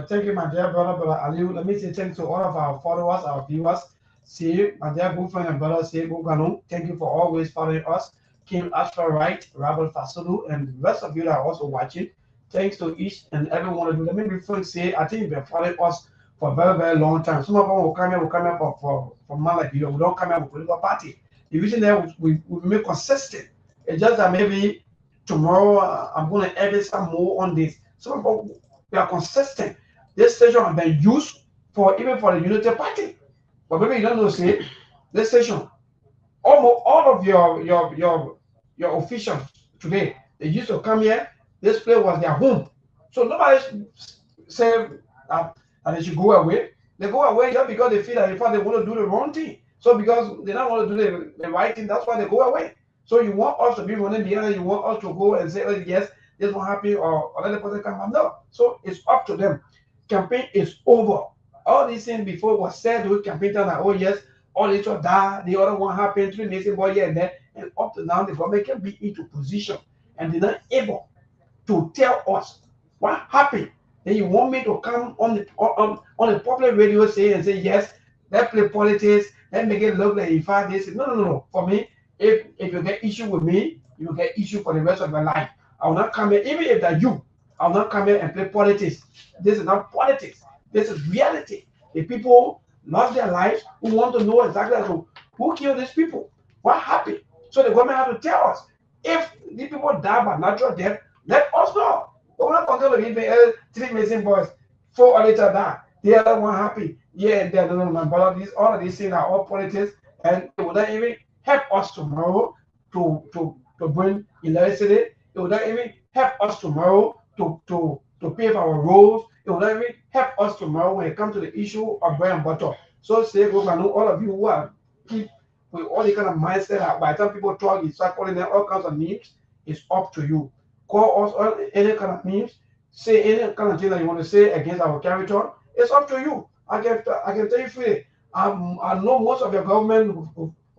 Speaker 5: Thank you, my dear brother Aliu. Let me say thanks to all of our followers, our viewers. See, my dear good friend and brother, see, Bugano. Thank you for always following us. Kim Ashford Wright, Robert Fasulu, and the rest of you that are also watching. Thanks to each and every one of you. Let me briefly say, I think you've been following us for a very, very long time. Some of them will come here for man like you. We don't come here with political party. The reason that we make consistent. It's just that maybe tomorrow I'm going to edit some more on this. Some of them, we are consistent. This station has been used even for the Unity Party. But maybe you don't know, say, this station, almost all of your officials today, they used to come here. This place was their home. So nobody said that they should go away. They go away just because they feel that in fact they want to do the wrong thing. So because they don't want to do the right thing, that's why they go away. So you want us to be running the other, you want us to go and say, oh, yes, this won't happen, or let the person come up. No. So it's up to them. Campaign is over. All these things before was said with campaign time, oh yes, all this will die, the other one happened, 3 missing boy here and there, and up to now the government can be into position and they're not able to tell us what happened. Then you want me to come on the popular radio and say yes, let's play politics, let's make it look like in 5 days. No. For me, if you get issue with me, you will get issue for the rest of your life. I will not come here, even if they're you, I will not come here and play politics. This is not politics. This is reality. The people lost their lives who want to know exactly who killed these people, what happened. So the government have to tell us. If these people die by natural death, let us know. We're not going to give 3 missing boys, 4 others die. The other one happy. Yeah, and then my brother, all of these things are all politics, and it will not even help us tomorrow to bring electricity. It will not even help us tomorrow to pave our roads. It will not even help us tomorrow when it comes to the issue of bread and butter. So say, go and know all of you who are keep with all the kind of mindset. By the time people talk, you start calling them all kinds of names. It's up to you. Call us on any kind of names. Say any kind of thing that you want to say against our character. It's up to you. I can tell you freely. I know most of your government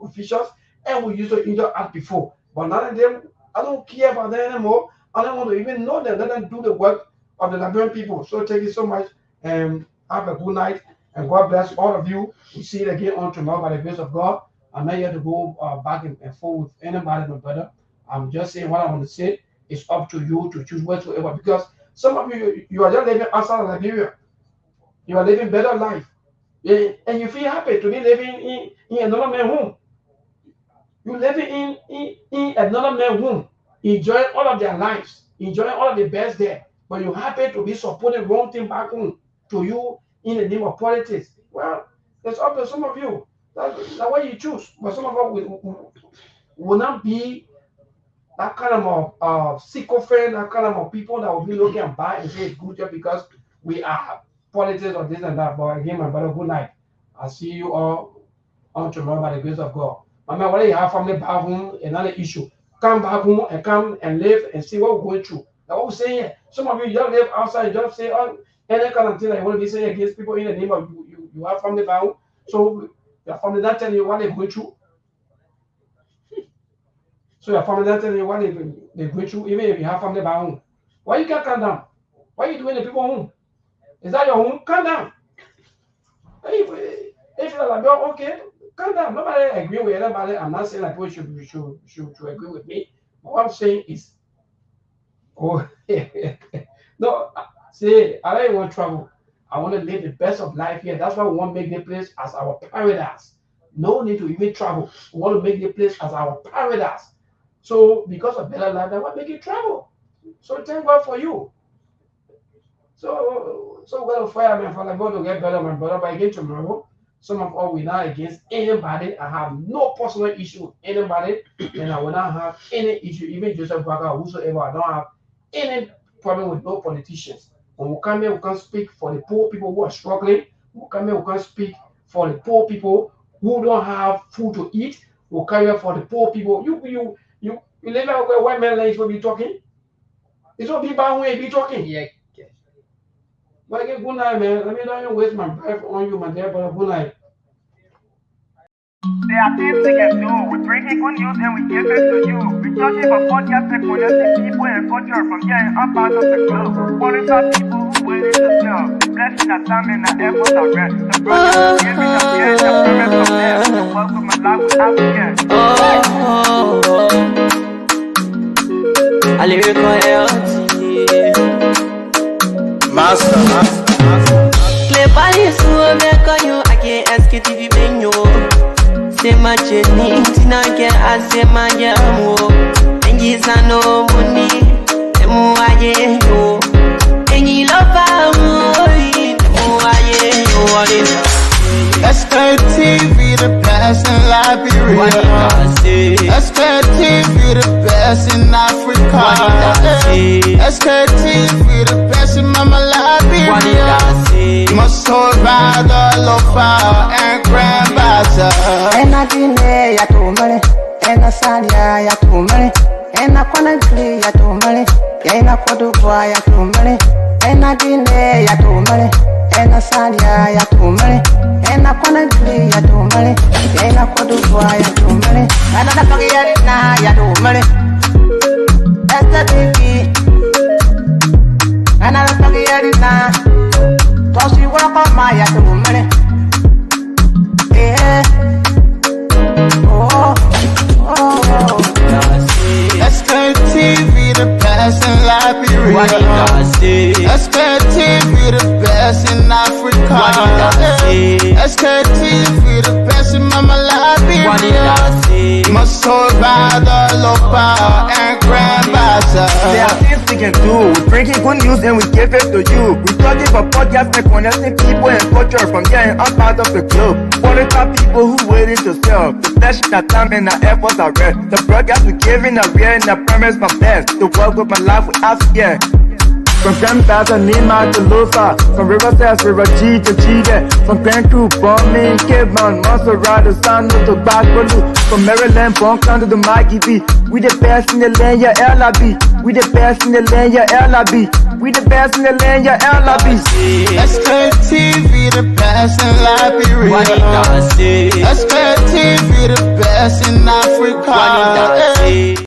Speaker 5: officials, and we used to interact before. But none of them, I don't care about them anymore. I don't want to even know them. Let them do the work of the Liberian people. So thank you so much, and have a good night, and God bless all of you. We see it again on tomorrow by the grace of God. I'm not here to go back and forth with anybody, my brother. I'm just saying what I want to say. It's up to you to choose whatsoever, because some of you are just living outside of Liberia. You are living better life, and you feel happy to be living in another man's home. You living in another man's home, enjoying all of their lives, enjoying all of the best there, but you happy to be supporting wrong thing back home to you in the name of politics. Well, it's up to some of you. That's what you choose. But some of us will not be that kind of sycophant, that kind of people that will be looking and buy and say it's good just because we are politics or this and that. But again, my brother, good night. I'll see you all on tomorrow by the grace of God. My man, whether you have family back home, another issue. Come back home and come and live and see what we're going through. That's what we're saying here. Some of you just live outside, you just say any kind of thing that you want to be saying against people in the name of you have family back home. So your family not telling you what they're going through. So your family not telling you what they're going through, even if you have family back home. Why you can't calm down? Why are you doing the people home? Is that your home? Calm down. If you're like, okay, calm down. Nobody agree with anybody. I'm not saying like people should agree with me. What I'm saying is, no, see, I don't want trouble. I want to live the best of life here. That's why we want to make the place as our paradise. No need to even travel. We want to make the place as our paradise. So because of better life, I want to make it travel. So thank God for you. So we're going to fire me for God to get better, my brother. But again tomorrow, some of us will not against anybody. I have no personal issue with anybody, and I will not have any issue, even Joseph Baker or whosoever. I don't have any problem with no politicians. When we come here, we can speak for the poor people who are struggling. We come here, we can speak for the poor people who don't have food to eat. We come here for the poor people. You live like a white man like will be talking. It's what be bad when be talking. Yeah. But again, good night, man. Let me not waste my breath on you, my dear brother. Good night.
Speaker 1: There are things we can do. We bring in good news and we give it to you. We judge it for podcast and connecting people and culture from here and up out of the globe. Monitor people who willing to sell. The blessing that time and the efforts are rest. The project is giving us here the purpose of them. So welcome my life without again.
Speaker 2: A lyrical health.
Speaker 3: Master.
Speaker 2: Le pali suo me kanyo ake Sktv benyo. Se macheni tina ke ase majamo. Enji sano muni emu aye yo. Enji lofa moi emu aye yo.
Speaker 3: Sktv, the best in Liberia. Sktv, the best in Africa. Sktv, the best in Mama Liberia. Must survive the lofa and grandpa. basa.
Speaker 4: Ena Guinea ya tumale, ena Salia ya tumale, ena Conakry ya tumale, ena Cote d'Ivoire ya tumale, ena Guinea ya tumale, ena Salia ya tumale, ena Conakry ya tumale, ena Cote d'Ivoire ya tumale, ena Nakagiyarina ya tumale, esta baby, ena Nakagiyarina, tosi wakoma ya tumale.
Speaker 3: Sktv, the best in Liberia. Sktv, the best in Africa. Sktv, the best in Mama Liberia. Masoba, the Lopa, and Grandbassa.
Speaker 1: There are things we can do. We bring in good news and we give it to you. We talking about podcasts and connecting people and culture from there and I'm part of the club. For the top people who waiting to sell. The flesh, the time and the efforts are red. The broadcast we giving a real and I promise my best. To work with my life without fear. From Grandfather Nima to Lufa, from Riverside, River G to Chile, from Grand Crew, Bombing, Cape Mount, Montserrat, San to Bacalu, from Maryland, Bonk to the Mikey B. We the best in the land, yeah, LIB. We the best in the land, yeah, LIB. We the best in the land, yeah, LIB.
Speaker 3: Sktv, the best in Liberia. Sktv, the best in Africa.